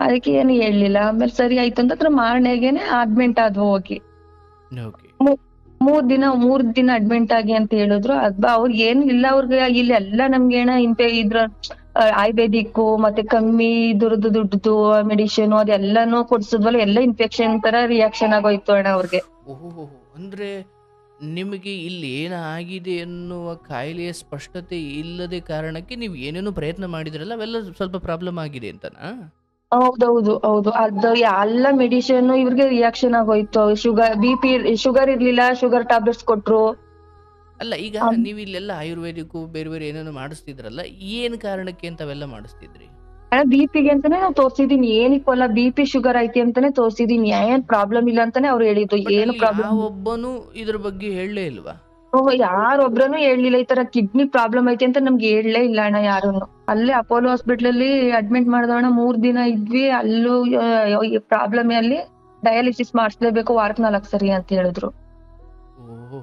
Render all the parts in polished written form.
ಅದಕ್ಕೆ ಏನು ಹೇಳ್ಲಿಲ್ಲ. ಆಮೇಲೆ ಸರಿ ಆಯ್ತು ಅಂತ ಮಾರನೆಗೆನೆ ಅಡ್ಮಿಂಟ್ ಆದ್ವು ಹೋಗಿ. ಓಕೆ. ಮೂ- 3 ದಿನ ಅಡ್ಮಿಂಟ್ ಆಗಿ ಅಂತ ಹೇಳಿದ್ರು. ಅವ್ರಿಗೆ ಏನು ಇಲ್ಲ, ಅವ್ರಿಗೆ ಇಲ್ಲಿ ಎಲ್ಲ ನಮ್ಗೆ ಇದ್ರ ಆಯುರ್ವೇದಿಕ್ ಮತ್ತೆ ಕಮ್ಮಿ ದುಡ್ದು ಮೆಡಿಸಿನ್ ಅದೆಲ್ಲಾನು ಕೊಡ್ಸಿದ್ವಲ್ಲ, ಎಲ್ಲ ಇನ್ಫೆಕ್ಷನ್ ತರ ರಿಯಾಕ್ಷನ್ ಆಗೋಯ್ತು ಅಣ್ಣ ಅವ್ರಿಗೆ. ಓಹೋ, ಅಂದ್ರೆ ನಿಮಗೆ ಇಲ್ಲಿ ಏನಾಗಿದೆ ಎನ್ನುವ ಕಾಯಿಲೆಯ ಸ್ಪಷ್ಟತೆ ಇಲ್ಲದೆ ಕಾರಣಕ್ಕೆ ನೀವು ಏನೇನೋ ಪ್ರಯತ್ನ ಮಾಡಿದ್ರಲ್ಲ ಅವೆಲ್ಲ ಸ್ವಲ್ಪ ಪ್ರಾಬ್ಲಮ್ ಆಗಿದೆ ಅಂತನಾ? ಹೌದು ಅದು ಎಲ್ಲ ಮೆಡಿಸಿನ್ ಇವ್ರಿಗೆ ರಿಯಾಕ್ಷನ್ ಆಗೋಯ್ತು. ಶುಗರ್ ಇರ್ಲಿಲ್ಲ, ಶುಗರ್ ಟ್ಯಾಬ್ಲೆಟ್ಸ್ ಕೊಟ್ರು. ಅಲ್ಲ, ಈಗ ನೀವು ಇಲ್ಲೆಲ್ಲ ಆಯುರ್ವೇದಿಕ್ಕು ಬೇರೆ ಬೇರೆ ಏನೇನೋ ಮಾಡಿಸ್ತಿದ್ರಲ್ಲ, ಏನ್ ಕಾರಣಕ್ಕೆ ಅಂತ ಅವೆಲ್ಲ ಮಾಡಿಸ್ತಿದ್ರಿ? ಬಿಪಿಗೆ ಅಂತಾನೆ ನಾವು ತೋರ್ಸಿದೀನಿ. ಏನಿಕ್ಕಲ್ಲ BP ಶುಗರ್ ಐತಿ ಅಂತಾನೆ ತೋರ್ಸಿದೀನಿ. ಏನ್ ಪ್ರಾಬ್ಲಮ್ ಇಲ್ಲ ಅಂತಾನೆ ಅವ್ರು ಹೇಳಿದ್ದು. ಬಟ್ ಏನು ಅಲ್ಲಿ ಪ್ರಾಬ್ಲಮ್ ಯಾವೊಬ್ಬನು ಇದ್ರ ಬಗ್ಗೆ ಹೇಳಲೇ ಇಲ್ವಾ? ಯಾರೊಬ್ರನು ಹೇಳ್ಲಿಲ್ಲ. ಈ ತರ ಕಿಡ್ನಿ ಪ್ರಾಬ್ಲಮ್ ಐತಿ ಅಂತ ನಮ್ಗೆ ಹೇಳಲೇ ಇಲ್ಲ ಅಣ್ಣ ಯಾರುನು. ಅಲ್ಲೇ ಅಪೋಲೋ ಹಾಸ್ಪಿಟಲ್ ಅಲ್ಲಿ ಅಡ್ಮಿಟ್ ಮಾಡ್ದವಣ್ಣ. 3 ದಿನ ಇದ್ವಿ. ಅಲ್ಲೂ ಪ್ರಾಬ್ಲಮ್ ಅಲ್ಲಿ ಡಯಾಲಿಸಿಸ್ ಮಾಡಿಸ್ಲೇಬೇಕು, ವಾರಕ್ಕೆ 4 ಸರಿ ಅಂತ ಹೇಳಿದ್ರು. ಓಹೋ.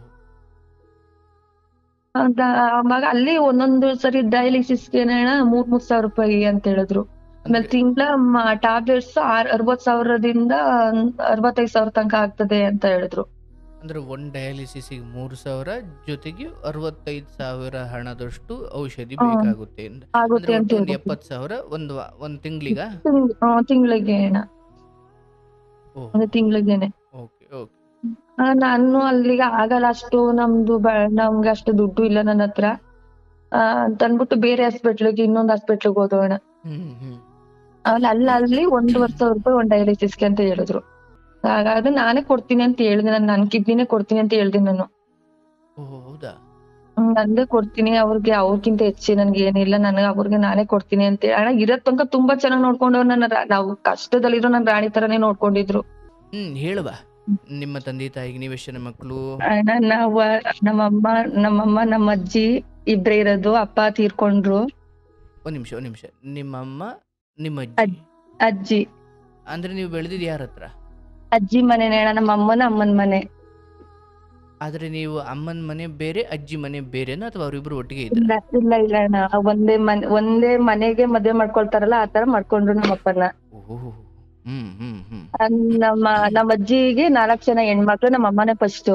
ಆವಾಗ ಅಲ್ಲಿ ಒಂದೊಂದು ಸರಿ ಡಯಾಲಿಸಿಸ್ಗೆ 3,000 ರೂಪಾಯಿ ಅಂತ ಹೇಳಿದ್ರು. ಆಮೇಲೆ ತಿಂಗಳ ಟ್ಯಾಬ್ಲೆಟ್ಸ್ 60,000ದಿಂದ 65,000 ತನಕ ಆಗ್ತದೆ ಅಂತ ಹೇಳಿದ್ರು. ಅಂದ್ರೆ ಒಂದ್ ಡಯಾಲಿಸಿಸ್ಗೆ 3,000 ಜೊತೆಗೆ 65,000 ಹಣದಷ್ಟು ಔಷಧಿ ಬೇಕಾಗುತ್ತೆ. ಅಂದ್ರೆ ಒಟ್ಟು 70,000 ಒಂದ್ ತಿಂಗಳಿಗ? ತಿಂಗಳಿಗೆ ಅಣ್ಣ, ಒಂದು ತಿಂಗಳಿಗೆನೆ. Okay okay. ನಾನು ಅಲ್ಲಿಗೆ ಆಗಲ್ಲ, ಅಷ್ಟು ನಮ್ಗೆ ಅಷ್ಟು ದುಡ್ಡು ಇಲ್ಲ ನನ್ನ ಹತ್ರ ಅಂತ ಅನ್ಬಿಟ್ಟು ಬೇರೆ ಹಾಸ್ಪಿಟ್ಲಿಗೆ, ಇನ್ನೊಂದು ಹಾಸ್ಪಿಟ್ಲಿಗೆ ಹೋದೋಣ. ಅಲ್ಲಿ 1,50,000 ರೂಪಾಯಿ ಒಂದ್ ಡಯಾಲಿಸಿಸ್ಗೆ ಅಂತ ಹೇಳಿದ್ರು. ಹಾಗಾದ್ರೆ ನಾನೇ ಕೊಡ್ತೀನಿ ಅಂತ ಹೇಳಿದೆ. ನನ್ ಕಿಡ್ನಿನೇ ಕೊಡ್ತೀನಿ ಅಂತ ಹೇಳ್ದೆ ನಾನು. ಹೌದಾ? ನಂದೇ ಕೊಡ್ತೀನಿ ಅವ್ರಿಗೆ, ಅವ್ರಕ್ಕಿಂತ ಹೆಚ್ಚು ನನ್ಗೆ ಏನಿಲ್ಲ, ಅವ್ರಿಗೆ ನಾನೇ ಕೊಡ್ತೀನಿ ಅಂತ ಅಣ್ಣ. ಇರೋದ್ ತನಕ ತುಂಬಾ ಚೆನ್ನಾಗ್ ನೋಡ್ಕೊಂಡವ್ರು ನನ್ನ. ನಾವು ಕಷ್ಟದಲ್ಲಿರೋ ನನ್ ರಾಣಿ ತರಾನೇ ನೋಡ್ಕೊಂಡಿದ್ರು. ಹೇಳುವ, ನಿಮ್ಮ ತಂದೆ ತಾಯಿಗೆ ನೀವೆಷ್ಟು ಮಕ್ಕಳು? ಅಣ್ಣ ನಮ್ಮಮ್ಮ ನಮ್ಮ ಅಜ್ಜಿ ಇಬ್ರೇ ಇರೋದು. ಅಪ್ಪ ತೀರ್ಕೊಂಡ್ರು. ಒಂದ್ ನಿಮಿಷ. ನಿಮ್ಮಮ್ಮ, ನಿಮ್ಮ ಅಜ್ಜಿ. ಅಂದ್ರೆ ನೀವು ಬೆಳೆದಿದ್ ಯಾರ ಹತ್ರ? ಅಜ್ಜಿ ಮನೆನೇ ಅಣ್ಣ, ನಮ್ಮ ಅಮ್ಮನ ಮನೆ. ಆದ್ರೆ ನೀವು ಅಮ್ಮನ ಮನೆ ಬೇರೆ, ಅಜ್ಜಿ ಮನೆ ಬೇರೆನಾ, ಅಥವಾ ಅವರಿಬ್ರು ಒಟ್ಟಿಗೆ ಇದ್ರ? ಇಲ್ಲ ಅಣ್ಣ, ಒಂದೇ ಮನೆಗೆ ಮದ್ವೆ ಮಾಡ್ಕೊಳ್ತಾರಲ್ಲ, ಆತರ ಮಾಡ್ಕೊಂಡ್ರು ನಮ್ಮ ಅಪ್ಪನ. ನಮ್ಮ ಅಜ್ಜಿಗೆ 4 ಜನ ಹೆಣ್ಮಕ್ಳು, ನಮ್ಮ ಅಮ್ಮನೇ ಫಸ್ಟ್.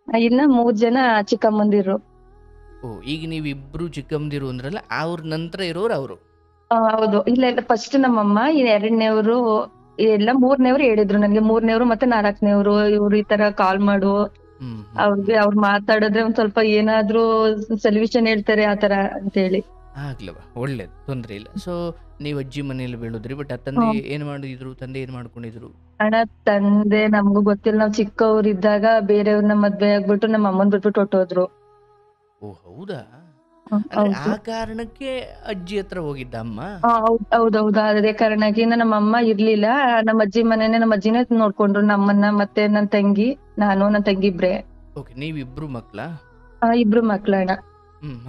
ಇನ್ನ 3 ಜನ ಚಿಕ್ಕಮ್ಮಂದಿರು. ಈಗ ನೀವಿಬ್ರು ಚಿಕ್ಕಮ್ಮಂದಿರು ಅಂದ್ರಲ್ಲ, ಅವ್ರ ನಂತರ ಇರೋರು ಅವರು? ಹೌದು. ಇಲ್ಲ ಫಸ್ಟ್ ನಮ್ಮಮ್ಮ, ಎರಡನೇವ್ರು ಎಲ್ಲ 3ನೇವ್ರು ಹೇಳಿದ್ರು ನನ್ಗೆ. 3ನೇವ್ರು ಮತ್ತೆ 4ನೇವ್ರು ಇವ್ರು ಈ ತರ ಕಾಲ್ ಮಾಡು, ಅವ್ರು ಮಾತಾಡಿದ್ರೆ ಒಂದ್ ಸ್ವಲ್ಪ ಏನಾದ್ರೂ ಸೊಲ್ಯೂಷನ್ ಹೇಳ್ತಾರೆ ಆತರ ಅಂತ ಹೇಳಿ. ಆಗ್ಲವಾ, ಒಳ್ಳೇದು, ತೊಂದ್ರೆ ಇಲ್ಲ. ಸೊ ನೀವ್ ಅಜ್ಜಿ ಮನೇಲಿ ಬೆಳೆದ್ರಿ. ಬಟ್ ತಂದೆ ಏನ್ ಮಾಡಿದ್ರು? ತಂದೆ ಏನ್ ಮಾಡ್ಕೊಂಡಿದ್ರು? ಅಣ್ಣ, ತಂದೆ ನಮ್ಗೂ ಗೊತ್ತಿಲ್ಲ. ನಾವ್ ಚಿಕ್ಕವ್ರಿದ್ದಾಗ ಬೇರೆಯವ್ರನ್ನ ಮದ್ವೆ ಆಗ್ಬಿಟ್ಟು ನಮ್ಮ ಅಮ್ಮನ್ ಬಿಟ್ಬಿಟ್ಟು ಹೊಟ್ಟೋದ್ರು. ಹೌದಾ? ಆ ಕಾರಣಕ್ಕೆ ಅಜ್ಜಿ ಹತ್ರ ಹೋಗಿದ್ದ ಅಮ್ಮ? ಹೌದೌದು. ಅದೇ ಕಾರಣಕ್ಕೆ ನಮ್ಮ ಅಮ್ಮ ಇರ್ಲಿಲ್ಲ. ನಮ್ಮ ಅಜ್ಜಿ ನಮ್ಮ ಅಜ್ಜಿನೇ ನೋಡ್ಕೊಂಡ್ರು ನಮ್ಮನ್ನ, ಮತ್ತೆ ನನ್ ತಂಗಿ, ನಾನು, ನನ್ ತಂಗಿ ಇಬ್ರೆ. ಓಕೆ, ನೀವಿಬ್ರು ಮಕ್ಳಾ? ಇಬ್ರು ಮಕ್ಳಣ್ಣ.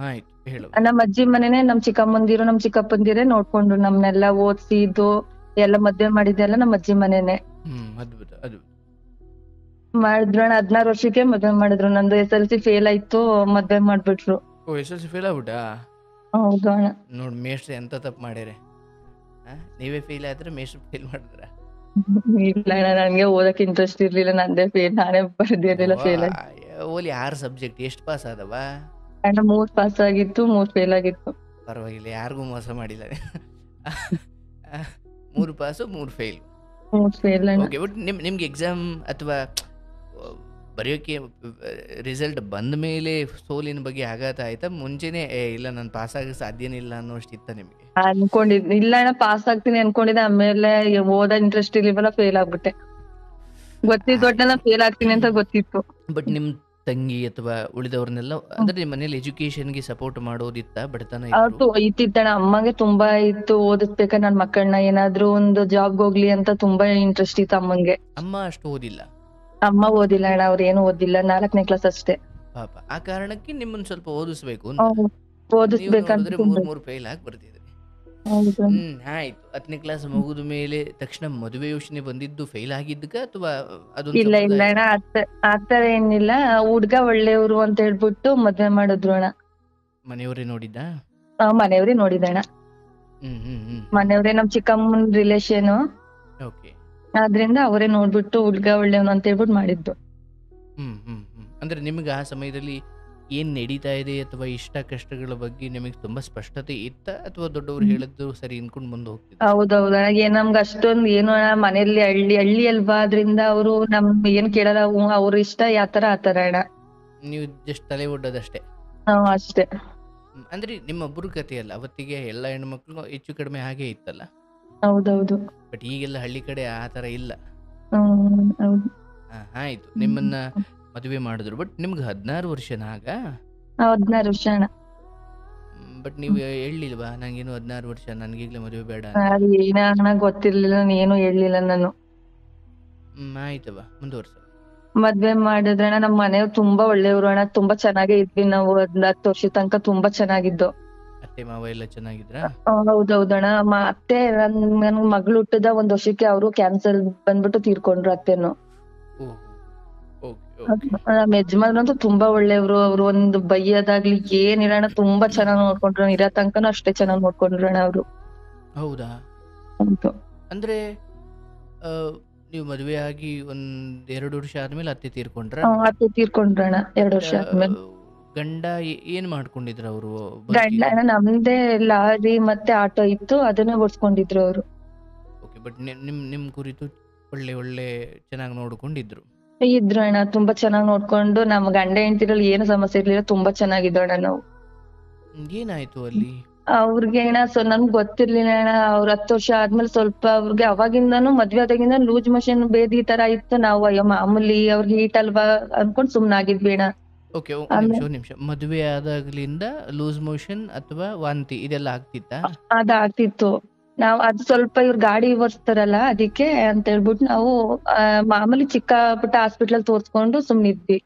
ಆಯ್ತು, ಹೇಳು. ನಮ್ಮ ಅಜ್ಜಿ ಮನೆನೆ ನಮ್ ಚಿಕ್ಕಮ್ಮಂದಿರು ನಮ್ ಚಿಕ್ಕಪ್ಪಂದಿರೇ ನೋಡ್ಕೊಂಡ್ರು ನಮ್ನೆಲ್ಲ. ಓದ್ಸಿದ್ದು ಎಲ್ಲ ಮದ್ವೆ ಮಾಡಿದ್ದೆಲ್ಲ ನಮ್ಮ ಅಜ್ಜಿ ಮನೆನೆ. ಅದ್ಭುತ. ಮಾಡಿದ್ರು ಅಣ್ಣ. 16 ವರ್ಷಕ್ಕೆ ಮದ್ವೆ ಮಾಡಿದ್ರು. ನಂದು SLC ಫೇಲ್ ಆಯ್ತು, ಮದ್ವೆ ಮಾಡ್ಬಿಟ್ರು. SLC ಫೇಲ್ ಆಗ್ಬಿಟ್ಟಾ? ಹೌದು ಅಣ್ಣ. ನೋಡ್, ಮೇಷ್ಟ್ರು ಎಂತ ತಪ್ಪು ಮಾಡ್ಯಾರೆ. ನೀವೇ ಫೇಲ್ ಆದ್ರೆ ಮೇಷ್ಟ್ರು ಫೇಲ್ ಮಾಡಿದ್ರ? ಇಲ್ಲ ಅಣ್ಣ, ನನ್ಗೆ ಓದಕ್ ಇಂಟ್ರೆಸ್ಟ್ ಇರ್ಲಿಲ್ಲ. ನಾನೇ ಬರ್ದಿರ್ಲಿಲ್ಲ, ಫೇಲ್ ಆಯ್ತು. ಓಲಿ 6 ಸಬ್ಜೆಕ್ಟ್ ಎಷ್ಟು ಪಾಸ್ ಆದವ? ಅಣ್ಣ 3 ಪಾಸ್ ಆಗಿತ್ತು, 3 ಫೇಲ್ ಆಗಿತ್ತು. ಪರವಾಗಿಲ್ಲ, ಯಾರಿಗೂ ಮೋಸ ಮಾಡಿಲ್ಲ. 3 ಪಾಸು 3 ಫೇಲ್. ಓಕೆ. ಬಟ್ ನಿಮ್ಗೆ ಎಕ್ಸಾಮ್ ಅಥವಾ ಬರೆಯೋಕೆ ರಿಸಲ್ಟ್ ಬಂದ ಮೇಲೆ ಸೋಲಿನ ಬಗ್ಗೆ ಆಘಾತ ಆಯ್ತಾ? ಮುಂಚೆನೆ ಇಲ್ಲ ನಾನು ಪಾಸ್ ಆಗಕ್ಕೆ ಸಾಧ್ಯನೇ ಇಲ್ಲ ಅನ್ನೋಷ್ಟು ಇತ್ತ ನಿಮಗೆ? ಅನ್ಕೊಂಡಿದ್ದೆ. ಇಲ್ಲ ಅಣ್ಣ, ಪಾಸ್ ಆಗ್ತೀನಿ ಅನ್ಕೊಂಡಿದ್ದೆ. ಆಮೇಲೆ ಓದೋ ಇಂಟ್ರೆಸ್ಟ್ ಇರ್ಲಿಲ್ಲ, ಫೇಲ್ ಆಗ್ಬಿಟ್ಟೆ. ಗೊತ್ತಿದ್ದು ಒಟ್ಟೆಲ್ಲ ಫೇಲ್ ಆಗ್ತೀನಿ ಅಂತ ಗೊತ್ತಿತ್ತು. ಬಟ್ ನಿಮ್ ತಂಗಿ ಅಥವಾ ಉಳಿದವ್ರನ್ನೆಲ್ಲ, ಅಂದ್ರೆ ನಿಮ್ಮ ಮನೇಲಿ ಎಜುಕೇಶನ್ಗೆ ಸಪೋರ್ಟ್ ಮಾಡೋದಿತ್ತ? ಬಡತನ ಇತ್ತಿತ್ತಣ್ಣ. ಅಮ್ಮಗೆ ತುಂಬಾ ಇತ್ತು, ಓದಿಸ್ಬೇಕ ನನ್ ಮಕ್ಕಳನ್ನ, ಏನಾದ್ರೂ ಒಂದು ಜಾಬ್ ಹೋಗ್ಲಿ ಅಂತ ತುಂಬಾ ಇಂಟ್ರೆಸ್ಟ್ ಇತ್ತು ಅಮ್ಮಂಗೆ. ಅಮ್ಮ ಅಷ್ಟು ಓದಿಲ್ಲ? ಅಮ್ಮ ಓದಿಲ್ಲ ಅಣ್ಣ, ಅವ್ರು ಏನು ಓದಿಲ್ಲ, 4ನೇ ಕ್ಲಾಸ್ ಅಷ್ಟೇ. ಪಾಪ, ಆ ಕಾರಣಕ್ಕೆ ನಿಮ್ಮನ್ನ ಸ್ವಲ್ಪ ಓದಿಸ್ಬೇಕು ಅಂತ. ಓದಿಸ್ಬೇಕಂದ್ರೆ 3 ಫೇಲ್ ಆಗಿ ಬರ್ತಿದ್ರಿ. ಆಯ್ತು. 10ನೇ ಕ್ಲಾಸ್ ಮುಗಿದ ಮೇಲೆ ತಕ್ಷಣ ಮದುವೆ ಯೋಚನೆ ಬಂದಿದ್ದು ಫೇಲ್ ಆಗಿದ್ದಕ್ಕ, ಅಥವಾ ಅದೊಂದು? ಇಲ್ಲ ಅಣ್ಣ, ಆತರ ಏನಿಲ್ಲ. ಹುಡ್ಗ ಒಳ್ಳೆಯವ್ರು ಅಂತ ಹೇಳ್ಬಿಟ್ಟು ಮದ್ವೆ ಮಾಡಿದ್ರು ಅಣ್ಣ. ಮನೆಯವರೇ ನೋಡಿದ್ದ? ಮನೆಯವ್ರೇ ನೋಡಿದಣ್ಣ. ಹ್ಮ್ ಹ್ಮ್ ಹ್ಮ್ ಹ್ಮ್ ಮನೆಯವ್ರೆ ನಮ್ ಚಿಕ್ಕಮ್ಮನ್ ರಿಲೇಷನ್, ಓಕೆ. ಆದ್ರಿಂದ ಅವರೇ ನೋಡ್ಬಿಟ್ಟು ಹುಡ್ಗ ಒಳ್ಳೆಯವನು ಅಂತ ಹೇಳ್ಬಿಟ್ಟು ಮಾಡಿದ್ದು. ಅಂದ್ರೆ ನಿಮ್ಗೆ ಆ ಸಮಯದಲ್ಲಿ ಏನ್ ನಡೀತಾ ಇದೆ ಅಥವಾ ಇಷ್ಟ ಕಷ್ಟಗಳ ಬಗ್ಗೆ ನಿಮಗೆ ತುಂಬಾ ಸ್ಪಷ್ಟತೆ ಇತ್ತ, ಅಥವಾ ದೊಡ್ಡವರು ಹೇಳಿದ್ದು ಸರಿ ಅನ್ಕೊಂಡು ಮುಂದೆ ಹೋಗ್ತಿದ್ರ? ಹೌದೌದ, ನಮ್ಗ ಅಷ್ಟೊಂದ್ ಏನು ಮನೇಲಿ ಹಳ್ಳಿ ಹಳ್ಳಿ ಅಲ್ವಾ, ಅದ್ರಿಂದ ಅವರು ನಮ್ ಏನ್ ಕೇಳಲ್ಲ, ಅವ್ರ ಇಷ್ಟ ಯಾತರ ಆತರ ಅಣ್ಣ. ನೀವು ಜಸ್ಟ್ ತಲೆ ಒಡ್ಡೋದಷ್ಟೇ. ಅಷ್ಟೇ. ಅಂದ್ರೆ ನಿಮ್ಮೊಬ್ಬರು ಕಥೆ ಅಲ್ಲ, ಅವತ್ತಿಗೆ ಎಲ್ಲ ಹೆಣ್ಮಕ್ಳು ಹೆಚ್ಚು ಕಡಿಮೆ ಹಾಗೆ ಇತ್ತಲ್ಲ. ಹೌದೌದು. ಬಟ್ ಈಗೆಲ್ಲ ಹಳ್ಳಿ ಕಡೆ ಆ ಥರ ಇಲ್ಲ. ಹೌದು. ಆಯ್ತು, ನಿಮ್ಮನ್ನ ಮದುವೆ ಮಾಡಿದ್ರು. ಬಟ್ ನಿಮ್ಗೆ 16 ವರ್ಷನಾ ಆಗ? 16 ವರ್ಷ ಅಣ್ಣ. ಬಟ್ ನೀವು ಹೇಳಿಲ್ವಾ ನಂಗೇನು 16 ವರ್ಷ, ನನ್ಗೀಗ್ಲೇ ಮದುವೆ ಬೇಡ ಅಂತ? ಅದು ಏನ ಗೊತ್ತಿರ್ಲಿಲ್ಲ, ಏನು ಹೇಳ್ಲಿಲ್ಲ ನಾನು. ಆಯ್ತವ, ಮುಂದುವರ್ಸ. ಮದ್ವೆ ಮಾಡಿದ್ರಣ್ಣ, ನಮ್ ಮನೆಯವ್ರು ತುಂಬಾ ಒಳ್ಳೆಯವ್ರು ಅಣ್ಣ, ತುಂಬಾ ಚೆನ್ನಾಗೇ ಇದ್ವಿ ನಾವು. 10 ವರ್ಷ ತನಕ ತುಂಬಾ ಚೆನ್ನಾಗಿದ್ದು. ಅತ್ತೆ ಮಾವ ಎಲ್ಲ ಚೆನ್ನಾಗಿದ್ರಾ? ಹೌದೌದಣ್ಣ. ಅತ್ತೆ ನನ್ ಮಗಳು ಹುಟ್ಟದ 1 ವರ್ಷಕ್ಕೆ ಅವರು ಕ್ಯಾನ್ಸರ್ ಬಂದ್ಬಿಟ್ಟು ತೀರ್ಕೊಂಡ್ರು ಅತ್ತೆನು. ನಮ್ ಯಜಮಾನ್ರಂತೂ ತುಂಬಾ ಒಳ್ಳೆಯವ್ರು. ಅವ್ರು ಒಂದು ಬೈಯೋದಾಗ್ಲಿ ಏನಿಲ್ಲಣ್ಣ, ತುಂಬಾ ಚೆನ್ನಾಗ್ ನೋಡ್ಕೊಂಡ್ರು. ಇರೋ ತನಕನೂ ಅಷ್ಟೇ ಚೆನ್ನಾಗ್ ನೋಡ್ಕೊಂಡ್ರು ಅಣ್ಣ ಅವ್ರು. ಹೌದಾ? ಹೌದು. ಅಂದ್ರೆ ನೀವು ಮದುವೆ ಆಗಿ 1-2 ವರ್ಷ ಆದ್ಮೇಲೆ ಅತ್ತೆ ತೀರ್ಕೊಂಡ್ರ? ಅತ್ತೆ ತೀರ್ಕೊಂಡ್ರಣ್ಣ 2 ವರ್ಷ ಆದ್ಮೇಲೆ. ಗಂಡ ಏನ್ ಮಾಡ್ಕೊಂಡಿದ್ರು ಅವರು? ಗಂಡ ನಮ್ದೇ ಲಾರಿ ಮತ್ತೆ ಆಟೋ ಇತ್ತು, ಅದನ್ನೇ ಓಡಿಸ್ಕೊಂಡಿದ್ರು ಅವರು. ಓಕೆ. ಬಟ್ ನಿಮ್ ಕುರಿತು ಒಳ್ಳೆ ಚೆನ್ನಾಗಿ ನೋಡ್ಕೊಂಡಿದ್ರು? ಇದ್ರು ಅಣ್ಣ, ತುಂಬಾ ಚೆನ್ನಾಗ್ ನೋಡ್ಕೊಂಡು. ನಮ್ ಗಂಡ ಹೆಂಡತಿರಲ್ಲಿ ಏನು ಸಮಸ್ಯೆ ಇರ್ಲಿಲ್ಲ, ತುಂಬಾ ಚೆನ್ನಾಗಿದ್ದೋ ಅಣ್ಣ ನಾವು. ಏನಾಯ್ತು ಅಲ್ಲಿ? ಅವ್ರಿಗೆ ಅಣ್ಣ ನನ್ಗ್ ಗೊತ್ತಿರ್ಲಿಲ್ಲ ಅಣ್ಣ. ಅವ್ರ 10 ವರ್ಷ ಆದ್ಮೇಲೆ ಸ್ವಲ್ಪ ಅವ್ರಿಗೆ ಅವಾಗಿಂದಾನು ಮದ್ವೆ ಆದಾಗಿಂದ ಲೂಸ್ ಮೋಷನ್ ಬೇದಿ ತರ ಇತ್ತು. ನಾವು ಅಯ್ಯೋ ಮಾಮೂಲಿ, ಅವ್ರಿಗೆ ಹೀಟ್ ಅಲ್ವಾ ಅನ್ಕೊಂಡ್ ಸುಮ್ನಾಗಿದ್ವಿ ಅಣ್ಣ. ಓಕೆ, ನಿಮಿಷ. ಮದುವೆ ಆದಾಗ್ಲಿಂದ ಲೂಸ್ ಮೋಷನ್ ಅಥವಾ ವಾಂತಿ ಇದೆಲ್ಲ ಆಗ್ತಿತ್ತಾ? ಅದಾಗ್ತಿತ್ತು. ನಾವ್ ಅದು ಸ್ವಲ್ಪ ಇವ್ರ ಗಾಡಿ ಓಡಿಸ್ತಾರಲ್ಲ, ಅದಕ್ಕೆ ಅಂತ ಹೇಳ್ಬಿಟ್ಟು ನಾವು ಮಾಮೂಲಿ ಚಿಕ್ಕ ಪುಟ್ಟ ಹಾಸ್ಪಿಟ್ಲಲ್ಲಿ ತೋರ್ಸ್ಕೊಂಡು ಸುಮ್ನಿದ್ವಿ.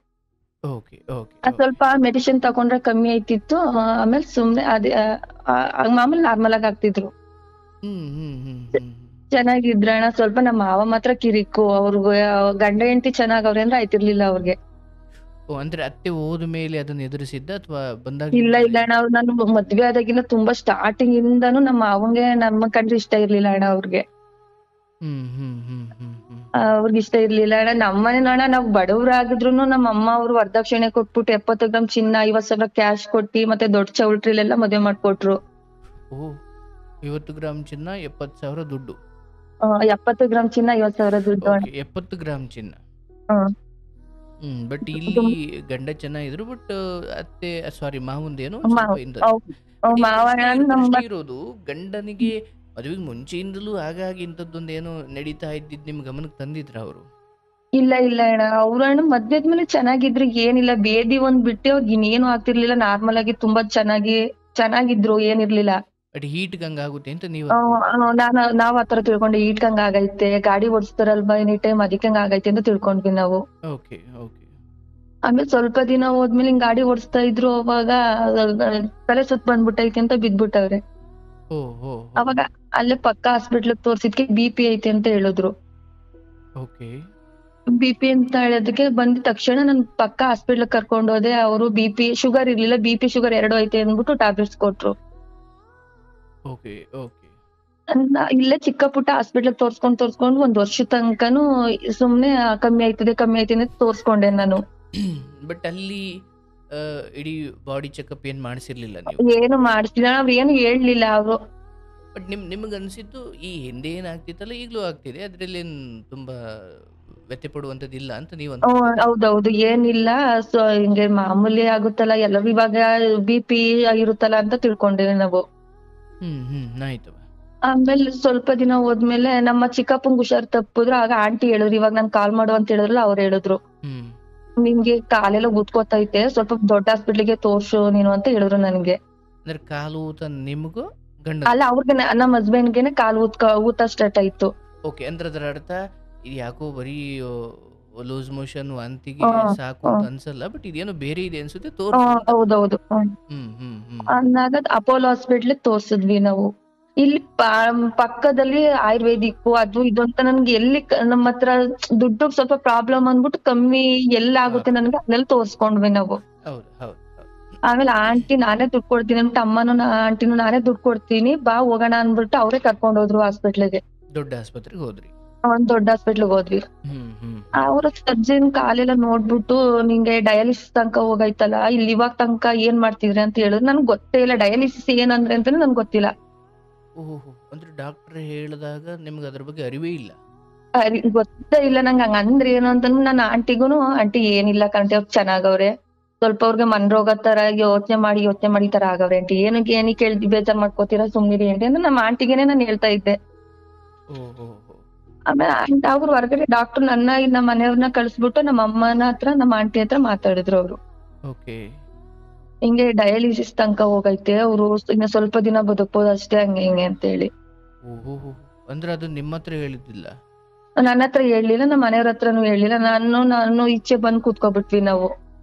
ಸ್ವಲ್ಪ ಮೆಡಿಸಿನ್ ತಗೊಂಡ್ರೆ ಕಮ್ಮಿ ಆಯ್ತಿತ್ತು. ಆಮೇಲೆ ಸುಮ್ನೆ ಅದೇ ಮಾಮೂಲಿ ನಾರ್ಮಲ್ ಆಗಿ ಆಗ್ತಿದ್ರು. ಚೆನ್ನಾಗಿದ್ರಣ್ಣ. ಸ್ವಲ್ಪ ನಮ್ಮ ಮಾವ ಮಾತ್ರ ಕಿರಿಕು. ಅವ್ರಿಗೆ ಗಂಡ ಹೆಂಡತಿ ಚೆನ್ನಾಗವ್ರೆ ಅಂದ್ರೆ ಆಯ್ತಿರ್ಲಿಲ್ಲ ಅವ್ರಿಗೆ. ಅಂದ್ರೆ ಅತ್ತೆ ಹೋದ್ಮೇಲೆ ಅದನ್ನ ಎದುರಿಸಿದ್ದ ಅಥವಾ ಬಂದಾಗ? ಇಲ್ಲ ಅಣ್ಣ, ಅವ್ರು ನಾನು ಮದ್ವೆ ಆದಾಗಿಂದ ತುಂಬಾ ಸ್ಟಾರ್ಟಿಂಗ್ ಇಂದಾನು ನಮ್ಮ ಮಾವಂಗೆ ನಮ್ಮ ಕಂಡ್ರೆ ಇಷ್ಟ ಇರ್ಲಿಲ್ಲ ಅಣ್ಣ ಅವ್ರಿಗೆ. ಅವ್ರಿಗೆ ಇಷ್ಟ ಇರ್ಲಿಲ್ಲ ಅಣ್ಣ. ನಮ್ಮನೆ ಅಣ್ಣ, ನಾವ್ ಬಡವ್ರಾಗಿದ್ರುನು ನಮ್ಮ ಅಮ್ಮ ಅವ್ರು ವರದಕ್ಷಿಣೆ ಕೊಟ್ಬಿಟ್ಟು 70 ಗ್ರಾಮ್ ಚಿನ್ನ, 50,000 ಕ್ಯಾಶ್ ಕೊಟ್ಟಿ ಮತ್ತೆ ದೊಡ್ಡ ಚೌಲ್ಟ್ರಿಲೆಲ್ಲ ಮದ್ವೆ ಮಾಡ್ಕೊಟ್ರು. 50 ಗ್ರಾಮ್ ಚಿನ್ನ, 70,000 ದುಡ್ಡು? 70 ಗ್ರಾಮ್ ಚಿನ್ನ, 50,000 ದುಡ್ಡು. 70 ಗ್ರಾಮ್ ಚಿನ್ನ. ಬಟ್ ಇಲ್ಲಿ ಗಂಡ ಚೆನ್ನಾಗಿದ್ರು, ಬಟ್ ಅತ್ತೆ ಸಾರಿ ಮಾವಂದೇನು ಇರೋದು. ಗಂಡನಿಗೆ ಮದುವೆಗೆ ಮುಂಚೆಯಿಂದಲೂ ಹಾಗಾಗಿ ಇಂಥದ್ದೊಂದು ಏನೋ ನಡೀತಾ ಇದ್ದಿದ್ ನಿಮ್ ಗಮನಕ್ಕೆ ತಂದಿದ್ರ ಅವರು? ಇಲ್ಲ ಅಣ್ಣ, ಅವ್ರಣ್ಣ ಮದ್ವೆ ಆದ್ಮೇಲೆ ಚೆನ್ನಾಗಿದ್ರು, ಏನಿಲ್ಲ. ಬೇದಿ ಒಂದ್ ಬಿಟ್ಟು ಅವ್ರಿಗೆ ಇನ್ನೇನು ಆಗ್ತಿರ್ಲಿಲ್ಲ. ನಾರ್ಮಲ್ ಆಗಿ ತುಂಬಾ ಚೆನ್ನಾಗಿದ್ರು, ಏನಿರ್ಲಿಲ್ಲ. ಬಟ್ ಹೀಟ್ ಗಂಗ ಆಗುತ್ತೆ ಅಂತ ನೀವು? ನಾವ್ ಆತರ ತಿಳ್ಕೊಂಡೆ, ಹೀಟ್ ಗಂಗ ಆಗೈತೆ, ಗಾಡಿ ಓಡಿಸ್ತಾರಲ್ವಾ ಎನಿ ಟೈಮ್, ಅದಕ್ಕೆ ಹಂಗ ಆಗೈತೆ ಅಂತ ತಿಳ್ಕೊಂಡ್ವಿ ನಾವು. ಆಮೇಲೆ ಸ್ವಲ್ಪ ದಿನ ಹೋದ್ಮೇಲೆ ಹಿಂಗ್ ಗಾಡಿ ಓಡಿಸ್ತಾ ಇದ್ರು, ಅವಾಗ ತಲೆ ಸುತ್ತ ಬಂದ್ಬಿಟ್ಟೈತೆ ಅಂತ ಬಿದ್ಬಿಟ್ಟವ್ರೆ. ಅವಾಗ ಅಲ್ಲೇ ಪಕ್ಕ ಹಾಸ್ಪಿಟ್ಲ್ ತೋರ್ಸಿದ್ಕೆ BP ಐತೆ ಅಂತ ಹೇಳಿದ್ರು. BP ಅಂತ ಹೇಳೋದಕ್ಕೆ ಬಂದ ತಕ್ಷಣ ನನ್ ಪಕ್ಕ ಹಾಸ್ಪಿಟ್ಲ್ ಕರ್ಕೊಂಡ್ ಹೋದೆ. ಅವರು BP ಶುಗರ್ ಇರ್ಲಿಲ್ಲ, BP ಶುಗರ್ 2 ಐತೆ ಅಂದ್ಬಿಟ್ಟು ಟ್ಯಾಬ್ಲೆಟ್ಸ್ ಕೊಟ್ರು. ಇಲ್ಲೇ ಚಿಕ್ಕ ಪುಟ್ಟ ಹಾಸ್ಪಿಟ್ಲ್ ತೋರ್ಸ್ಕೊಂಡ್ 1 ವರ್ಷ ತನಕನು ಸುಮ್ನೆ ಕಮ್ಮಿ ಆಯ್ತದೆ ಅಂತ ತೋರ್ಸ್ಕೊಂಡೆ ನಾನು. ಬಟ್ ಅಲ್ಲಿ ಇಡೀ ಬಾಡಿ ಚೆಕಪ್ ಏನ್ ಮಾಡಿಸಿರ್ಲಿಲ್ಲ ನೀವು? ಏನು ಮಾಡಿಸಿಲ್ಲ, ನಾವ್ ಏನು ಹೇಳ್ಲಿಲ್ಲ ಅವರು. ಬಟ್ ನಿಮ್ಗೆ ಅನ್ಸಿದ್ದು ಈ ಹಿಂದೆ ಏನಾಗ್ತಿತ್ತಲ್ಲ ಈಗ್ಲೂ ಆಗ್ತಿದೆ, ಅದ್ರಲ್ಲಿ ಏನ್ ತುಂಬಾ ವ್ಯತ್ಯೆ ಪಡುವಂತದ್ದಿಲ್ಲ ಅಂತ ನೀವು? ಹೌದೌದು, ಏನಿಲ್ಲ. ಸೊ ಹಿಂಗೆ ಮಾಮೂಲಿ ಆಗುತ್ತಲ್ಲ ಎಲ್ಲರೂ, ಇವಾಗ BP ಇರುತ್ತಲ್ಲ ಅಂತ ತಿಳ್ಕೊಂಡಿವಿ ನಾವು. ಆಯ್ತು. ಆಮೇಲೆ ಸ್ವಲ್ಪ ದಿನ ಹೋದ್ಮೇಲೆ ನಮ್ಮ ಚಿಕ್ಕಪ್ಪಂಗ್ ಹುಷಾರ್ ತಪ್ಪಿದ್ರು. ಆಗ ಆಂಟಿ ಹೇಳಿದ್ರು, ಇವಾಗ ನಾನ್ ಕಾಲ್ ಮಾಡು ಅಂತ ಹೇಳಿದ್ರಲ್ಲ, ಅವ್ರು ಹೇಳಿದ್ರು ನಿಮ್ಗೆ ಕಾಲೆಲ್ಲ ಊದ್ಕೋತೈತೆ, ಸ್ವಲ್ಪ ದೊಡ್ಡ ಹಾಸ್ಪಿಟ್ಲಿಗೆ ತೋರ್ಸು ನೀನು ಅಂತ ಹೇಳಿದ್ರು ನನ್ಗೆ. ಅಂದ್ರೆ ಕಾಲು ಊತ ನಿಮ್ಗೂ ಗಂಡ? ಅಲ್ಲ, ಅವ್ರಿಗೆ ನಮ್ಮ ಹಸ್ಬೆಂಡ್ಗೆನೆ ಕಾಲು ಊತ ಸ್ಟಾರ್ಟ್ ಆಯ್ತು. ಅಂದ್ರೆ ಅದರ ಅರ್ಥ ಇದು ಯಾಕೋ ಬರೀ ಲೂಸ್ ಮೋಷನ್ ವಾಂತಿಗೆ ಸಾಕು ಅಂತ ಅನ್ಸಲ್ಲ, ಬಟ್ ಇದೇನೋ ಬೇರೆ ಇದೆ ಅನ್ಸುತ್ತೆ. ಹೌದೌದು. ಅಂದಾಗ ಅಪೋಲೋ ಹಾಸ್ಪಿಟ್ಲಿಗೆ ತೋರ್ಸಿದ್ವಿ ನಾವು. ಇಲ್ಲಿ ಪಕ್ಕದಲ್ಲಿ ಆಯುರ್ವೇದಿಕ್ ಅದು ಇದು ಅಂತ ನನ್ಗೆ ಎಲ್ಲಿ ನಮ್ಮ ಹತ್ರ ದುಡ್ಡು ಸ್ವಲ್ಪ ಪ್ರಾಬ್ಲಮ್ ಅಂದ್ಬಿಟ್ಟು ಕಮ್ಮಿ ಎಲ್ಲ ಆಗುತ್ತೆ ನನ್ಗೆ, ಅಲ್ಲೆಲ್ಲ ತೋರ್ಸ್ಕೊಂಡ್ವಿ ನಾವು. ಆಮೇಲೆ ಆಂಟಿ ನಾನೇ ದುಡ್ಡು ಕೊಡ್ತೀನಿ ಅಂದ್ಬಿಟ್ಟು ಆಂಟಿನೂ ನಾನೇ ದುಡ್ಡು ಕೊಡ್ತೀನಿ ಬಾ ಹೋಗೋಣ ಅಂದ್ಬಿಟ್ಟು ಅವರೇ ಕರ್ಕೊಂಡ್ ಹೋದ್ರು ಹಾಸ್ಪಿಟ್ಲಿಗೆ. ದೊಡ್ಡ ಆಸ್ಪತ್ರೆಗೆ ಹೋದ್ರಿ. ಒಂದ್ ದೊಡ್ಡ ಹಾಸ್ಪಿಟ್ಲಿಗೆ ಹೋದ್ವಿ. ಹ್ಮ್ ಹ್ಮ್ ಅವ್ರ ಸರ್ಜನ್ ಕಾಲೆಲ್ಲ ನೋಡ್ಬಿಟ್ಟು ನಿಂಗೆ ಡಯಾಲಿಸಿಸ್ ತನಕ ಹೋಗೈತಲ್ಲ ಇಲ್ಲಿ ಇವಾಗ ತನಕ ಏನ್ ಮಾಡ್ತಿದ್ರಿ ಅಂತ ಹೇಳಿದ್ರು. ನನ್ಗೆ ಗೊತ್ತೇ ಇಲ್ಲ ಡಯಾಲಿಸಿಸ್ ಏನಂದ್ರೆ ಅಂತಾನೆ ನನ್ಗೆ ಗೊತ್ತಿಲ್ಲ. ಓಹೋ, ಅಂದ್ರೆ ಡಾಕ್ಟರ್ ಹೇಳಿದಾಗ ನಿಮ್ಗೆ ಅದ್ರ ಬಗ್ಗೆ ಅರಿವೇ ಇಲ್ಲ. ಗೊತ್ತೇ ಇಲ್ಲ ನಂಗೆ ಹಂಗ ಅಂದ್ರೆ ಏನು ಅಂತ. ನನ್ನ ಆಂಟಿಗೂನು ಆಂಟಿ ಏನಿಲ್ಲ ಕಣೆ ಅವ್ರು ಚೆನ್ನಾಗವ್ರೆ, ಸ್ವಲ್ಪ ಅವ್ರಿಗೆ ಮನ್ರೋಗ ತರ ಯೋಚನೆ ಮಾಡಿ ತರ ಆಗವ್ರೆ ಆಂಟಿ, ಏನಕ್ಕೆ ಕೇಳ್ತಿ ಬೇಜಾರ್ ಮಾಡ್ಕೋತೀರಾ ಸುಮ್ನಿರಿ ಆಂಟಿ ಅಂದ್ರೆ ನಮ್ಮ ಆಂಟಿಗೆನೆ ನಾನು ಹೇಳ್ತಾ ಇದ್ದೆ. ಓಹೋ, ಆಮೇಲೆ ಅವ್ರು ಹೊರಗಡೆ ಡಾಕ್ಟರ್ ನಮ್ಮ ಮನೆಯವ್ರನ್ನ ಕಳ್ಸ್ಬಿಟ್ಟು ನಮ್ಮ ಅಮ್ಮನ ಹತ್ರ ನಮ್ಮ ಆಂಟಿ ಹತ್ರ ಮಾತಾಡಿದ್ರು ಅವ್ರು. ಓಕೆ, ಹಿಂಗೆ ಡಯಾಲಿಸಿಸ್ ತನಕ ಹೋಗೈತೆ, ಅವ್ರು ಇನ್ನ ಸ್ವಲ್ಪ ದಿನ ಬದುಕ್ಬೋದು ಅಷ್ಟೇ ಹಂಗೆ ಹಿಂಗೆ ಅಂತ ಹೇಳಿ. ಓಹೋ, ಅಂದ್ರೆ ಅದು ನಿಮ್ಮ ಹತ್ರ ಹೇಳಿದ್ದಿಲ್ಲ? ನನ್ನ ಹತ್ರ ಹೇಳಿಲ್ಲ, ನಮ್ಮ ಮನೆಯವ್ರ ಹತ್ರನು ಹೇಳಿಲ್ಲ. ನಾನು ಈಚೆ ಬಂದ್ ಕೂತ್ಕೊಬಿಟ್ವಿ ನಾವು.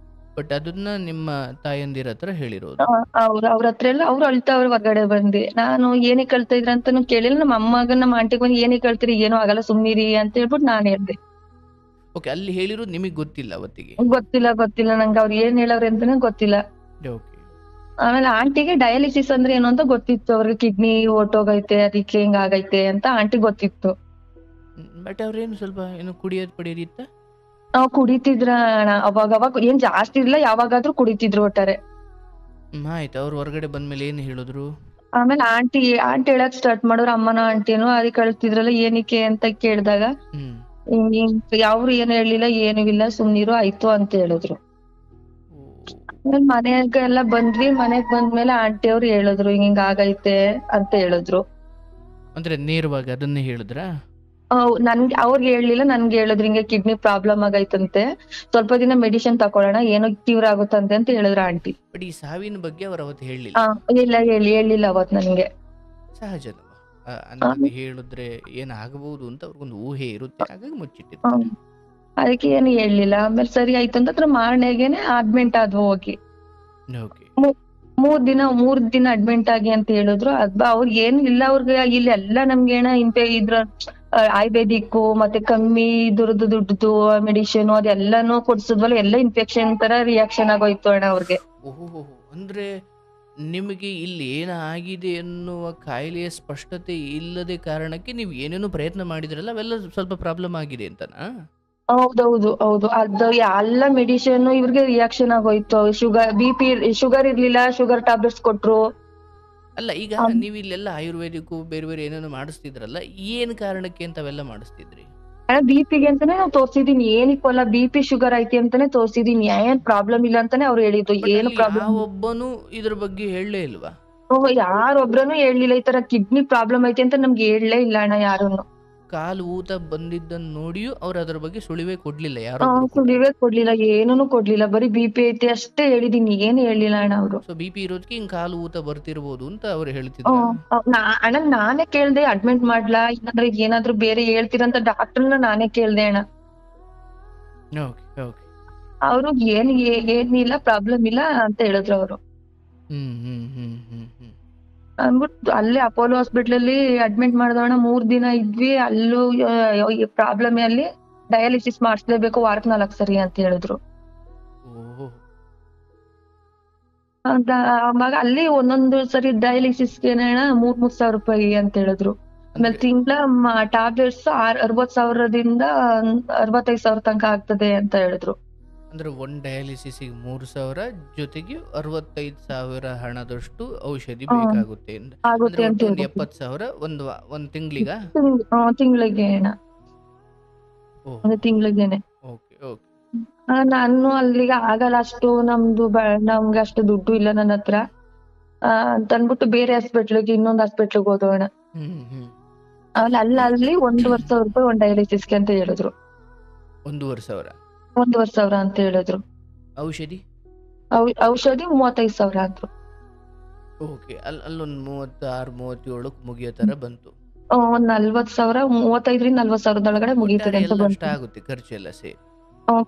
ಬಟ್ ಅದನ್ನ ನಿಮ್ಮ ತಾಯಂದಿರ ಹತ್ರ ಹೇಳಿರೋದು? ಅವ್ರ ಹತ್ರ ಎಲ್ಲ ಅವ್ರು ಅಳ್ತಾವ್ರ ಹೊರಗಡೆ ಬಂದಿ. ನಾನು ಏನಕ್ಕೆ ಅಳ್ತಾ ಇದ್ರ ಅಂತಾನು ಕೇಳಿಲ್ಲ. ನಮ್ಮ ಅಮ್ಮಗ ನಮ್ಮ ಆಂಟಿಗೆ ಬಂದು ಏನಕ್ಕೆ ಅಳ್ತೀರಿ, ಏನೂ ಆಗಲ್ಲ ಸುಮ್ನಿರಿ ಅಂತ ಹೇಳ್ಬಿಟ್ಟು ನಾನ್ ಹೇಳ್ದೆ. ಓಕೆ, ಅಲ್ಲಿ ಹೇಳಿರೋದು ನಿಮಗ್ ಗೊತ್ತಿಲ್ಲ ಅವತ್ತಿಗೆ? ಗೊತ್ತಿಲ್ಲ ನಂಗೆ ಅವ್ರು ಏನ್ ಹೇಳವ್ರೆ ಅಂತಾನೆ ಗೊತ್ತಿಲ್ಲ. ಓಕೆ. ಆಮೇಲೆ ಆಂಟಿಗೆ ಡಯಾಲಿಸಿಸ್ ಅಂದ್ರೆ ಏನು ಅಂತ ಗೊತ್ತಿತ್ತು, ಅವ್ರಿಗೆ ಕಿಡ್ನಿ ಹೊರ್ಟೋಗೈತೆ ಅದಕ್ಕೆ ಹಿಂಗ ಆಗೈತೆ ಅಂತ ಆಂಟಿ ಗೊತ್ತಿತ್ತು. ಬಟ್ ಅವ್ರೇನು ಸ್ವಲ್ಪ ಏನು ಕುಡಿಯೋದ್ ಪಡಿಯೋದಿತ್ತ? ನಾವ್ ಕುಡಿತಿದ್ರ ಅವಾಗ ಏನ್ ಜಾಸ್ತಿ ಇಲ್ಲ, ಯಾವಾಗಾದ್ರೂ ಕುಡಿತಿದ್ರು ಒಟ್ಟಾರೆ. ಆಯ್ತು, ಅವ್ರು ಹೊರಗಡೆ ಬಂದ್ಮೇಲೆ ಏನ್ ಹೇಳಿದ್ರು? ಆಮೇಲೆ ಆಂಟಿ ಹೇಳಕ್ ಸ್ಟಾರ್ಟ್ ಮಾಡಿದ್ರು, ಅಮ್ಮನ ಆಂಟಿನು ಅದಕ್ಕೆ ಕಳ್ತಿದ್ರಲ್ಲ ಏನಕ್ಕೆ ಅಂತ ಕೇಳಿದಾಗ ಯಾವ್ರು ಏನು ಹೇಳಿಲ್ಲ, ಏನು ಇಲ್ಲ ಸುಮ್ನಿರು ಆಯ್ತು ಅಂತ ಹೇಳಿದ್ರು. ಆಮೇಲೆ ಮನೆಗೆಲ್ಲ ಬಂದ್ವಿ, ಮನೆಗ್ ಬಂದ್ಮೇಲೆ ಆಂಟಿ ಅವ್ರು ಹೇಳಿದ್ರು ಹಿಂಗ ಆಗೈತೆ ಅಂತ ಹೇಳಿದ್ರು. ಅಂದ್ರೆ ನೇರವಾಗಿ ಅದನ್ನೇ ಹೇಳಿದ್ರಾ? ನನ್ಗೆ ಅವ್ರಿಗೆ ಹೇಳಿಲ್ಲ, ನನ್ಗೆ ಹೇಳಿದ್ರು ಹಿಂಗೆ ಕಿಡ್ನಿ ಪ್ರಾಬ್ಲಮ್ ಆಗೈತಂತೆ, ಸ್ವಲ್ಪ ದಿನ ಮೆಡಿಸಿನ್ ತಕೊಳ್ಳೋಣ ಏನೋ ಕ್ಯೂರ್ ಆಗುತ್ತಂತೆ ಅಂತ ಹೇಳಿದ್ರು ಆಂಟಿ. ಬಟ್ ಈ ಸಾವಿನ ಬಗ್ಗೆ ಅವ್ರು ಅವತ್ತು ಹೇಳಿಲ್ಲ? ಇಲ್ಲ ಹೇಳಿಲ್ಲ ಅವತ್ ನನ್ಗೆ. ಸಹಜ ಅಂತ ಹೇಳಿದ್ರೆ ಏನಾಗಬಹುದು ಅಂತ ಅವ್ರಿಗೊಂದು ಊಹೆ ಇರುತ್ತೆ, ಹಾಗಾಗಿ ಮುಚ್ಚಿಟ್ಟಿರ್ತಾರೆ. ಅದಕ್ಕೆ ಏನು ಹೇಳಿಲ್ಲ. ಆಮೇಲೆ ಸರಿ ಆಯ್ತು ಅಂತ ಮಾರನೆಗೆನೆ ಅಡ್ಮಿಂಟ್ ಆದ್ವು ಹೋಗಿ. ಮೂರ್ ದಿನ ಅಡ್ಮಿಂಟ್ ಆಗಿ ಅಂತ ಹೇಳಿದ್ರು. ಅವ್ರಿಗೆ ಏನು ಇಲ್ಲ, ಅವ್ರಿಗೆ ಇಲ್ಲಿ ಎಲ್ಲ ನಮ್ಗೆ ಇದ್ರ ಆಯುರ್ವೇದಿಕ್ ಮತ್ತೆ ಕಮ್ಮಿ ದುಡ್ಡು ಮೆಡಿಸಿನ್ ಅದೆಲ್ಲಾನು ಕೊಡ್ಸಿದ್ವಲ್ಲ, ಎಲ್ಲ ಇನ್ಫೆಕ್ಷನ್ ತರ ರಿಯಾಕ್ಷನ್ ಆಗೋಯ್ತು ಅಣ್ಣ ಅವ್ರಿಗೆ. ಓಹೋ, ಅಂದ್ರೆ ನಿಮಗೆ ಇಲ್ಲಿ ಏನಾಗಿದೆ ಎನ್ನುವ ಕಾಯಿಲೆಯ ಸ್ಪಷ್ಟತೆ ಇಲ್ಲದೆ ಕಾರಣಕ್ಕೆ ನೀವು ಏನೇನು ಪ್ರಯತ್ನ ಮಾಡಿದ್ರಲ್ಲ ಅವೆಲ್ಲ ಸ್ವಲ್ಪ ಪ್ರಾಬ್ಲಮ್ ಆಗಿದೆ ಅಂತನಾ? ಹೌದು ಅದು ಎಲ್ಲ ಮೆಡಿಸಿನ್ ಇವ್ರಿಗೆ ರಿಯಾಕ್ಷನ್ ಆಗೋಯ್ತು. ಶುಗರ್ ಇರ್ಲಿಲ್ಲ, ಶುಗರ್ ಟ್ಯಾಬ್ಲೆಟ್ಸ್ ಕೊಟ್ರು. ಅಲ್ಲ, ಈಗ ನೀವು ಇಲ್ಲೆಲ್ಲ ಆಯುರ್ವೇದಿಕ್ ಬೇರೆ ಏನೇನು ಮಾಡಿಸ್ತಿದ್ರಲ್ಲ, ಏನ್ ಕಾರಣಕ್ಕೆ ಅಂತ ಅವೆಲ್ಲ ಮಾಡಿಸ್ತಿದ್ರಿ? ಬಿಪಿಗೆ ಅಂತಾನೆ ನಾವು ತೋರ್ಸಿದೀನಿ, ಏನಿಕ್ಕಲ್ಲ BP ಶುಗರ್ ಐತಿ ಅಂತಾನೆ ತೋರ್ಸಿದೀನಿ, ಏನ್ ಪ್ರಾಬ್ಲಮ್ ಇಲ್ಲ ಅಂತಾನೆ ಅವ್ರು ಹೇಳಿದ್ದು. ಏನು ಪ್ರಾಬ್ಲಮ್ ಒಬ್ಬನು ಇದ್ರ ಬಗ್ಗೆ ಹೇಳಲೇ ಇಲ್ವಾ? ಯಾರೊಬ್ರನು ಹೇಳಿಲ್ಲ ಈ ತರ ಕಿಡ್ನಿ ಪ್ರಾಬ್ಲಮ್ ಐತಿ ಅಂತ ನಮ್ಗೆ ಹೇಳಲೇ ಇಲ್ಲ ಅಣ್ಣ ಯಾರನ್ನು. ಕಾಲು ಊತ ಬಂದಿದ್ದನ್ನು ನೋಡಿಯೂ ಅವ್ರು ಅದ್ರ ಬಗ್ಗೆ ಸುಳಿವೇ ಕೊಡ್ಲಿಲ್ಲ? ಯಾರು ಸುಳಿವೇ ಕೊಡ್ಲಿಲ್ಲ, ಏನೂ ಕೊಡ್ಲಿಲ್ಲ, ಬರೀ BP ಐತಿ ಅಷ್ಟೇ ಹೇಳಿದೀನಿ, ಏನು ಹೇಳಿಲ್ಲ ಅಣ್ಣ ಅವರು. ಸೊ BP ಇರೋದಕ್ಕೆ ಹಿಂಗ್ ಕಾಲು ಊತ ಬರ್ತಿರ್ಬೋದು ಅಂತ ಅವ್ರು ಹೇಳ್ತಿದ್ರು. ಅಣ್ಣ ನಾನೇ ಕೇಳ್ದೆ ಅಡ್ಮಿಟ್ ಮಾಡ್ಲಾ ಇಲ್ಲಾಂದ್ರೆ ಏನಾದ್ರು ಬೇರೆ ಹೇಳ್ತೀರಂತ ಡಾಕ್ಟರ್ನ ನಾನೇ ಕೇಳ್ದೆ ಅಣ್ಣ. ಅವರು ಏನಿಲ್ಲ ಪ್ರಾಬ್ಲಮ್ ಇಲ್ಲ ಅಂತ ಹೇಳಿದ್ರು ಅವರು. ಅಂದ್ಬಿಟ್ಟು ಅಲ್ಲೇ ಅಪೋಲೋ ಹಾಸ್ಪಿಟಲ್ ಅಲ್ಲಿ ಅಡ್ಮಿಟ್ ಮಾಡ್ದವಣ್ಣ. 3 ದಿನ ಇದ್ವಿ, ಅಲ್ಲೂ ಪ್ರಾಬ್ಲಮ್ ಅಲ್ಲಿ ಡಯಾಲಿಸಿಸ್ ಮಾಡಿಸ್ಲೇಬೇಕು, ವಾರಕ್ಕೆ 4 ಸರಿ ಅಂತ ಹೇಳಿದ್ರು. ಆವಾಗ ಅಲ್ಲಿ ಒಂದೊಂದು ಸರಿ ಡಯಾಲಿಸಿಸ್ಗೆ 3,000 ರೂಪಾಯಿ ಅಂತ ಹೇಳಿದ್ರು. ಆಮೇಲೆ ತಿಂಗಳ ಟ್ಯಾಬ್ಲೆಟ್ಸ್ 60,000ದಿಂದ 65,000 ತನಕ ಆಗ್ತದೆ ಅಂತ ಹೇಳಿದ್ರು. ಅಂದ್ರೆ ಒಂದ್ ಡಯಾಲಿಸಿಸ್ 3,000 ಜೊತೆಗೆ 65,000 ಹಣದಷ್ಟು ಔಷಧಿ ಬೇಕಾಗುತ್ತೆ. 70,000 ಒಂದ್ ತಿಂಗಳಿಗ? ತಿಂಗಳಿಗೆ ತಿಂಗಳಿಗೆನೆ. ನಾನು ಅಲ್ಲಿಗೆ ಆಗಲ್ಲ, ಅಷ್ಟು ನಮ್ಗೆ ಅಷ್ಟು ದುಡ್ಡು ಇಲ್ಲ ನನ್ನ ಹತ್ರ ಅಂತ ಅನ್ಬಿಟ್ಟು ಬೇರೆ ಹಾಸ್ಪಿಟ್ಲಿಗೆ, ಇನ್ನೊಂದು ಹಾಸ್ಪಿಟ್ಲಿಗೆ ಹೋದೋಣ. ಅಲ್ಲಿ 1,500 ರೂಪಾಯಿ ಒಂದ್ ಡಯಾಲಿಸಿಸ್ಗೆ ಅಂತ ಹೇಳಿದ್ರು. 1,500 ಅಂತ ಹೇಳಿದ್ರು. ಔಷಧಿ 35,000 ಅಂದ್ರು. ಅಲ್ಲೊಂದ್ 36-37 ಮುಗಿಯೋ ತರ ಬಂತು. 40,000, 35,000ರಿಂದ 40,000 ಮುಗೀತದೆ ಅಂತ ಬಂತು. ಆಗುತ್ತೆ ಖರ್ಚು ಎಲ್ಲ ಸೇರಿ?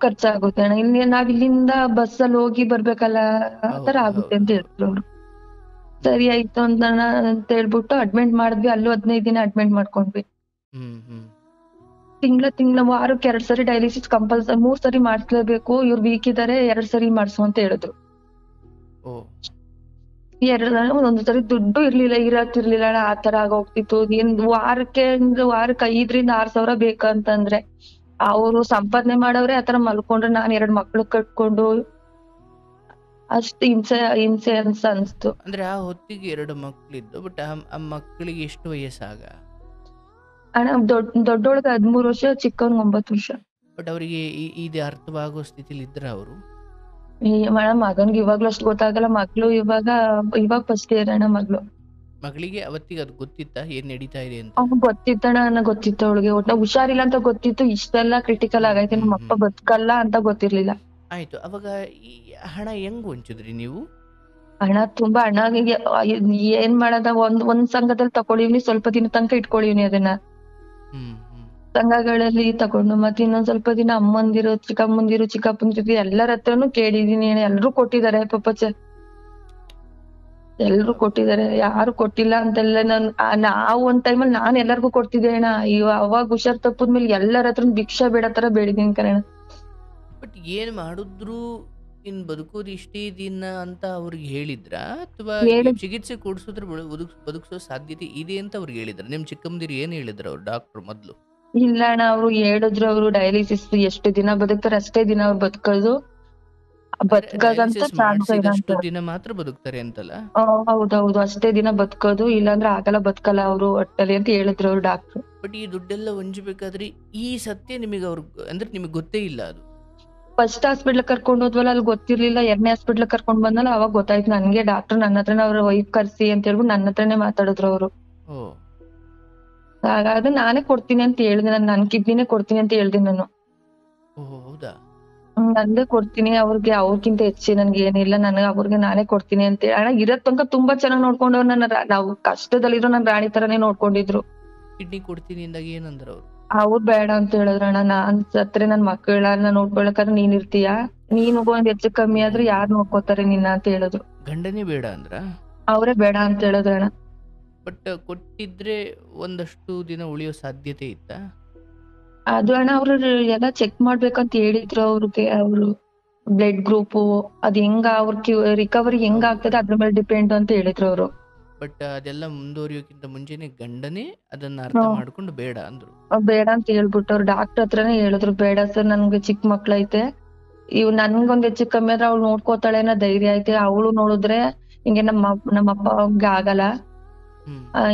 ಖರ್ಚಾಗುತ್ತೆ ಅಣ್ಣ. ನಾವ್ ಇಲ್ಲಿಂದ ಬಸ್ಸಲ್ಲಿ ಹೋಗಿ ಬರ್ಬೇಕಲ್ಲ, ಆತರ ಆಗುತ್ತೆ ಅಂತ ಹೇಳಿದ್ರು ಅವ್ರು. ಸರಿ ಆಯ್ತು ಅಂತ ಹೇಳ್ಬಿಟ್ಟು ಅಡ್ಮಿಟ್ ಮಾಡಿದ್ವಿ. ಅಲ್ಲೂ 15 ದಿನ ಅಡ್ಮಿಟ್ ಮಾಡ್ಕೊಂಡ್ವಿ. ತಿಂಗಳ ವಾರಕ್ಕೆ 2 ಸರಿ ಡಯಾಲಿಸಿಸ್ ಕಂಪಲ್ಸರಿ, 3 ಸರಿ ಮಾಡಿಸ್ಲೇಬೇಕು, ಇವ್ರು ವೀಕ್ ಇದಾರೆ 2 ಸರಿ ಮಾಡ್ಸು ಅಂತ ಹೇಳಿದ್ರು. ಓ ಒಂದೊಂದ್ ಸರಿ ದುಡ್ಡು ಇರತ್ತಿರ್ಲಿಲ್ಲ ಅಣ್ಣ, ಆತರ ಆಗೋಗ್ತಿತ್ತು. ವಾರಕ್ಕೆ 5,000-6,000 ಬೇಕಂತಂದ್ರೆ ಅವ್ರು ಸಂಪಾದನೆ ಮಾಡವ್ರೆ, ಆತರ ಮಲ್ಕೊಂಡ್ರೆ ನಾನ್ 2 ಮಕ್ಳು ಕಟ್ಕೊಂಡು ಅಷ್ಟ್ ಹಿಂಸೆ ಅನ್ಸ್ತು. ಅಂದ್ರೆ ಆ ಹೊತ್ತಿಗೆ 2 ಮಕ್ಳಿದ್ದು. ಬಟ್ ಆ ಮಕ್ಕಳಿಗೆ ಎಷ್ಟು ವಯಸ್ಸಾಗ? ಅಣ್ಣ ದೊಡ್ಡೋಳ್ಗೆ 13 ವರ್ಷ, ಚಿಕ್ಕವ್ನಿಗೆ 9 ವರ್ಷ. ಬಟ್ ಅವರಿಗೆ ಇದು ಅರ್ಥವಾಗೋ ಸ್ಥಿತಿಲಿ ಇದ್ರ ಅವರು? ಮಗನ್ಗೆ ಇವಾಗ್ಲೂ ಅಷ್ಟ್ ಗೊತ್ತಾಗಲ್ಲ. ಮಗ್ಳು ಇವಾಗ ಫಸ್ಟ್ ಇಯರ್ ಅಣ್ಣ ಮಗ್ಳು. ಮಗಳಿಗೆ ಅವತ್ತಿಗೆ ಅದು ಗೊತ್ತಿತ್ತಾ ಏನ್ ನಡೀತಾ ಇದೆ ಅಂತ? ಗೊತ್ತಿತ್ತಣ್ಣ, ಗೊತ್ತಿತ್ತು ಅವಳಿಗೆ. ಒಟ್ನಾಗ ಹುಷಾರಿಲ್ಲ ಅಂತ ಗೊತ್ತಿತ್ತು. ಇಷ್ಟೆಲ್ಲ ಕ್ರಿಟಿಕಲ್ ಆಗೈತೆ, ನಮ್ಮ ಅಪ್ಪ ಬದುಕಲ್ಲ ಅಂತ ಗೊತ್ತಿರ್ಲಿಲ್ಲ. ಆಯ್ತು. ಅವಾಗ ಈ ಹಣ ಹೆಂಗ್ ಹೊಂಚಿದ್ರಿ ನೀವು? ಹಣ ತುಂಬಾ ಏನ್ ಮಾಡದ, ಒಂದ್ ಸಂಘದಲ್ಲಿ ತಕೊಂಡಿವ್ನಿ, ಸ್ವಲ್ಪ ದಿನ ತನಕ ಇಟ್ಕೊಂಡಿವ್ನಿ ಅದನ್ನ. ಸಂಘಗಳಲ್ಲಿ ತಗೊಂಡು ಮತ್ತೆ ಇನ್ನೊಂದ್ ಸ್ವಲ್ಪ ದಿನ ಅಮ್ಮಂದಿರು, ಚಿಕ್ಕಪ್ಪಂದಿರು ಎಲ್ಲರ ಹತ್ರನು ಕೇಳಿದೀನಿ. ಎಲ್ರು ಕೊಟ್ಟಿದ್ದಾರೆ ಪಾಪ, ಎಲ್ರು ಕೊಟ್ಟಿದ್ದಾರೆ. ಯಾರು ಕೊಟ್ಟಿಲ್ಲ ಅಂತೆಲ್ಲ ನಾವು ಒಂದ್ ಟೈಮಲ್ಲಿ ನಾನ್ ಎಲ್ಲರಿಗೂ ಕೊಡ್ತಿದ್ದೆ ಅಣ್ಣ. ಅವಾಗ ಹುಷಾರ್ ತಪ್ಪದ್ಮೇಲೆ ಎಲ್ಲರ ಹತ್ರ ಭಿಕ್ಷಾ ಬೇಡ ತರ ಬೇಡಿದೀನಿ ಕಣ. ಬಟ್ ಏನ್ ಮಾಡಿದ್ರು ಇನ್ ಬದುಕೋದು ಇಷ್ಟೇ ದಿನ ಅಂತ ಅವ್ರಿಗೆ ಹೇಳಿದ್ರ, ಅಥವಾ ಚಿಕಿತ್ಸೆ ಕೊಡ್ಸಿದ್ರೆ ಬದುಕಿಸೋ ಸಾಧ್ಯತೆ ಇದೆ ಅಂತ ಅವ್ರಿಗೆ ಹೇಳಿದ್ರ? ನಿಮ್ ಚಿಕ್ಕಮ್ಮದಿರು ಏನ್ ಹೇಳಿದ್ರು ಅವ್ರು ಡಾಕ್ಟರ್ ಮೊದ್ಲು? ಇಲ್ಲ ಅಣ್ಣ, ಅವ್ರು ಹೇಳಿದ್ರು, ಅವ್ರು ಡಯಾಲಿಸಿಸ್ ಎಷ್ಟು ದಿನ ಬದುಕ್ತಾರೆ ಅಷ್ಟೇ ದಿನ ಅವ್ರು ಬದುಕೋದು. ಮಾಡಿಸಿದಷ್ಟು ದಿನ ಮಾತ್ರ ಬದುಕ್ತಾರೆ ಅಂತಲ್ಲ? ಹೌದೌದು, ಅಷ್ಟೇ ದಿನ ಬದುಕೋದು, ಇಲ್ಲಾಂದ್ರೆ ಆಗಲ್ಲ, ಬದುಕಲ್ಲ ಅವ್ರು ಒಟ್ಟಲ್ಲಿ ಅಂತ ಹೇಳಿದ್ರು ಅವ್ರು ಡಾಕ್ಟ್ರು. ಬಟ್ ಈ ದುಡ್ಡೆಲ್ಲ ಹೊಂಚಬೇಕಾದ್ರೆ ಈ ಸತ್ಯ ನಿಮಗೆ ಅಂದ್ರೆ ನಿಮಗೆ ಗೊತ್ತೇ ಇಲ್ಲ ಅದು? ಫಸ್ಟ್ ಹಾಸ್ಪಿಟ್ಲ್ ಕರ್ಕೊಂಡ್ ಹೋದ್ವಲ್ಲ, ಅಲ್ಲಿ ಗೊತ್ತಿರ್ಲಿಲ್ಲ. 2ನೇ ಹಾಸ್ಪಿಟ್ಲ್ ಕರ್ಕೊಂಡ್ ಬಂದಲ್ಲ, ಅವಾಗ ಗೊತ್ತಾಯ್ತು ನನ್ಗೆ. ಡಾಕ್ಟರ್ ನನ್ನ ಹತ್ರನೇ ಅವ್ರ ವೈಫ್ ಕರ್ಸಿ ಅಂತ ಹೇಳ್ಬಿಟ್ಟು ನನ್ನ ಹತ್ರನೇ ಮಾತಾಡಿದ್ರು ಅವ್ರು. ಹಾಗಾದ್ರೆ ನಾನೇ ಕೊಡ್ತೀನಿ ಅಂತ ಹೇಳ್ದೆ, ನನ್ ಕಿಡ್ನಿನೇ ಕೊಡ್ತೀನಿ ಅಂತ ಹೇಳ್ದೆ ನಾನು. ಹೌದಾ? ನಂದೇ ಕೊಡ್ತೀನಿ ಅವ್ರಿಗೆ, ಅವ್ರಕ್ಕಿಂತ ಹೆಚ್ಚಿ ನನ್ಗೆ ಏನಿಲ್ಲ, ಅವ್ರಿಗೆ ನಾನೇ ಕೊಡ್ತೀನಿ ಅಂತ ಹೇಳಿ. ಅಣ್ಣ ಇರತ್ ತನಕ ತುಂಬಾ ಚೆನ್ನಾಗ್ ನೋಡ್ಕೊಂಡವ್ರು ನನ್ನ. ನಾವು ಕಷ್ಟದಲ್ಲಿರೋ ನನ್ ರಾಣಿ ತರಾನೇ ನೋಡ್ಕೊಂಡಿದ್ರು. ಕಿಡ್ನಿ ಕೊಡ್ತೀನಿ ಅಂದಾಗ ಏನಂದ್ರ ಅವ್ರು? ಅವ್ರು ಬೇಡ ಅಂತ ಹೇಳಿದ್ರಣ್ಣ. ನಾನ್ ಸತ್ರೆ ನನ್ ಮಕ್ಕಳನ್ನ ನೋಡ್ಕೊಳಕ್ಕಾದ್ರೆ ನೀನ್ ಇರ್ತೀಯಾ, ನೀನು ಒಂದ್ ಹೆಚ್ಚು ಕಮ್ಮಿ ಆದ್ರೆ ಯಾರ್ ನೋಡ್ಕೋತಾರೆ ನಿನ್ನ ಅಂತ ಹೇಳಿದ್ರು. ಗಂಡನೇ ಬೇಡ ಅಂದ್ರ? ಅವ್ರೇ ಬೇಡ ಅಂತ ಹೇಳಿದ್ರಣ್ಣ. ಬಟ್ ಕೊಟ್ಟಿದ್ರೆ ಒಂದಷ್ಟು ದಿನ ಉಳಿಯೋ ಸಾಧ್ಯತೆ ಇತ್ತ? ಅದು ಅಣ್ಣ ಅವ್ರು ಎಲ್ಲ ಚೆಕ್ ಮಾಡ್ಬೇಕಂತ ಹೇಳಿದ್ರು ಅವ್ರಿಗೆ. ಅವ್ರು ಬ್ಲಡ್ ಗ್ರೂಪ್ ಅದ್ ಹೆಂಗ ಅವ್ರ ರಿಕವರಿ ಹೆಂಗ್ ಆಗ್ತದೆ ಅದ್ರ ಮೇಲೆ ಡಿಪೆಂಡ್ ಅಂತ ಹೇಳಿದ್ರು ಅವ್ರು. ಬಟ್ ಅದೆಲ್ಲ ಮುಂದುವರಿಯೋಕ್ಕಿಂತ ಮುಂಚೆನೆ ಗಂಡನೇ ಅದನ್ನ ಅರ್ಥ ಮಾಡ್ಕೊಂಡು ಬೇಡ ಅಂದ್ರು? ಬೇಡ ಅಂತ ಹೇಳ್ಬಿಟ್ಟು ಅವ್ರು ಡಾಕ್ಟರ್ ಹತ್ರನೇ ಹೇಳಿದ್ರು, ಬೇಡ ಸರ್ ನನ್ಗೆ ಚಿಕ್ಕ ಮಕ್ಳೈತೆ, ನನ್ಗೊಂದ್ ಹೆಚ್ಚು ಕಮ್ಮಿ ಆದ್ರೆ ಅವ್ಳು ನೋಡ್ಕೋತಾಳೆ ಅನ್ನೋ ಧೈರ್ಯ ಐತೆ. ಅವಳು ನೋಡಿದ್ರೆ ಹಿಂಗೆ ನಮ್ಮ ಅಪ್ಪಗೆ ಆಗಲ್ಲ,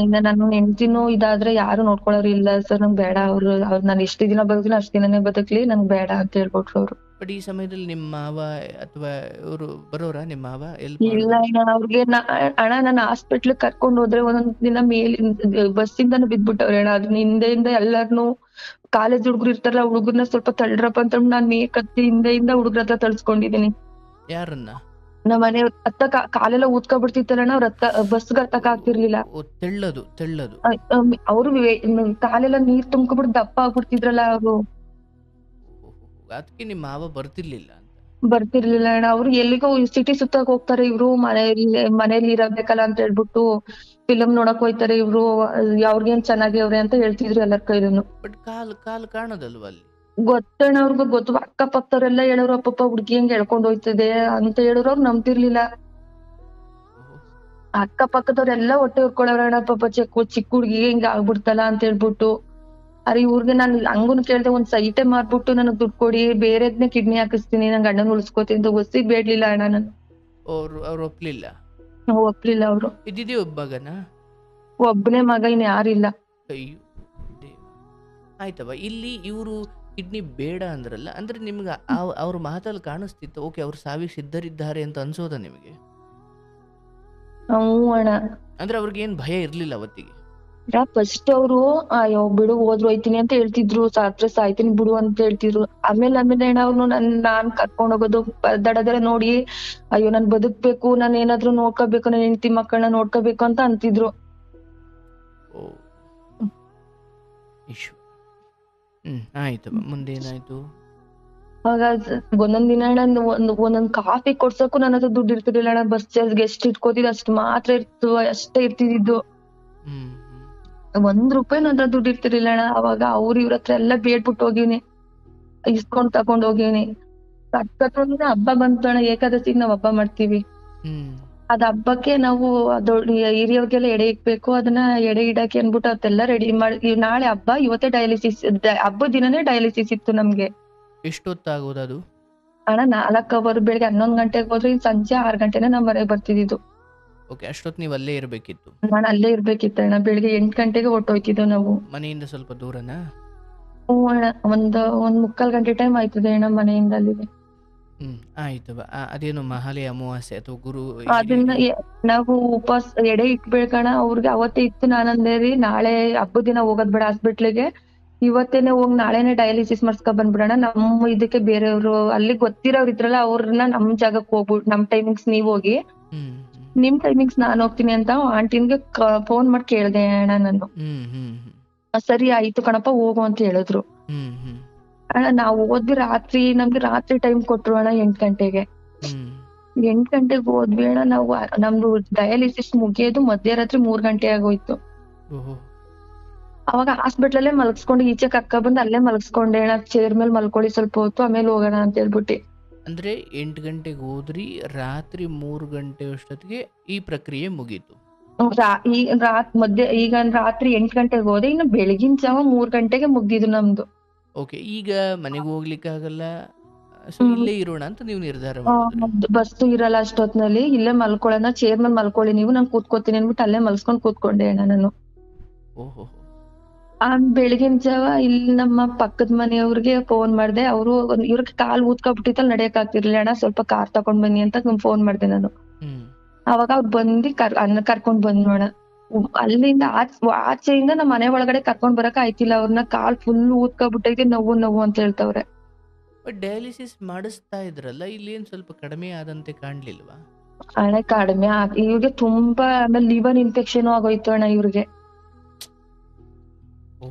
ಇನ್ನ ನನ್ನ ಹೆಂಡ್ತಿನೂ ಇದಾದ್ರೆ ಯಾರು ನೋಡ್ಕೊಳ್ಳೋರು ಇಲ್ಲ ಸರ್, ನಂಗ್ ಬೇಡ. ಅವ್ರು ನಾನು ಎಷ್ಟು ದಿನ ಬದುಕ್ಲಿ ಅಷ್ಟ್ ದಿನನೇ ಬದುಕ್ಲಿ, ನಂಗ್ ಬೇಡ ಅಂತ ಹೇಳ್ಬಿಟ್ರು ಅವ್ರು. ಬಟ್ ಈ ಸಮಯದಲ್ಲಿ ನಿಮ್ಮ ಮಾವ ಅಥವಾ ಇವರು ಬರೋರ? ನಿಮ್ಮ ಮಾವ ಇಲ್ಲ ಅವ್ರಿಗೆ ಅಣ್ಣ ನಾನು ಹಾಸ್ಪಿಟ್ಲ್ ಕರ್ಕೊಂಡ್ ಹೋದ್ರೆ ಒಂದೊಂದ್ ದಿನ ಬಸ್ಸಿಂದಾನು ಬಿದ್ಬಿಟ್ಟವ್ರೆ ಅಣ್ಣ. ಅದ್ರ ಹಿಂದೆಯಿಂದ ಎಲ್ಲಾರ್ನು ಕಾಲೇಜ್ ಹುಡುಗರು ಇರ್ತಾರಲ್ಲ, ಹುಡುಗರ್ನ ಸ್ವಲ್ಪ ತಳ್ಳ್ರಪ್ಪ ಅಂತ ನಾನ್ ಮೇಕತ್ತಿ ಹಿಂದೆಯಿಂದ ಹುಡುಗ್ರ ಹತ್ರ ತಳ್ಸ್ಕೊಂಡಿದೀನಿ. ಯಾರನ್ನ? ನಮ್ಮ ಮನೆ ಹತ್ತ ಕಾಲೆಲ್ಲ ಊದ್ಕೊಬಿಡ್ತಿತ್ತಲ್ಲ, ಅವ್ರ ಬಸ್ಗೆ ಹತ್ತಕ್ ಆಗ್ತಿರ್ಲಿಲ್ಲ. ತೆಳ್ಳದು ಅವ್ರು ಕಾಲೆಲ್ಲ ನೀರ್ ತುಂಬ್ಕೊಬಿಟ್ಟು ದಪ್ಪ ಆಗ್ಬಿಡ್ತಿದ್ರಲ್ಲ ಅವ್ರು. ಅದಕ್ಕೆ ನಿಮ್ಮ ಮಾವ ಬರ್ತಿರ್ಲಿಲ್ಲ ಅಣ್ಣ. ಅವ್ರು ಎಲ್ಲಿಗೋ ಸಿಟಿ ಸುತ್ತಾಕ್ ಹೋಗ್ತಾರೆ, ಇವ್ರು ಮನೇಲಿ ಇರಬೇಕಲ್ಲ ಅಂತ ಹೇಳ್ಬಿಟ್ಟು ಫಿಲಂ ನೋಡಕ್ ಹೋಯ್ತಾರೆ ಇವ್ರು. ಅವ್ರಿಗೇನ್ ಚೆನ್ನಾಗಿವ್ರೆ ಅಂತ ಹೇಳ್ತಿದ್ರು ಎಲ್ಲರ ಕೈಲೂನು. ಬಟ್ ಕಾಲ್ ಕಾಣೋದಲ್ವಾ ಅಲ್ಲಿ? ಗೊತ್ತಣ್ಣ, ಅವ್ರಿಗೂ ಗೊತ್ತು. ಅಕ್ಕಪಕ್ಕದವ್ರೆಲ್ಲ ಹೇಳೋರು, ಅಪ್ಪಪ್ಪ ಹುಡ್ಗಿ ಹೆಂಗ್ ಹೇಳ್ಕೊಂಡ್ ಹೋಯ್ತದೆ ಅಂತ ಹೇಳಿದ್ರು. ಅವ್ರು ನಂಬ್ತಿರ್ಲಿಲ್ಲ. ಅಕ್ಕಪಕ್ಕದವ್ರೆಲ್ಲ ಹೊಟ್ಟೆ ಉರ್ಕೊಳ್ಳೋರಣ್ಣ, ಪಾಪ ಚಿಕ್ಕ ಹುಡ್ಗಿ ಹಿಂಗ ಆಗ್ಬಿಡ್ತಲ್ಲ ಅಂತ ಹೇಳ್ಬಿಟ್ಟು. ಅರೆ ಇವ್ರಿಗೆ ನಾನು ಹಂಗುನ್ ಕೇಳ್ದೆ, ಒಂದ್ ಸೈಟೆ ಮಾಡ್ಬಿಟ್ಟು ನನಗ್ ದುಡ್ಡು ಕೊಡಿ, ಬೇರೆದ್ನೇ ಕಿಡ್ನಿ ಹಾಕಿಸ್ತೀನಿ, ನಂಗ್ ಗಂಡನ್ ಉಳಿಸ್ಕೋತೀನಿ ಅಂತ ಒಸಿಗ್ ಬೇಡ್ಲಿಲ್ಲ ಅಣ್ಣ ನಾನು. ಅವ್ರು ಒಪ್ಲಿಲ್ಲ? ಒಪ್ಲಿಲ್ಲ ಅವ್ರು. ಇದ್ದಿದ್ದೆ ಒಬ್ಬ ಮಗನ? ಒಬ್ಬನೇ ಮಗ, ಇನ್ ಯಾರಿಲ್ಲ. ಅಯ್ಯೋ ಆಯ್ತವ. ಇಲ್ಲಿ ಇವರು ಕಿಡ್ನಿ ಬೇಡ ಅಂದ್ರಲ್ಲ, ಅಂದ್ರೆ ನಿಮ್ಗೆ ಅವ್ರ ಮಾತಲ್ಲಿ ಕಾಣಿಸ್ತಿತ್ತು ಓಕೆ ಅವ್ರು ಸಾವಿಗೆ ಸಿದ್ಧರಿದ್ದಾರೆ ಅಂತ ಅನ್ಸೋದ ನಿಮಗೆ? ಅಣ್ಣ ಅಂದ್ರೆ ಅವ್ರಿಗೆ ಏನ್ ಭಯ ಇರ್ಲಿಲ್ಲ ಅವತ್ತಿಗೆ? ಫಸ್ಟ್ ಅವ್ರು ಅಯ್ಯೋ ಬಿಡು ಹೋದ್ರು ಹೋಯ್ತೀನಿ ಅಂತ ಹೇಳ್ತಿದ್ರು, ಸಾಯ್ತೀನಿ ಬಿಡು ಅಂತ ಹೇಳ್ತಿದ್ರು. ಆಮೇಲೆ ಅಣ್ಣ ಅವ್ರು ನಾನ್ ಕರ್ಕೊಂಡ್ ಹೋಗೋದು ದಡ ನೋಡಿ, ಅಯ್ಯೋ ನಾನ್ ಬದುಕ್ಬೇಕು, ನಾನ್ ಏನಾದ್ರು ನೋಡ್ಕೋಬೇಕು, ನನ್ ಹೆಂಡತಿ ಮಕ್ಕಳನ್ನ ನೋಡ್ಕೋಬೇಕು ಅಂತ ಅಂತಿದ್ರು. ಆಯ್ತಮ್ಮ, ಮುಂದೆ ಏನಾಯ್ತು? ಒಂದೊಂದ್ ದಿನ ಅಣ್ಣ ಒಂದೊಂದ್ ಕಾಫಿ ಕೊಡ್ಸಕ್ಕೂ ನನ್ನ ಹತ್ರ ದುಡ್ಡು ಇರ್ತಿರ್ಲಿಲ್ಲ ಅಣ್ಣ. ಬಸ್ ಚಾರ್ಜ್ ಎಷ್ಟು ಇಟ್ಕೋತಿದ್ ಅಷ್ಟು ಮಾತ್ರ ಅಷ್ಟೇ ಇರ್ತಿದ್ದು. ₹1 ನನ್ನ ಹತ್ರ ದುಡ್ಡು ಇರ್ತಿರ್ಲಿಲ್ಲ ಅಣ್ಣ. ಅವಾಗ ಇವ್ರ ಹತ್ರ ಎಲ್ಲ ಬೇಡ್ಬಿಟ್ಟು ಹೋಗಿವ್ನಿ, ಇಸ್ಕೊಂಡ್ ತಕೊಂಡ್ ಹೋಗಿವ್ನಿ. ಹಬ್ಬ ಬಂತು ಅಣ್ಣ, ಏಕಾದಶಿಗ್ ನಾವ್ ಹಬ್ಬ ಮಾಡ್ತೀವಿ. ಹ್ಮ್ ಅದ್ ಹಬ್ಬಕ್ಕೆ ನಾವು ಹಿರಿಯವ್ರಿಗೆಲ್ಲ ಎಡೆ ಇಕ್ಬೇಕು, ಅದನ್ನ ಎಡೆ ಇಡಕ್ಕೆ ಅನ್ಬಿಟ್ಟು ಅದೆಲ್ಲ ರೆಡಿ ಮಾಡಿ ನಾಳೆ ಹಬ್ಬ, ಇವತ್ತೇ ಡಯಾಲಿಸಿಸ್, ಹಬ್ಬದ ದಿನನೇ ಡಯಾಲಿಸಿಸ್ ಇತ್ತು ನಮ್ಗೆ. ಎಷ್ಟೊತ್ತಾಗೋದು ಅದು? ಅಣ್ಣ 4 ಅವರ್, ಬೆಳಿಗ್ಗೆ 11 ಗಂಟೆಗೆ ಹೋದ್ರೆ ಇನ್ ಸಂಜೆ 6 ಗಂಟೆನೇ ನಾವ್ ಮನೆಗೆ ಬರ್ತಿದ್ದು. ಓಕೆ, ಅಷ್ಟೊತ್ತು ನೀವು ಅಲ್ಲೇ ಇರಬೇಕಿತ್ತು. ನಾನು ಅಲ್ಲೇ ಇರ್ಬೇಕಿತ್ತಣ್ಣ, ಬೆಳಿಗ್ಗೆ 8 ಗಂಟೆಗೆ ಹೊರ್ಟೋಯ್ತಿದ್ದೋ ನಾವು. ಮನೆಯಿಂದ ಸ್ವಲ್ಪ ದೂರನಾ? ಹ್ಞೂ ಅಣ್ಣ, ಒಂದ್ 3/4 ಗಂಟೆ ಟೈಮ್ ಆಯ್ತದೆ ಅಣ್ಣ ಮನೆಯಿಂದ ಅಲ್ಲಿಗೆ. ಆಯ್ತು ಬಾ. ಅದೇನು ಮಹಾಲಯ ಅಮಾವಾಸ್ಯೆ ಅಥವಾ ಗುರು ಅದನ್ನ ಹಿರಿಯರು? ನಾವು ಉಪವಾಸ ಎಡೆ ಇಟ್ಬೇಕಣ, ಅವ್ರಿಗೆ ಅವತ್ತೇ ಇತ್ತು. ನಾನಂದೇ ರೀ ನಾಳೆ ಹಬ್ಬದ ದಿನ ಹೋಗೋದ್ ಬೇಡ ಹಾಸ್ಪಿಟ್ಲಿಗೆ, ಇವತ್ತೇನೆ ಹೋಗಿ ನಾಳೆನೆ ಡಯಾಲಿಸಿಸ್ ಮಾಡ್ಸ್ಕೊಂಡ್ ಬಂದ್ಬಿಡೋಣ. ನಮ್ಮ ಇದಕ್ಕೆ ಬೇರೆಯವರು ಅಲ್ಲಿ ಗೊತ್ತಿರೋರು ಇದ್ರಲ್ಲ, ಅವ್ರನ್ನ ನಮ್ ಜಾಗಕ್ಕೆ ಹೋಗ್ಬಿಟ್ಟು ನಮ್ ಟೈಮಿಂಗ್ಸ್ ನೀವ್ ಹೋಗಿ, ನಿಮ್ ಟೈಮಿಂಗ್ಸ್ ನಾನ್ ಹೋಗ್ತೀನಿ ಅಂತ ಆಂಟಿನ್ಗೆ ಫೋನ್ ಮಾಡಿ ಕೇಳ್ದೆ ಅಣ್ಣ ನಾನು. ಸರಿ ಆಯ್ತು ಕಣಪ್ಪ ಹೋಗು ಅಂತ ಹೇಳಿದ್ರು. ಅಣ್ಣ ನಾವು ಹೋದ್ವಿ ರಾತ್ರಿ, ನಮ್ಗೆ ರಾತ್ರಿ ಟೈಮ್ ಕೊಟ್ರು ಅಣ್ಣ 8 ಗಂಟೆಗೆ. 8 ಗಂಟೆಗೆ ಹೋದ್ವಿ ಅಣ್ಣ ನಾವು. ನಮ್ದು ಡಯಾಲಿಸಿಸ್ ಮುಗಿಯೋದು ಮಧ್ಯರಾತ್ರಿ 3 ಗಂಟೆ ಆಗೋಯ್ತು. ಅವಾಗ ಹಾಸ್ಪಿಟ್ಲಲ್ಲೇ ಮಲಗಿಸ್ಕೊಂಡು ಈಚೆ ಕರ್ಕ ಬಂದು ಅಲ್ಲೇ ಮಲಗಿಸ್ಕೊಂಡೆ ಅಣ್ಣ, ಚೇರ್ ಮೇಲೆ ಮಲ್ಕೊಳ್ಳಿ ಸ್ವಲ್ಪ ಹೊತ್ತು, ಆಮೇಲೆ ಹೋಗೋಣ ಅಂತ ಹೇಳ್ಬಿಟ್ಟು. ಅಂದ್ರೆ 8 ಗಂಟೆಗೆ ಹೋದ್ರಿ, ರಾತ್ರಿ 3 ಗಂಟೆ ಅಷ್ಟೊತ್ತಿಗೆ ಈ ಪ್ರಕ್ರಿಯೆ ಮುಗೀತು. ಈಗ ರಾತ್ರಿ 8 ಗಂಟೆಗೆ ಹೋದೆ, ಇನ್ನು ಬೆಳಗಿನ ಜಾವ 3 ಗಂಟೆಗೆ ಮುಗ್ದಿದ್ದು ನಮ್ದು. ಓಕೆ, ಈಗ ಮನೆಗೆ ಹೋಗ್ಲಿಕ್ಕೆ ಆಗಲ್ಲ, ಸೊ ಇಲ್ಲೇ ಇರೋಣ ಅಂತ ನೀವು ನಿರ್ಧಾರ ಮಾಡಿದ್ರಿ. ಬಸ್ಸು ಇರಲ್ಲ ಅಷ್ಟೊತ್ನಲ್ಲಿ, ಇಲ್ಲೇ ಮಲ್ಕೊಳ್ಳೋಣ, ಚೇರ್ ಮೇಲೆ ಮಲ್ಕೊಳ್ಳಿ ನೀವು, ನಾನು ಕೂತ್ಕೋತೀನಿ ಅನ್ಬಿಟ್ಟು ಅಲ್ಲೇ ಮಲ್ಸ್ಕೊಂಡ್ ಕೂತ್ಕೊಂಡೆ ಅಣ್ಣ ನಾನು. ಓಹೋ. ಬೆಳಗಿನ ಜಾವ ಇಲ್ಲಿ ನಮ್ಮ ಪಕ್ಕದ ಮನೆಯವ್ರಿಗೆ ಫೋನ್ ಮಾಡ್ದೆ. ಅವರು ಇವ್ರಿಗೆ ಕಾಲ್ ಊದ್ಕೊಬಿಟ್ಟಿತ್ತಲ್ಲ, ನಡಿಯಕ್ ಆಗ್ತಿರ್ಲಿಲ್ಲ ಅಣ್ಣ, ಸ್ವಲ್ಪ ಕಾರ್ ತಕೊಂಡ್ ಬನ್ನಿ ಅಂತ ಫೋನ್ ಮಾಡ್ದೆ ನಾನು. ಅವಾಗ ಅವ್ರು ಬಂದು ಕರ್ಕೊಂಡ್ ಬಂದ್ನೋಣ. ಅಲ್ಲಿಂದ ಆಚೆಯಿಂದ ನಮ್ಮ ಮನೆ ಒಳಗಡೆ ಕರ್ಕೊಂಡ್ ಬರಕ್ ಆಯ್ತಿಲ್ಲ ಅವ್ರನ್ನ, ಕಾಲ್ ಫುಲ್ ಊದ್ಕೊಬಿಟ್ಟೈತಿ, ನೋವು ಅಂತ ಹೇಳ್ತವ್ರೆ. ಡಯಾಲಿಸಿಸ್ ಮಾಡಿಸ್ತಾ ಇದ್ರಲ್ಲ, ಇಲ್ಲಿ ಏನ್ ಸ್ವಲ್ಪ ಕಡಿಮೆ ಆದಂತೆ ಕಾಣ್ಲಿಲ್ವಾ? ಅಣ್ಣ ಕಡಿಮೆ ಇವ್ರಿಗೆ ತುಂಬಾ, ಆಮೇಲೆ ಲಿವರ್ ಇನ್ಫೆಕ್ಷನ್ ಆಗೋಯ್ತು ಅಣ್ಣ ಇವ್ರಿಗೆ.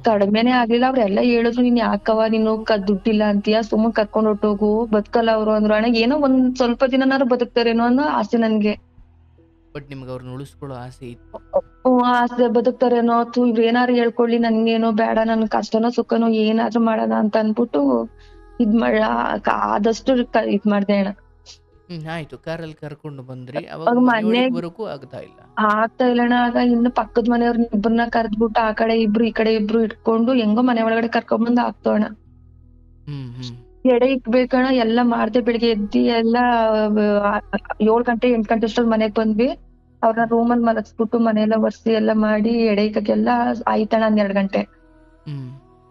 ಕಡಿಮೆನೆ ಆಗ್ಲಿಲ್ಲ. ಅವ್ರೆಲ್ಲ ಹೇಳಿದ್ರು, ನೀನ್ ಯಾಕವ ನೀನು ದುಡ್ಡಿಲ್ಲ ಅಂತೀಯ, ಸುಮ್ಮನೆ ಕರ್ಕೊಂಡ್ ಹೊಟ್ಟೋಗು, ಬದುಕಲ್ಲ ಅವ್ರು ಅಂದ್ರು. ಅಣ್ಣ ಏನೋ ಒಂದ್ ಸ್ವಲ್ಪ ದಿನನಾರು ಬದುಕ್ತಾರೇನೋ ಅನ್ನೋ ಆಸೆ ನನ್ಗೆ. ಬಟ್ ನಿಮ್ಗೆ ಅವ್ರನ್ನ ಉಳಿಸ್ಕೊಳ್ಳೋ ಆಸೆ ಇತ್ತು? ಆಸೆ, ಬದುಕ್ತಾರೇನೋ, ಇವ್ರು ಏನಾರು ಹೇಳ್ಕೊಳ್ಳಿ, ನನ್ಗೇನೋ ಬೇಡ, ನನ್ ಕಷ್ಟನೋ ಸುಖನೋ ಏನಾದ್ರು ಮಾಡೋಣ ಅಂತ ಅನ್ಬಿಟ್ಟು ಆದಷ್ಟು ಇದ್ ಮಾಡ್ದೆ ಅಣ್ಣ. ಆಯ್ತು, ಕಾರಲ್ಲಿ ಕರ್ಕೊಂಡು ಬಂದ್ರಿ, ಅವಾಗ ಮನೆಗೆ ಬರೋಕು ಆಗ್ತಾ ಇಲ್ಲ ಅಣ್ಣ. ಆಗ ಇನ್ನು ಪಕ್ಕದ ಮನೆಯವ್ರನ್ನ ಇಬ್ಬರನ್ನ ಕರೆದ್ಬಿಟ್ಟು ಆ ಕಡೆ ಇಬ್ರು ಈ ಕಡೆ ಇಬ್ರು ಇಟ್ಕೊಂಡು ಹೆಂಗೋ ಮನೆ ಒಳಗಡೆ ಕರ್ಕೊಂಡ್ ಬಂದ್ ಆಗ್ತೋಣ. ಎಡೆ ಇಕ್ಬೇಕಣ್ಣ, ಎಲ್ಲ ಮಾಡ್ದೆ. ಬೆಳಿಗ್ಗೆ ಎದ್ದಿ ಎಲ್ಲ 7 ಗಂಟೆ 8 ಗಂಟೆ ಅಷ್ಟ್ರಲ್ಲಿ ಮನೆಗ್ ಬಂದ್ವಿ. ಅವ್ರನ್ನ ರೂಮಲ್ಲಿ ಮಲಗಿಸ್ಬಿಟ್ಟು ಮನೆಯೆಲ್ಲ ಒರ್ಸಿ ಎಲ್ಲ ಮಾಡಿ ಎಡೆ ಇಕ್ಕಕ್ಕೆಲ್ಲ ಆಯ್ತಣ್ಣ 12 ಗಂಟೆ.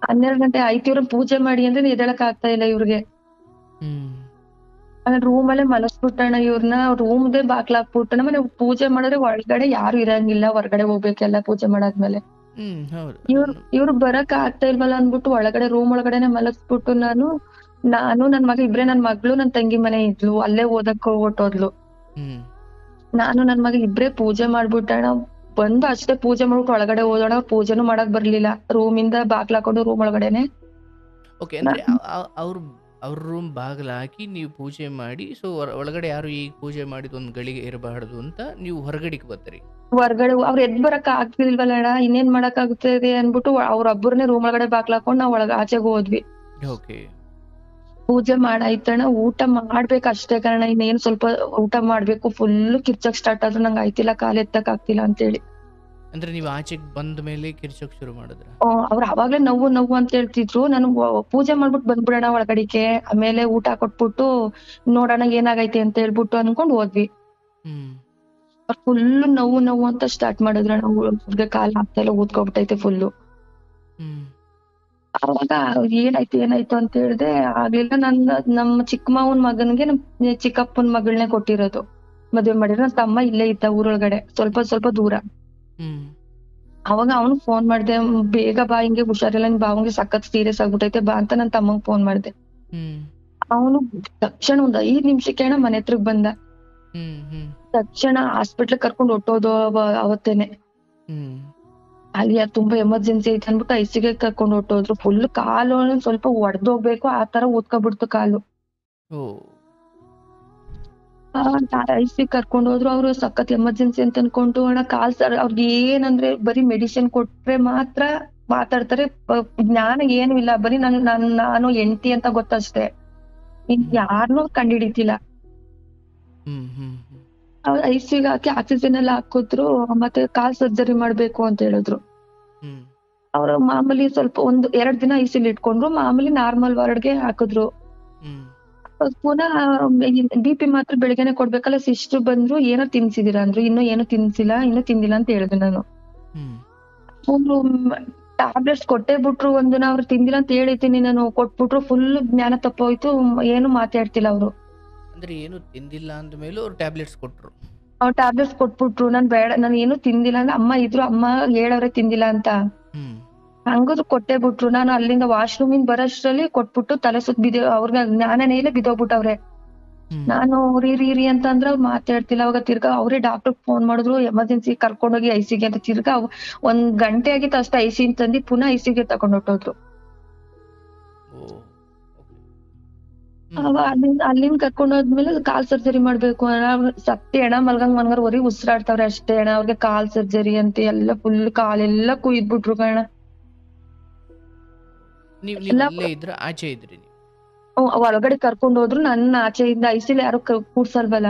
12 ಗಂಟೆ ಆಯ್ತು. ಇವ್ರನ್ನ ಪೂಜೆ ಮಾಡಿ ಅಂದ್ರೆ ಎದ್ದೇಳಕ್ ಆಗ್ತಾ ಇಲ್ಲ ಇವ್ರಿಗೆ. ರೂಮ್ ಅಲ್ಲೇ ಮಲಗಿಸ್ಬಿಟ್ಟಣ್ಣ ಇವ್ರನ್ನ, ರೂಮ್ದೇ ಬಾಗ್ಲ ಹಾಕ್ಬಿಟ್ಟಣ. ಮನೆ ಪೂಜೆ ಮಾಡಿದ್ರೆ ಒಳಗಡೆ ಯಾರು ಇರಂಗಿಲ್ಲ, ಹೊರಗಡೆ ಹೋಗ್ಬೇಕೆಲ್ಲ ಪೂಜೆ ಮಾಡಾದ್ಮೇಲೆ. ಇವ್ರು ಬರಕ್ ಆಗ್ತಾ ಇಲ್ವಲ್ಲ ಅನ್ಬಿಟ್ಟು ಒಳಗಡೆ ರೂಮ್ ಒಳಗಡೆನೆ ಮಲಗಿಸ್ಬಿಟ್ಟು ನಾನು ನನ್ ಮಗ ಇಬ್ರೇ, ನನ್ ಮಗಳು ನನ್ ತಂಗಿ ಮನೆ ಇದ್ಲು, ಅಲ್ಲೇ ಓದಕ್ ಹೊರ್ಟೋದ್ಲು. ನಾನು ನನ್ ಮಗ ಇಬ್ರೇ ಪೂಜೆ ಮಾಡ್ಬಿಟ್ಟಣ. ಬಂದು ಅಷ್ಟೇ ಪೂಜೆ ಮಾಡ್ಬಿಟ್ಟು ಒಳಗಡೆ ಹೋದೋಣ. ಪೂಜೆನೂ ಮಾಡಕ್ ಬರ್ಲಿಲ್ಲ, ರೂಮಿಂದ ಬಾಗ್ಲ ಹಾಕೊಂಡು ರೂಮ್ ಒಳಗಡೆನೆ. ಓಕೆ, ಅಂದ್ರೆ ಅವ್ರ ರೂಮ್ ಬಾಗಿಲು ಹಾಕಿ ನೀವು ಪೂಜೆ ಮಾಡಿ, ಸೊ ಒಳಗಡೆ ಯಾರು ಈಗ ಪೂಜೆ ಮಾಡಿದ ಒಂದ್ ಗಳಿಗೆ ಇರಬಾರ್ದು ಅಂತ ನೀವು ಹೊರಗಡೆಗೆ ಬರ್ತೀರಿ. ಹೊರಗಡೆ ಅವ್ರು ಎದ್ ಬರಕ್ ಆಗ್ತಿಲ್ವಲ್ಲ ಅಣ್ಣ, ಇನ್ನೇನ್ ಮಾಡಕ್ ಆಗುತ್ತದೆ ಅನ್ಬಿಟ್ಟು ಅವ್ರೊಬ್ಬರನ್ನೇ ರೂಮ್ ಒಳಗಡೆ ಬಾಗ್ಲ ಹಾಕೊಂಡ್ ನಾವ್ ಆಚೆಗೆ ಹೋದ್ವಿ. ಓಕೆ, ಪೂಜೆ ಮಾಡಾಯ್ತಣ್ಣ. ಊಟ ಮಾಡ್ಬೇಕು ಅಷ್ಟೇ ಕಾರಣ, ಇನ್ನೇನ್ ಸ್ವಲ್ಪ ಊಟ ಮಾಡ್ಬೇಕು. ಫುಲ್ ಕಿರ್ಚಕ್ ಸ್ಟಾರ್ಟ್ ಆದ್ರು, ನಂಗೆ ಆಯ್ತಿಲ್ಲ, ಕಾಲ್ ಎತ್ತಕ್ ಆಗ್ತಿಲ್ಲ ಅಂತೇಳಿ. ಅಂದ್ರೆ ನೀವು ಆಚೆಗೆ ಬಂದ ಮೇಲೆ ಕಿರ್ಚಕ್ ಶುರು ಮಾಡಿದ್ರ? ಅವ್ರು ಅವಾಗ್ಲೇ ನೋವು ಅಂತ ಹೇಳ್ತಿದ್ರು. ನಾನು ಪೂಜೆ ಮಾಡ್ಬಿಟ್ಟು ಬಂದ್ಬಿಡೋಣ ಒಳಗಡಿಕೆ, ಆಮೇಲೆ ಊಟ ಕೊಟ್ಬಿಟ್ಟು ನೋಡೋಣ ಏನಾಗೈತೆ ಅಂತ ಹೇಳ್ಬಿಟ್ಟು ಅನ್ಕೊಂಡ್ ಹೋದ್ವಿ. ಫುಲ್ ನೋವು ಅಂತ ಸ್ಟಾರ್ಟ್ ಮಾಡಿದ್ರ. ನಾವು ಕಾಲ್ ಆಗ್ತಾ ಇಲ್ಲ, ಊದ್ಕೊಬಿಟ್ಟೈತೆ ಫುಲ್ಲು. ಅವಾಗ ಏನಾಯ್ತು ಅಂತ ಹೇಳ್ದೆ. ಆಗ್ಲಿಲ್ಲ. ನಮ್ಮ ಚಿಕ್ಕ ಮಾವನ್ ಮಗನ್ಗೆ ನಮ್ ಚಿಕ್ಕಪ್ಪನ್ ಮಗಳನ್ನೇ ಕೊಟ್ಟಿರೋದು, ಮದ್ವೆ ಮಾಡಿರೋ. ನನ್ ತಮ್ಮ ಇಲ್ಲೇ ಇದ್ದ ಊರೊಳಗಡೆ, ಸ್ವಲ್ಪ ದೂರ. ಅವಾಗ ಅವನು ಫೋನ್ ಮಾಡ್ದೆ, ಬೇಗ ಬಾ, ಹಿಂಗೆ ಹುಷಾರಿಲ್ಲ, ನಿನ್ ಬಾವಂಗೆ ಸಖತ್ ಸೀರಿಯಸ್ ಆಗ್ಬಿಟ್ಟೈತೆ, ಬಾ ಅಂತ ನನ್ ತಮ್ಮಂಗ್ ಫೋನ್ ಮಾಡ್ದೆ. ಅವನು ತಕ್ಷಣ ಒಂದ್ 5 ನಿಮಿಷಕ್ಕೆ ಅಣ್ಣ ಮನೆ ಹತ್ರಕ್ ಬಂದ. ತಕ್ಷಣ ಹಾಸ್ಪಿಟ್ಲ್ ಕರ್ಕೊಂಡ್ ಹೊಟ್ಟೋದು ಅವತ್ತೇನೆ. ಅಲ್ಲಿ ತುಂಬಾ ಎಮರ್ಜೆನ್ಸಿ ಐತೆ ಅನ್ಬಿಟ್ಟು ಐಸಿಗೆ ಕರ್ಕೊಂಡ್ ಹೊಟ್ಟೋದ್ರು. ಫುಲ್ ಕಾಲು ಸ್ವಲ್ಪ ಒಡ್ದೋಗ್ಬೇಕು ಆ ತರ ಊದ್ಕೊಬಿಡ್ತು ಕಾಲು. ಐಸಿ ಕರ್ಕೊಂಡ್ ಹೋದ್ರು. ಅವ್ರು ಸಖತ್ ಎಮರ್ಜೆನ್ಸಿ ಅಂತ ಅನ್ಕೊಂಡು ಅಣ್ಣ ಅವ್ರಿಗೆ ಏನಂದ್ರೆ ಬರೀ ಮೆಡಿಸಿನ್ ಕೊಟ್ರೆ ಮಾತ್ರ ಮಾತಾಡ್ತಾರೆ, ಜ್ಞಾನ ಏನು ಇಲ್ಲ. ಬರೀ ನಾನು ಹೆಂಡ್ತಿ ಅಂತ ಗೊತ್ತಷ್ಟೇ, ಇನ್ ಯಾರನ್ನೂ ಕಂಡಿಡಿತಿಲ್ಲ. ಐಸಿಗೆ ಹಾಕಿ ಆಕ್ಸಿಜನ್ ಎಲ್ಲ ಹಾಕಿದ್ರು, ಮತ್ತೆ ಕಾಲ್ ಸರ್ಜರಿ ಮಾಡ್ಬೇಕು ಅಂತ ಹೇಳಿದ್ರು. ಅವ್ರು ಮಾಮೂಲಿ ಸ್ವಲ್ಪ 2 ದಿನ ಐಸಿಲಿ ಇಟ್ಕೊಂಡ್ರು, ಮಾಮೂಲಿ ನಾರ್ಮಲ್ ವಾರ್ಡ್ಗೆ ಹಾಕಿದ್ರು. ಪುನಃ BP ಮಾತ್ರ ಬೆಳಿಗ್ಗೆನೆ ಕೊಡ್ಬೇಕಲ್ಲ, ಸಿಸ್ಟರ್ ಬಂದ್ರು, ಏನೋ ತಿನ್ಸಿದೀರಾ ಅಂದ್ರು. ಇನ್ನೂ ಏನು ತಿನ್ಸಿಲ್ಲ, ಇನ್ನೂ ತಿಂದಿಲ್ಲ ಅಂತ ಹೇಳಿದೆ ನಾನು. ಅವ್ರು ಟ್ಯಾಬ್ಲೆಟ್ಸ್ ಕೊಟ್ಟೇ ಬಿಟ್ರು. ಒಂದಿನ ಅವ್ರು ತಿಂದಿಲ್ಲ ಅಂತ ಹೇಳಿದ್ದೀನಿ ನಾನು, ಕೊಟ್ಬಿಟ್ರು. ಫುಲ್ ಜ್ಞಾನ ತಪ್ಪೋಯ್ತು, ಏನು ಮಾತಾಡ್ತಿಲ್ಲ ಅವ್ರು. ಅಂದ್ರೆ ಏನು ತಿಂದಿಲ್ಲ ಅಂದ ಮೇಲೆ ಅವ್ರು ಟ್ಯಾಬ್ಲೆಟ್ಸ್ ಕೊಟ್ರು. ಅವ್ರು ಟ್ಯಾಬ್ಲೆಟ್ಸ್ ಕೊಟ್ಬಿಟ್ರು. ನಾನ್ ಬೇಡ, ನಾನು ಏನು ತಿಂದಿಲ್ಲ ಅಂದ್ರೆ, ಅಮ್ಮ ಇದ್ರು, ಅಮ್ಮ ಹೇಳವ್ರೆ ತಿಂದಿಲ್ಲ ಅಂತ. ಹಂಗದ್ರು ಕೊಟ್ಟೇ ಬಿಟ್ರು. ನಾನು ಅಲ್ಲಿಂದ ವಾಶ್ರೂಮಿಂದ ಬರೋಷ್ಟ್ರಲ್ಲಿ ಕೊಟ್ಬಿಟ್ಟು ತಲೆ ಸುತ್ತ ಅವ್ರಿಗೆ ಜ್ಞಾನನೇ ಇಲ್ಲ, ಬಿದ್ದೋಗ್ಬಿಟ್ಟವ್ರೆ. ನಾನು ರೀ ಅಂತಂದ್ರೆ ಅವ್ರು ಮಾತಾಡ್ತಿಲ್ಲ. ಅವಾಗ ತಿರ್ಗಾ ಅವರೇ ಡಾಕ್ಟರ್ ಫೋನ್ ಮಾಡಿದ್ರು, ಎಮರ್ಜೆನ್ಸಿ ಕರ್ಕೊಂಡೋಗಿ ಐಸಿಗೆ ಅಂತ. ತಿರ್ಗಾ 1 ಗಂಟೆ ಆಗಿತ್ತು ಅಷ್ಟೇ, ಐಸಿ ತಂದು ಪುನಃ ಐಸಿಗೆ ತಗೊಂಡೊಟ್ಟೋದ್ರು. ಅಲ್ಲಿಂದ ಕರ್ಕೊಂಡೋದ್ಮೇಲೆ ಕಾಲ್ ಸರ್ಜರಿ ಮಾಡ್ಬೇಕು ಸತ್ತಿ ಅಣ್ಣ, ಮಲ್ಗಂಗ್ ಹೊರಿ ಉಸಿರಾಡ್ತಾವ್ರೆ ಅಷ್ಟೇ ಅಣ್ಣ. ಅವ್ರಿಗೆ ಕಾಲ್ ಸರ್ಜರಿ ಅಂತ ಎಲ್ಲ ಫುಲ್ ಕಾಲೆಲ್ಲ ಕುಯ್ದ್ಬಿಟ್ರು ಕಣ. ಆಚೆ ಇದ್ರಿ? ಹೊರಗಡೆ ಕರ್ಕೊಂಡ್ ಹೋದ್ರು, ನನ್ನ ಆಚೆಯಿಂದ ಐಸಿಲಿ ಯಾರು ಕೂರ್ಸಲ್ವಲ್ಲ,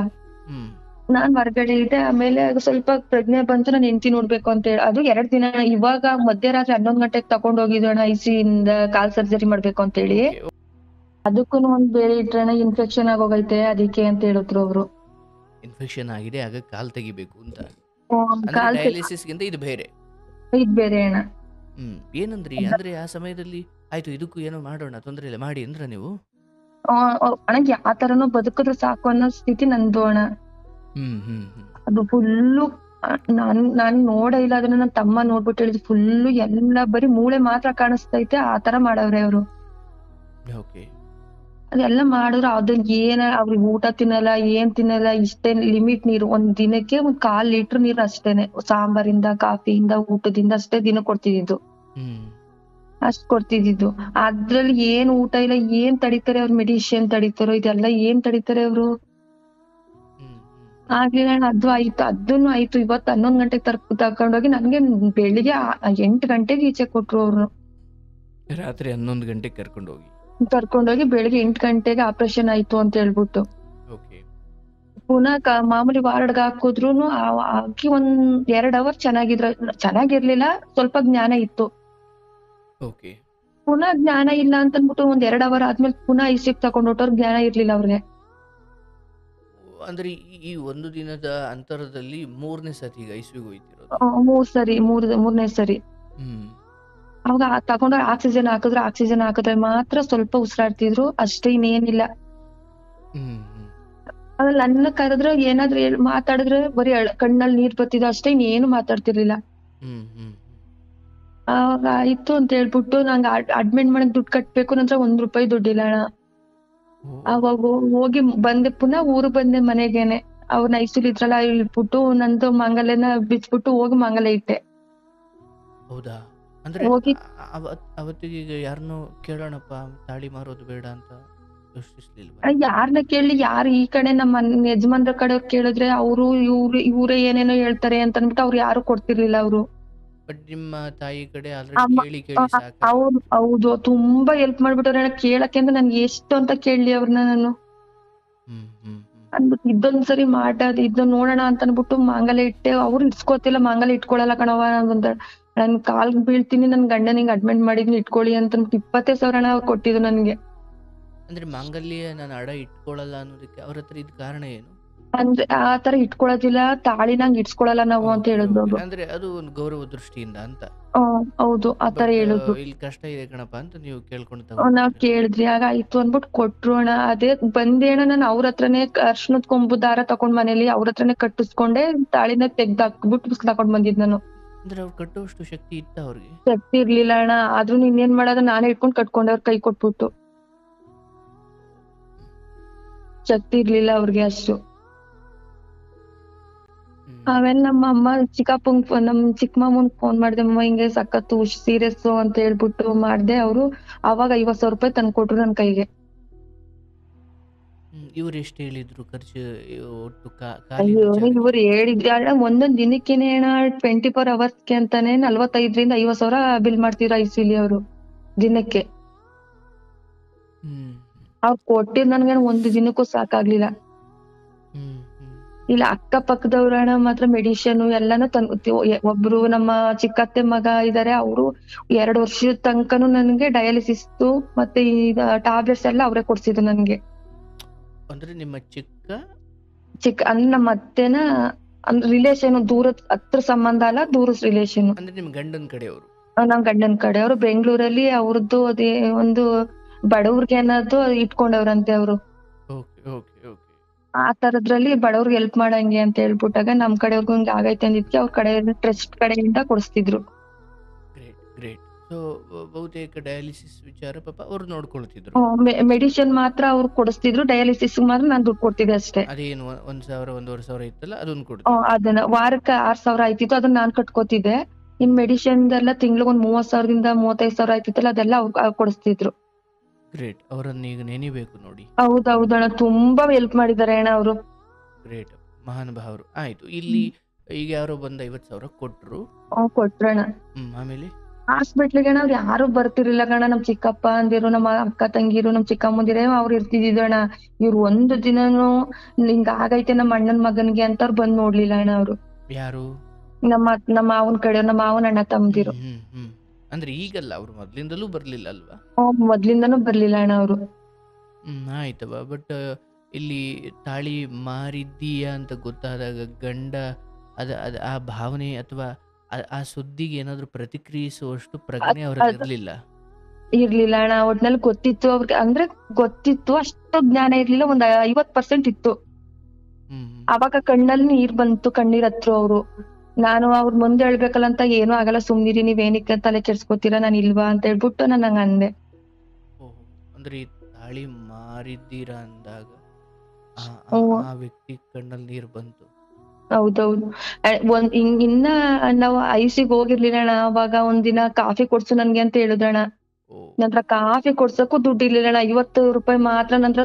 ನಾನ್ ಹೊರಗಡೆ ಇದ್ದೆ. ಆಮೇಲೆ ಸ್ವಲ್ಪ ಪ್ರಜ್ಞೆ ಬಂತು, ನಾನು ಹೆಂಡತಿ ನೋಡ್ಬೇಕು ಅಂತ ಹೇಳಿ. ಅದು 2 ದಿನ. ಇವಾಗ ಮಧ್ಯರಾತ್ರಿ 11 ಗಂಟೆಗೆ ತಗೊಂಡ್ ಹೋಗಿದ್ದಣ್ಣ ಐಸಿಯಿಂದ ಕಾಲ್ ಸರ್ಜರಿ ಮಾಡ್ಬೇಕು ಅಂತ ಹೇಳಿ. ಅದಕ್ಕೂ ಬೇರೆ ಇಟ್ರಣ ಇನ್ಫೆಕ್ಷನ್ ಆಗೋಗೈತೆ, ಅದಕ್ಕೆ ಅಂತ ಹೇಳಿದ್ರು ಅವರು. ಇನ್ಫೆಕ್ಷನ್ ಆಗಿದೆ, ಆಗ ಕಾಲ್ ತೆಗಿಬೇಕು ಅಂತ. ಕಾಲ್ ಡಯಾಲಿಸಿಸ್ ಗಿಂತ ಇದು ಬೇರೆ. ಇದು ಬೇರೆ ಅಣ್ಣ. ಏನಂದ್ರಿ? ಅಂದ್ರೆ ಆ ಸಮಯದಲ್ಲಿ ಆಯ್ತು, ಇದಕ್ಕೂ ಏನೋ ಮಾಡೋಣ, ತೊಂದ್ರೆ ಇಲ್ಲ ಮಾಡಿ ಅಂದ್ರ ನೀವು? ಅಣ್ಣ ಯಾವ ತರನೋ ಬದುಕಿದ್ರೆ ಸಾಕು ಅನ್ನೋ ಸ್ಥಿತಿ ನಂದು ಅಣ್ಣ. ಅದು ಫುಲ್ಲು ನಾನ್ ನೋಡೇ ಇಲ್ಲ ಅದನ್ನ. ನನ್ನ ತಮ್ಮ ನೋಡ್ಬಿಟ್ಟು ಹೇಳಿದ್, ಫುಲ್ಲು ಎಲ್ಲ ಬರೀ ಮೂಳೆ ಮಾತ್ರ ಕಾಣಿಸ್ತೈತೆ, ಆ ತರ ಮಾಡವ್ರೆ ಅವರು. ಅದೆಲ್ಲ ಮಾಡಿದ್ರು. ಅದನ್ನ ಅವ್ರಿಗೆ ಊಟ ತಿನ್ನಲ್ಲ, ಏನ್ ತಿನ್ನಲ್ಲ. ಇಷ್ಟೇ ಲಿಮಿಟ್ ನೀರು, 1 ದಿನಕ್ಕೆ 1/4 ಲೀಟರ್ ನೀರು ಅಷ್ಟೇನೆ. ಸಾಂಬಾರಿಂದ, ಕಾಫಿಯಿಂದ, ಊಟದಿಂದ ಅಷ್ಟೇ ದಿನ ಕೊಡ್ತಿದ್ದು. ಅಷ್ಟ್ ಕೊಡ್ತಿದ್ದು. ಅದ್ರಲ್ಲಿ ಏನ್ ಊಟ ಇಲ್ಲ, ಏನ್ ತಡಿತಾರೆ ಅವ್ರು? ಮೆಡಿಷನ್ ತಡಿತಾರೋ, ಇದೆಲ್ಲ ಏನ್ ತಡಿತಾರೆ ಅವ್ರು? ಆಗ್ಲಿಲ್ಲ. ಅದು ಆಯ್ತು, ಅದನ್ನು ಆಯ್ತು. ಇವತ್ತು 11 ಗಂಟೆಗೆ ತಕೊಂಡೋಗಿ ನನ್ಗೆ ಬೆಳಿಗ್ಗೆ 8 ಗಂಟೆಗೆ ಈಚೆ ಕೊಟ್ರು ಅವ್ರು. ರಾತ್ರಿ 11 ಗಂಟೆಗೆ ಕರ್ಕೊಂಡೋಗಿ ಬೆಳಿಗ್ಗೆ 8 ಗಂಟೆಗೆ ಆಪರೇಷನ್ ಆಯ್ತು ಅಂತ ಹೇಳ್ಬಿಟ್ಟು ಪುನಃ ಮಾಮೂಲಿ ವಾರ್ಡ್ಗೆ ಹಾಕಿದ್ರುನು ಹಾಕಿ 2 ಅವರ್ ಚೆನ್ನಾಗಿರ್ಲಿಲ್ಲ. ಸ್ವಲ್ಪ ಜ್ಞಾನ ಇತ್ತು. ಪುನಃ ಜ್ಞಾನ ಇಲ್ಲ ಅಂತ ಅಂದ್ಬಿಟ್ಟು 2 ಅವರ್ ಆದ್ಮೇಲೆ ಪುನಃ ಐಸಿಗೆ ತಗೊಂಡೋಟವ್ರು, ಜ್ಞಾನ ಇರ್ಲಿಲ್ಲ ಅವ್ರಿಗೆ. ಅಂದ್ರೆ ಈ 1 ದಿನದ ಅಂತರದಲ್ಲಿ 3ನೇ ಸತಿ ಐಸಿಗೆ ಹೋಯ್ತಿರೋದು? 3 ಸರಿ, 3ನೇ ಸರಿ. ಅವಾಗ ತಗೊಂಡ ಆಕ್ಸಿಜನ್ ಹಾಕಿದ್ರೆ ಮಾತ್ರ ಸ್ವಲ್ಪ ಉಸಿರಾಡ್ತಿದ್ರು ಅಷ್ಟೇ, ಇನ್ನೇನಿಲ್ಲ. ಆಮೇಲೆ ನನ್ನ ಕರೆದ್ರೆ ಏನಾದ್ರು ಮಾತಾಡಿದ್ರೆ ಬರೀ ಕಣ್ಣಲ್ಲಿ ನೀರ್ ಬರ್ತಿದ್ರು ಅಷ್ಟೇ, ಇನ್ನೇನು ಮಾತಾಡ್ತಿರ್ಲಿಲ್ಲ. ಅವಾಗ ಆಯ್ತು ಅಂತ ಹೇಳ್ಬಿಟ್ಟು ನಂಗೆ ಅಡ್ಮಿಟ್ ಮಾಡಕ್ ದುಡ್ಡು ಕಟ್ಬೇಕು, ನಂತರ 1 ರೂಪಾಯಿ ದುಡ್ಡಿಲ್ಲ ಅಣ್ಣ. ಅವಾಗ ಹೋಗಿ ಬಂದೆ, ಪುನಃ ಊರಿಗೆ ಬಂದೆ ಮನೆಗೇನೆ. ಅವ್ರನ್ನ ಐಸಿಲ್ ಇದ್ರಲ್ಲ ಇಟ್ಬಿಟ್ಟು ನಂದು ಮಂಗಲೆನ ಬಿಚ್ಬಿಟ್ಟು ಹೋಗಿ ಮಂಗಲ ಇಟ್ಟೆ. ಹೌದಾ? ಅಂದ್ರೆ ಅವತ್ತಿಗೆ ಯಾರನ್ನು ಕೇಳೋಣಪ್ಪ, ತಾಳಿ ಮಾರೋದು ಬೇಡ ಅಂತ ಯೋಚಿಸ್ಲಿಲ್ವಾ? ಯಾರನ್ನ ಕೇಳಿ, ಯಾರು ಈ ಕಡೆ ನಮ್ಮ ಯಜಮಾನ್ರ ಕಡೆಯವ್ರು ಕೇಳಿದ್ರೆ ಅವರು ಇವ್ರೇ ಏನೇನೋ ಹೇಳ್ತಾರೆ ಅಂತ ಅಂದ್ಬಿಟ್ಟು ಅವ್ರು ಯಾರು ಕೊಡ್ತಿರ್ಲಿಲ್ಲ ಅವರು. ಬಟ್ ನಿಮ್ಮ ತಾಯಿ ಕಡೆ ಆಲ್ರೆಡಿ ಕೇಳಿ ಹೌದು, ತುಂಬಾ ಹೆಲ್ಪ್ ಮಾಡ್ಬಿಟ್ಟವ್ರೆ ಕೇಳಕ್ಕೆ. ಅಂದ್ರೆ ನನ್ಗೆ ಎಷ್ಟು ಅಂತ ಕೇಳಲಿ ಅವ್ರನ್ನ ನಾನು ಅಂದ್ಬಿಟ್ಟು ಇದೊಂದ್ಸರಿ ಇದನ್ನ ನೋಡೋಣ ಅಂತ ಅನ್ಬಿಟ್ಟು ಮಾಂಗಲ್ಯ ಇಟ್ಟೆ. ಅವ್ರು ಇಟ್ಸ್ಕೊತಿಲ್ಲ, ಮಾಂಗಲ್ಯ ಇಟ್ಕೊಳಲ್ಲ ಕಣವ ಅಂತ. ನನ್ ಕಾಲ್ ಬೀಳ್ತೀನಿ, ನನ್ ಗಂಡನಿಗೆ ಅಡ್ಮಿಟ್ ಮಾಡಿದ್ನಿ ಇಟ್ಕೊಳ್ಳಿ ಅಂತ 25,000 ಅವ್ರು ಕೊಟ್ಟಿದ್ದು ನನ್ಗೆ. ಅಂದ್ರೆ ಮಾಂಗಲ್ಯ ನಾನು ಅಡ ಇಟ್ಕೊಳಲ್ಲ ಅನ್ನೋದಕ್ಕೆ ಅವ್ರ ಹತ್ರ ಇದ್ ಕಾರಣ ಏನು? ಅಂದ್ರೆ ಆ ತರ ಇಟ್ಕೊಳೋದಿಲ್ಲ, ತಾಳಿ ನಂಗೆ ಇಟ್ಸ್ಕೊಳಲ್ಲ ನಾವು ಅಂತ ಹೇಳಿದ್ರು. ಅಂದ್ರೆ ಅದು ಒಂದು ಗೌರವ ದೃಷ್ಟಿಯಿಂದ ಅಂತ. ಹೌದು, ಆತರ ಹೇಳಿದ್ರು. ಇಲ್ಲಿ ಕಷ್ಟ ಇದೆ ಕಣಪ್ಪ ಅಂತ ನೀವು ಕೇಳ್ಕೊಂಡು ನಾವ್ ಕೇಳಿದ್ರಿ, ಆಗ ಆಯ್ತು ಅಂದ್ಬಿಟ್ಟು ಕೊಟ್ರು ಅಣ್ಣ. ಅದೇ ಬಂದೇಣ, ನಾನು ಅವ್ರ ಹತ್ರನೇ ಅರ್ಶನದ ಕೊಂಬು ದಾರ ತಕೊಂಡ್ ಮನೇಲಿ ಅವ್ರ ಹತ್ರನೇ ಕಟ್ಟಿಸ್ಕೊಂಡೆ, ತಾಳಿನ ತೆಗ್ದಾಕ್ಬಿಟ್ಟು ತಕೊಂಡ್ ಬಂದಿದ್ ನಾನು. ಅಂದ್ರೆ ಅವ್ರು ಕಟ್ಟುವಷ್ಟು ಶಕ್ತಿ ಇತ್ತ ಅವ್ರಿಗೆ? ಶಕ್ತಿ ಇರ್ಲಿಲ್ಲ ಅಣ್ಣ. ಆದ್ರೂ ಇನ್ನೇನ್ ಮಾಡೋದು, ನಾನೇ ಇಟ್ಕೊಂಡ್ ಕಟ್ಕೊಂಡೆ ಅವ್ರ ಕೈ ಕೊಟ್ಬಿಟ್ಟು. ಶಕ್ತಿ ಇರ್ಲಿಲ್ಲ ಅವ್ರಿಗೆ ಅಷ್ಟು. ಆಮೇಲೆ ನಮ್ಮ ಅಮ್ಮ ನಮ್ ಚಿಕ್ಕ ಮಾಮನ್ ಫೋನ್ ಮಾಡ್ದೆ, ಅಮ್ಮ ಹಿಂಗೆ ಸಖತ್ತು ಸೀರಿಯಸ್ ಅಂತ ಹೇಳ್ಬಿಟ್ಟು ಮಾಡ್ದೆ. ಅವರು ಅವಾಗ 50,000 ರೂಪಾಯಿ ತಂದ್ಕೊಟ್ರು ನನ್ ಕೈಗೆ. ಇವ್ರು ಎಷ್ಟು ಹೇಳಿದ್ರು ಖರ್ಚು ಒಟ್ಟು? ಇವ್ರು ಹೇಳಿದ್ರೆ ಒಂದೊಂದ್ ದಿನಕ್ಕೇನೆ ಅಣ್ಣ 24 ಅವರ್ಸ್ಗೆ ಅಂತಾನೆ 45,000 ರಿಂದ 50,000 ಬಿಲ್ ಮಾಡ್ತಿದ್ರು ಐಸಿಲಿ ಅವರು ದಿನಕ್ಕೆ. ಅವ್ರು ಕೊಟ್ಟಿದ್ ನನ್ಗೆ 1 ದಿನಕ್ಕೂ ಸಾಕಾಗ್ಲಿಲ್ಲ. ಇಲ್ಲ ಅಕ್ಕಪಕ್ಕದವ್ರಣ ಮಾತ್ರ ಮೆಡಿಷನ್ ಎಲ್ಲಾನು ಒಬ್ರು ನಮ್ಮ ಚಿಕ್ಕತ್ತೆ ಮಗ ಇದಾರೆ, ಅವರು 2 ವರ್ಷದ ತನಕನು ನನ್ಗೆ ಡಯಾಲಿಸಿಸ್ ಮತ್ತೆ ಈ ಟ್ಯಾಬ್ಲೆಟ್ಸ್ ಎಲ್ಲ ಅವರೇ ಕೊಡ್ಸಿದ್ರು ನನ್ಗೆ. ಅಂದ್ರೆ ನಿಮ್ಮ ಅಂದ್ರೆ ನಮ್ಮ ಅತ್ತೆನ ರಿಲೇಷನ್, ದೂರದ ಹತ್ರ ಸಂಬಂಧ ಅಲ್ಲ, ದೂರದ ರಿಲೇಷನ್. ಅಂದ್ರೆ ನಿಮ್ ಗಂಡನ ಕಡೆಯವರು? ನಮ್ ಗಂಡನ ಕಡೆಯವರು ಬೆಂಗಳೂರಲ್ಲಿ ಅವ್ರದ್ದು ಅದೇ ಒಂದು ಬಡವ್ರಿಗೆ ಅನ್ನೋದು ಇಟ್ಕೊಂಡವ್ರಂತೆ ಅವರು. ಆ ತರದ್ರಲ್ಲಿ ಬಡವ್ರಿಗೆ ಹೆಲ್ಪ್ ಮಾಡಂಗೆ ಅಂತ ಹೇಳ್ಬಿಟ್ಟಾಗ ನಮ್ ಕಡೆಯವ್ರಿಗೂ ಹಿಂಗೆ ಆಗೈತೆ ಅಂದಿದ್ಕೆ ಅವ್ರ ಕಡೆ ಟ್ರಸ್ಟ್ ಕಡೆಯಿಂದ ಕೊಡಿಸ್ತಿದ್ರು. ಗ್ರೇಟ್. ಸೊ ಬಹುತೇಕ ಡಯಾಲಿಸಿಸ್ ವಿಚಾರ ಪಾಪ ಅವ್ರು ನೋಡ್ಕೊಳ್ತಿದ್ರು. ಮೆಡಿಸಿನ್ ಮಾತ್ರ ಅವ್ರು ಕೊಡಿಸ್ತಿದ್ರು, ಡಯಾಲಿಸಿಸ್ ಮಾತ್ರ ನಾನ್ ದುಡ್ಡು ಕೊಡ್ತಿದ್ದೆ ಅಷ್ಟೇ. ಅದೇನು 1,000 1,500 ಇತ್ತಲ್ಲ ಅದನ್ನ ಕೊಡ್ತಿದ್ರು? ಅದನ್ನ ವಾರಕ್ಕೆ 6,000 ಆಯ್ತಿತ್ತು, ಅದನ್ನ ನಾನ್ ಕಟ್ಕೋತಿದ್ದೆ. ಇನ್ ಮೆಡಿಸಿನ್ ಎಲ್ಲ ತಿಂಗ್ಳಿಗೆ ಒಂದ್ 30,000ದಿಂದ 35,000 ಆಯ್ತಿತ್ತಲ್ಲ ಅದೆಲ್ಲ ಅವ್ರು ಕೊಡಿಸ್ತಿದ್ರು. ಗ್ರೇಟ್. ಅವರನ್ನ ಈಗ ನೆನಿಬೇಕು ನೋಡಿ. ಹೌದೌದಣ್ಣ, ತುಂಬಾ ಹೆಲ್ಪ್ ಮಾಡಿದ್ದಾರೆ ಅಣ್ಣ ಅವರು. ಗ್ರೇಟ್, ಮಹಾನುಭಾವರು. ಆಯ್ತು, ಇಲ್ಲಿ ಈಗ ಯಾರೋ ಬಂದ 50,000 ಕೊಟ್ರು. ಕೊಟ್ರಣ್ಣ. ಆಮೇಲೆ ಹಾಸ್ಪಿಟ್ಲಿಗೆ ಅವ್ರು ಯಾರು ಬರ್ತಿರ್ಲಿಲ್ಲ ಕಣ. ನಮ್ ಚಿಕ್ಕಪ್ಪ ಅಂದಿರು, ನಮ್ಮ ಅಕ್ಕ ತಂಗಿರು, ನಮ್ ಚಿಕ್ಕಮ್ಮಂದಿರೇ ಅವ್ರು ಇರ್ತಿದ್ದಣ್ಣ. ಇವ್ರು ಒಂದು ದಿನನು ಹಿಂಗ ಆಗೈತೆ ನಮ್ಮ ಅಣ್ಣನ್ ಮಗನ್ಗೆ ಅಂತ ಅವ್ರು ಬಂದ್ ನೋಡ್ಲಿಲ್ಲ ಅಣ್ಣ. ಅವ್ರು ಯಾರು? ನಮ್ಮ ಮಾವನ್ ಕಡೆ, ನಮ್ಮ ಮಾವನ ಅಣ್ಣ ತಮ್ಮದಿರು. ಅಂದ್ರೆ ಈಗಲ್ಲ, ಅವ್ರು ಮೊದ್ಲಿಂದಲೂ ಬರ್ಲಿಲ್ಲ ಅಲ್ವಾ? ಮೊದ್ಲಿಂದನೂ ಬರ್ಲಿಲ್ಲ ಅಣ್ಣ ಅವರು. ಆಯ್ತವ. ಬಟ್ ಇಲ್ಲಿ ತಾಳಿ ಮಾರಿದ್ದೀಯ ಅಂತ ಗೊತ್ತಾದಾಗ ಗಂಡ ಆ ಭಾವನೆ ಅಥವಾ ಆ ಸುದ್ದಿಗೆ ಏನಾದ್ರು ಪ್ರತಿಕ್ರಿಯಿಸುವಷ್ಟು ಪ್ರಜ್ಞೆ ಅವ್ರಲ್ಲಿ ಇರ್ಲಿಲ್ಲ ಅಣ್ಣ. ಒಟ್ನಲ್ಲಿ ಗೊತ್ತಿತ್ತು ಅವ್ರಿಗೆ, ಅಂದ್ರೆ ಗೊತ್ತಿತ್ತು, ಅಷ್ಟು ಜ್ಞಾನ ಇರ್ಲಿಲ್ಲ. ಒಂದ್ 50% ಇತ್ತು. ಅವಾಗ ಕಣ್ಣಲ್ಲಿ ನೀರ್ ಬಂತು, ಕಣ್ಣೀರ್ ಹತ್ರ ಅವರು. ನಾನು ಅವ್ರ ಮುಂದೆ ಹೇಳ್ಬೇಕಲ್ಲ ಅಂತ, ಏನೂ ಆಗಲ್ಲ ಸುಮ್ನಿರಿ, ನೀವೇನಕ್ಕೆ ತಲೆ ಕೆಡ್ಸ್ಕೊತೀರಾ, ನಾನು ಇಲ್ವಾ ಅಂತ ಹೇಳ್ಬಿಟ್ಟು ನಾನು ಹಂಗ ಅಂದೆ. ಅಂದ್ರೆ ತಾಳಿ ಮಾರಿದ್ದೀರಾ ಅಂದಾಗ ಆ ವ್ಯಕ್ತಿ ಕಣ್ಣಲ್ಲಿ ನೀರ್ ಬಂತು? ಹೌದೌದು. ಇನ್ನ ನಾವು ಐಸಿಗೆ ಹೋಗಿರ್ಲಿಲ್ಲ ಅಣ್ಣ. ಅವಾಗ ಒಂದಿನ ಕಾಫಿ ಕೊಡ್ಸು ನನ್ಗೆ ಅಂತ ಹೇಳಿದ್ರಣ್ಣ. ನಂತರ ಕಾಫಿ ಕೊಡ್ಸಕ್ಕೂ ದುಡ್ಡು ಇರ್ಲಿಲ್ಲ ಅಣ್ಣ. 50 ರೂಪಾಯಿ ಮಾತ್ರ. ನಂತರ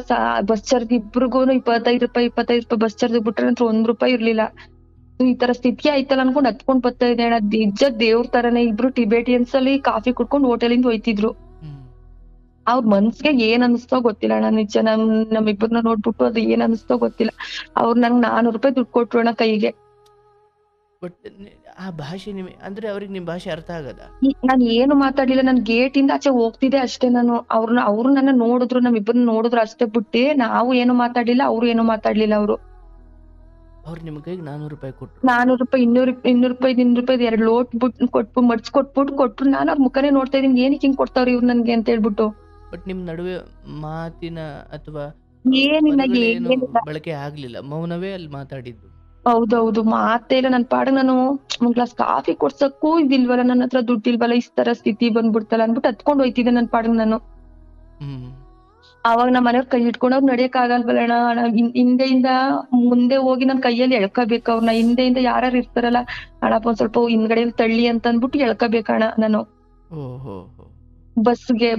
ಬಸ್ ಚಾರ್ಜ್ ಇಬ್ರಿಗೂ 25 ರೂಪಾಯಿ ಬಸ್ ಚಾರ್ಜ್ ಬಿಟ್ರೆ ನಂತರ 1 ರೂಪಾಯಿ ಇರ್ಲಿಲ್ಲ. ಈ ತರ ಸ್ಥಿತಿ ಆಯ್ತಲ್ಲ ಅನ್ಕೊಂಡ್ ಹತ್ಕೊಂಡ್ ಬರ್ತಾ ಇದೆ ಅಣ್ಣ. ನಿಜ ದೇವ್ರ ತರನೇ ಇಬ್ರು ಟಿಬೇಟಿಯನ್ಸ್ ಅಲ್ಲಿ ಕಾಫಿ ಕುಡ್ಕೊಂಡು ಹೋಟೆಲಿಂದ ಹೋಯ್ತಿದ್ರು. ಅವ್ರ ಮನ್ಸಿಗೆ ಏನ್ ಅನ್ಸ್ತೋ ಗೊತ್ತಿಲ್ಲ ಅಣ್ಣ. ನಿಜ ನಮ್ಮಿಬ್ಬರನ್ನ ನೋಡ್ಬಿಟ್ಟು ಅದು ಏನ್ ಅನ್ಸ್ತೋ ಗೊತ್ತಿಲ್ಲ. ಅವ್ರು ನಂಗೆ 400 ರೂಪಾಯಿ ದುಡ್ಡು ಕೊಟ್ರು ಅಣ್ಣ ಕೈಗೆ. ಬಟ್ ಆ ಭಾಷೆ ಅಂದ್ರೆ ಅವ್ರಿಗೆ ನಿಮ್ ಭಾಷೆ ಅರ್ಥ ಆಗದ? ನಾನ್ ಏನು ಮಾತಾಡ್ಲಿಲ್ಲ. ನಾನ್ ಗೇಟ್ ಇಂದ ಆಚೆ ಹೋಗ್ತಿದ್ದೆ ಅಷ್ಟೇ. ನಾನು ಅವ್ರು ನನ್ನ ನೋಡಿದ್ರು, ನಮ್ಮಿಬ್ಬರನ್ನ ನೋಡಿದ್ರು ಅಷ್ಟೇ ಬಿಟ್ಟಿ ನಾವು ಏನು ಮಾತಾಡ್ಲಿಲ್ಲ, ಅವ್ರು ಏನು ಮಾತಾಡ್ಲಿಲ್ಲ. ಅವ್ರು ನಿಮ್ ಕೈಗೆ 400 ರೂಪಾಯಿ ಕೊಟ್ರು? 400 ರೂಪಾಯಿ 200 ರೂಪಾಯಿ 200 ಲೋಟ್ ಕೊಟ್ರು. ನಾನು ಅವ್ರ ಮುಖನೇ ನೋಡ್ತಾ ಇದೀನಿ, ಏನಕ್ಕೆ ಹಿಂಗ್ ಕೊಡ್ತಾವ್ರಿ ಇವ್ರು ನನ್ಗೆ ಅಂತ ಹೇಳ್ಬಿಟ್ಟು. ಬಟ್ ನಿಮ್ ನಡುವೆ ಮಾತಿನ ಅಥವಾ ಏನಿಲ್ಲ, ಬಳಕೆ ಆಗ್ಲಿಲ್ಲ, ಮೌನವೇ ಅಲ್ಲಿ ಮಾತಾಡಿದ್ದು? ಹೌದೌದು, ಮಾತೇ ಇಲ್ಲ. ನನ್ ಪಾಡಿಗೆ ನಾನು ಒಂದ್ ಗ್ಲಾಸ್ ಕಾಫಿ ಕೊಡ್ಸಕ್ಕೂ ಇದಿಲ್ವಲ್ಲ, ನನ್ನ ಹತ್ರ ದುಡ್ಡು ಇಲ್ವಲ್ಲ, ಈ ತರ ಸ್ಥಿತಿ ಬಂದ್ಬಿಡ್ತಲ್ಲ ಅನ್ಬಿಟ್ಟು ಹತ್ಕೊಂಡ್ ಹೋಯ್ತಿದ್ದೆ ನನ್ ಪಾಡಿಗೆ ನಾನು. ಅವಾಗ ನಮ್ಮ ಮನೆಯವ್ರ ಕೈ ಹಿಡ್ಕೊಂಡು ಅವ್ರು ನಡಿಯಕ್ ಆಗಲ್ವಲ್ಲ ಅಣ್ಣ. ಹಿಂದೆಯಿಂದ ಮುಂದೆ ಹೋಗಿ ನನ್ ಕೈಯಲ್ಲಿ ಎಳ್ಕೋಬೇಕು ಅವ್ರನ್ನ. ಹಿಂದೆಯಿಂದ ಯಾರು ಇರ್ತಾರಲ್ಲ, ಅಣ್ಣಪ್ಪ ಒಂದ್ ಸ್ವಲ್ಪ ಹಿಂದ್ಗಡೆ ತಳ್ಳಿ ಅಂತ ಅಂದ್ಬಿಟ್ಟು ಎಳ್ಕೋಬೇಕಣ್ಣ ನಾನು.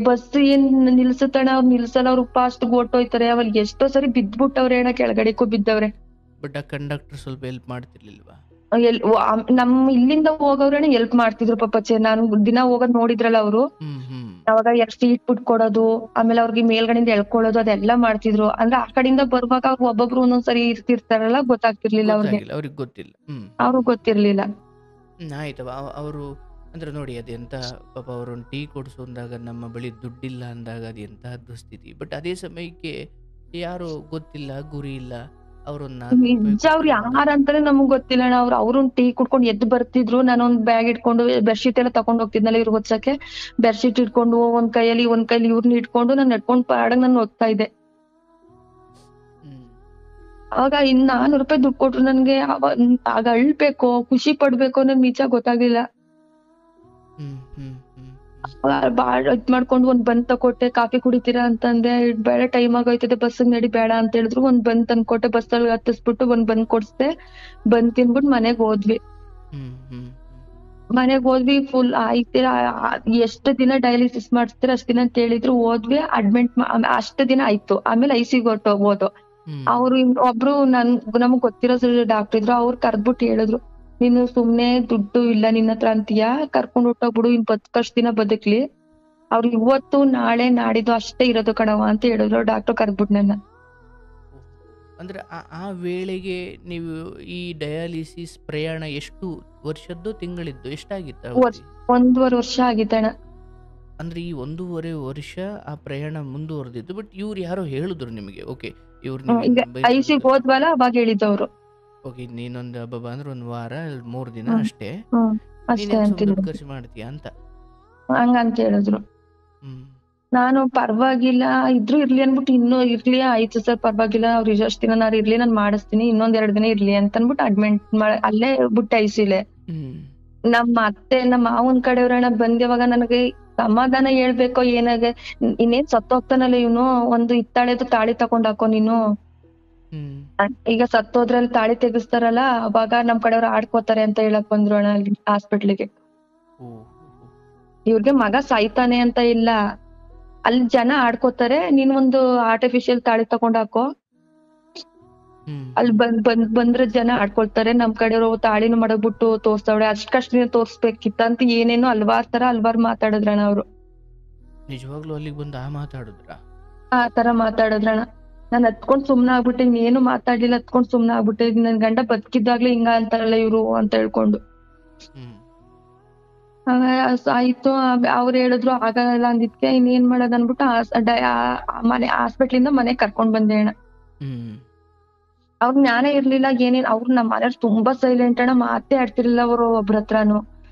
ಬಸ್ ಏನ್ ನಿಲ್ಸುತ್ತಣ್ಣ, ಅವ್ರು ನಿಲ್ಸಲ್ಲ. ಅವ್ರು ಫಾಸ್ಟ್ ಓಟೋಯ್ತಾರೆ. ಅವಾಗ ಎಷ್ಟೋ ಸರಿ ಬಿದ್ಬಿಟ್ಟವ್ರೆ ಅಣ್ಣ, ಕೆಳಗಡೆಗೂ ಬಿದ್ದವ್ರೆ. ಬಟ್ ಆ ಕಂಡಕ್ಟರ್ ಸ್ವಲ್ಪ ಹೆಲ್ಪ್ ಮಾಡ್ತಿರ್ಲಿಲ್ವಾ? ನಮ್ ಇಲ್ಲಿಂದ ಹೋಗೋರೇನೆ ಹೆಲ್ಪ್ ಮಾಡ್ತಿದ್ರು ಪಾಪ. ನಾನು ದಿನ ಹೋಗೋದ್ ನೋಡಿದ್ರಲ್ಲ ಅವ್ರು. ಅವಾಗ 2 ಸೀಟ್ ಬಿಟ್ಕೊಡೋದು, ಆಮೇಲೆ ಅವ್ರಿಗೆ ಮೇಲ್ಗಡೆಯಿಂದ ಎಳ್ಕೊಳ್ಳೋದು, ಅದೆಲ್ಲಾ ಮಾಡ್ತಿದ್ರು. ಅಂದ್ರೆ ಆ ಕಡೆಯಿಂದ ಬರುವಾಗ ಒಬ್ಬೊಬ್ರು ಒಂದೊಂದ್ಸರಿ ಇರ್ತಿರ್ತಾರಲ್ಲ, ಗೊತ್ತಾಗ್ತಿರ್ಲಿಲ್ಲ ಅವ್ರಿಗೆ ಗೊತ್ತಿಲ್ಲ. ಅವ್ರಿಗೆ ಗೊತ್ತಿರ್ಲಿಲ್ಲ. ಆಯ್ತವ. ಅವರು ಅಂದ್ರೆ ನೋಡಿ, ಅದೆಂತ ಪಾಪ ಅವ್ರೊಂದು ಟೀ ಕೊಡ್ಸು ಅಂದಾಗ ನಮ್ಮ ಬಳಿ ದುಡ್ಡಿಲ್ಲ ಅಂದಾಗ ಅದು ಎಂತಹದ್ದು ಸ್ಥಿತಿ. ಬಟ್ ಅದೇ ಸಮಯಕ್ಕೆ ಯಾರು ಗೊತ್ತಿಲ್ಲ, ಗುರಿ ಇಲ್ಲ, ನಿಜ ಅವ್ರು ಯಾರಂತಾನೆ ನಮಗ್ ಗೊತ್ತಿಲ್ಲ ಅಣ್ಣ. ಅವ್ರೊಂದ್ ಟೀ ಕುಡ್ಕೊಂಡು ಎದ್ದು ಬರ್ತಿದ್ರು. ನಾನೊಂದ್ ಬ್ಯಾಗ್ ಇಟ್ಕೊಂಡು ಬೆಡ್ಶೀಟ್ ಎಲ್ಲ ತಗೊಂಡ್ ಹೋಗ್ತಿದ್ನಲ್ಲ ಇವ್ರಿಗೆ ಹೊಚ್ಚಕ್ಕೆ. ಬೆಡ್ಶೀಟ್ ಇಟ್ಕೊಂಡು ಒಂದ್ ಕೈಯಲ್ಲಿ ಇವ್ರನ್ನ ಇಟ್ಕೊಂಡು ನಾನು ನಡ್ಕೊಂಡ್ ಪಾಡಂಗ್ ನಾನು ಹೋಗ್ತಾ ಇದ್ದೆ. ಅವಾಗ 400 ರೂಪಾಯಿ ದುಡ್ಡು ಕೊಟ್ರು ನನ್ಗೆ. ಆಗ ಅಳ್ಬೇಕೋ ಖುಷಿ ಪಡ್ಬೇಕೋ ನನ್ ನಿಜ ಗೊತ್ತಾಗ್ಲಿಲ್ಲ. ಬಾಳ್ ಇದ್ ಮಾಡ್ಕೊಂಡು ಒಂದ್ ಬಂದ್ ತಕೊಟ್ಟೆ. ಕಾಫಿ ಕುಡಿತೀರಾ ಅಂತಂದೆ. ಬೇಡ, ಟೈಮ್ ಆಗೋಯ್ತದೆ, ಬಸ್ ನಡಿ ಬೇಡ ಅಂತ ಹೇಳಿದ್ರು. ಒಂದ್ ಬಂದ್ ತಂದ್ಕೊಟ್ಟೆ. ಬಸ್ಸಲ್ಲಿ ಹತ್ತಿಸ್ಬಿಟ್ಟು ಒಂದ್ ಬಂದ್ ಕೊಡ್ಸ್ದೆ. ಬಂದ್ ತಿನ್ಬಿಟ್ಟು ಮನೆಗ್ ಹೋದ್ವಿ. ಫುಲ್ ಆಯ್ತೀರ, ಎಷ್ಟು ದಿನ ಡಯಾಲಿಸಿಸ್ ಮಾಡಿಸ್ತೀರ ಅಷ್ಟ್ ದಿನ ಅಂತ ಹೇಳಿದ್ರು. ಹೋದ್ವಿ, ಅಡ್ಮಿಟ್ ಅಷ್ಟು ದಿನ ಆಯ್ತು. ಆಮೇಲೆ ಐಸಿಗೆ ಹೋದು. ಅವ್ರು ಒಬ್ರು ನಮಗ್ ಗೊತ್ತಿರೋ ಡಾಕ್ಟರ್ ಇದ್ರು. ಅವ್ರು ಕರ್ದ್ಬಿಟ್ಟು ಹೇಳಿದ್ರು, ನೀನು ಸುಮ್ನೆ ದುಡ್ಡು ಇಲ್ಲ ನಿನ್ನ ಹತ್ರ ಅಂತೀಯ, ಕರ್ಕೊಂಡ್ ಹೊಟ್ಟೋಗ್ಬಿಡು, ಇನ್ ಬದುಕಷ್ಟು ದಿನ ಬದುಕ್ಲಿ, ಅವ್ರು ಇವತ್ತು ನಾಳೆ ನಾಡಿದ್ದು ಅಷ್ಟೇ ಇರೋದು ಕಣವ ಅಂತ ಹೇಳಿದ್ರು ಡಾಕ್ಟರ್ ಕರ್ದ್ಬಿಟ್ಟು ನನ್ನ. ಅಂದ್ರೆ ಆ ವೇಳೆಗೆ ನೀವು ಈ ಡಯಾಲಿಸಿಸ್ ಪ್ರಯಾಣ ಎಷ್ಟು ವರ್ಷದ್ದು ತಿಂಗಳಿದ್ದು ಎಷ್ಟಾಗಿತ್ತು ಅವಧಿ? 1.5 ವರ್ಷ ಆಗಿತ್ತಣ್ಣ. ಅಂದ್ರೆ ಈ 1.5 ವರ್ಷ ಆ ಪ್ರಯಾಣ ಮುಂದುವರೆದಿತ್ತು. ಬಟ್ ಇವ್ರು ಯಾರೋ ಹೇಳಿದ್ರು ನಿಮಗೆ, ಓಕೆ ಇವ್ರು ನೀವು ಈಗ ಐಸಿಗ್ ಹೋದ್ವಲ್ಲ ಅವಾಗ ಹೇಳಿದ್ದವ್ರು. ಓಕೆ ನೀನೊಂದು ಹಬ್ಬ ಅಂದ್ರೆ 1 ವಾರ 3 ದಿನ ಅಷ್ಟೇ, ಅಷ್ಟೇ ನೀನೇನ್ ಅಂತಿದ್ರು. ದುಡ್ಡು ಖರ್ಚು ಮಾಡ್ತೀಯ ಅಂತ. ಹಂಗಂತ ಹೇಳಿದ್ರು. ನಾನು ಪರವಾಗಿಲ್ಲ ಇದ್ರು ಇರ್ಲಿ ಅನ್ಬಿಟ್ಟು ಇನ್ನೂ ಇರ್ಲಿ ಆಯ್ತು ಸರ್ ಪರವಾಗಿಲ್ಲ ಅವ್ರು ಅಷ್ಟ್ ದಿನ ನಾನು ಇರ್ಲಿ ನಾನು ಮಾಡಿಸ್ತೀನಿ ಇನ್ನೊಂದ್ 2 ದಿನ ಇರ್ಲಿ ಅಂತ ಅನ್ಬಿಟ್ಟು ಅಡ್ಮಿಟ್ ಅಲ್ಲೇ ಬಿಟ್ಟು ಐಸಿಲೆ. ನಮ್ಮ ಅತ್ತೆ ನಮ್ಮ ಮಾವನ್ ಕಡೆಯವ್ರಣ್ಣ ಬಂದಿವಾಗ ನನಗೆ ಸಮಾಧಾನ ಹೇಳ್ಬೇಕೋ ಏನಾಗೆ, ಇನ್ನೇನ್ ಸತ್ತೋಗ್ತಾನಲ್ಲ ಇವನು, ಒಂದು ಹಿತ್ತಾಳೆದು ತಾಳಿ ತಕೊಂಡ್ ಹಾಕೋ ನೀನು, ಈಗ ಸತ್ತೋದ್ರಲ್ಲಿ ತಾಳಿ ತೆಗಿಸ್ತಾರಲ್ಲ ಅವಾಗ ನಮ್ ಕಡೆಯವ್ರು ಆಡ್ಕೋತಾರೆ ಅಂತ ಹೇಳಕ್ ಬಂದ್ರು ಅಣ್ಣ ಅಲ್ಲಿ ಹಾಸ್ಪಿಟ್ಲಿಗೆ. ಇವ್ರಿಗೆ ಮಗ ಸಾಯ್ತಾನೆ ಅಂತ ಇಲ್ಲ, ಅಲ್ಲಿ ಜನ ಆಡ್ಕೋತಾರೆ, ನೀನ್ ಒಂದು ಆರ್ಟಿಫಿಷಿಯಲ್ ತಾಳಿ ತಕೊಂಡ್ ಹಾಕೋ, ಅಲ್ಲಿ ಬಂದ್ರೆ ಜನ ಆಡ್ಕೊಳ್ತಾರೆ, ನಮ್ ಕಡೆಯವ್ರು ತಾಳಿನ ಮಾಡಬಿಟ್ಟು ತೋರ್ಸ್ತಾವಳೆ ಅಷ್ಟ್ ಕಷ್ಟ ತೋರ್ಸ್ಬೇಕಿತ್ತಂತ ಏನೇನೋ ಹಲ್ವಾರ್ ಮಾತಾಡಿದ್ರಣ ಅವ್ರು. ನಿಜವಾಗ್ಲೂ ಅಲ್ಲಿಗೆ ಬಂದು ಮಾತಾಡಿದ್ರ? ಆ ತರ ಮಾತಾಡಿದ್ರಣ. ನಾನ್ ಹತ್ಕೊಂಡ್ ಸುಮ್ನ ಆಗ್ಬಿಟ್ಟೆ, ಏನು ಮಾತಾಡ್ಲಿಲ್ಲ, ಹತ್ಕೊಂಡ್ ಸುಮ್ನ ಆಗ್ಬಿಟ್ಟೆ. ನನ್ ಗಂಡ ಬದುಕಿದ್ದಾಗ್ಲೇ ಹಿಂಗ ಅಂತಾರಲ್ಲ ಇವ್ರು ಅಂತ ಹೇಳ್ಕೊಂಡು. ಆಯ್ತು ಅವ್ರು ಹೇಳಿದ್ರು ಆಗಲ್ಲ ಅಂದಿದ್ಕೆ ಇನ್ನೇನ್ ಮಾಡೋದ್ ಅನ್ಬಿಟ್ಟು ಮನೆ ಹಾಸ್ಪಿಟ್ಲಿಂದ ಮನೆಗ್ ಕರ್ಕೊಂಡ್ ಬಂದೆ ಅಣ್ಣ. ಅವ್ರ ಜ್ಞಾನ ಇರ್ಲಿಲ್ಲ ಏನೇನ್, ಅವ್ರು ನಮ್ ಮನೆಯವ್ರು ತುಂಬಾ ಸೈಲೆಂಟ್ ಅಣ್ಣ, ಮಾತೇ ಆಡ್ತಿರ್ಲಿಲ್ಲ ಅವ್ರು ಒಬ್ರ ಹತ್ರನು.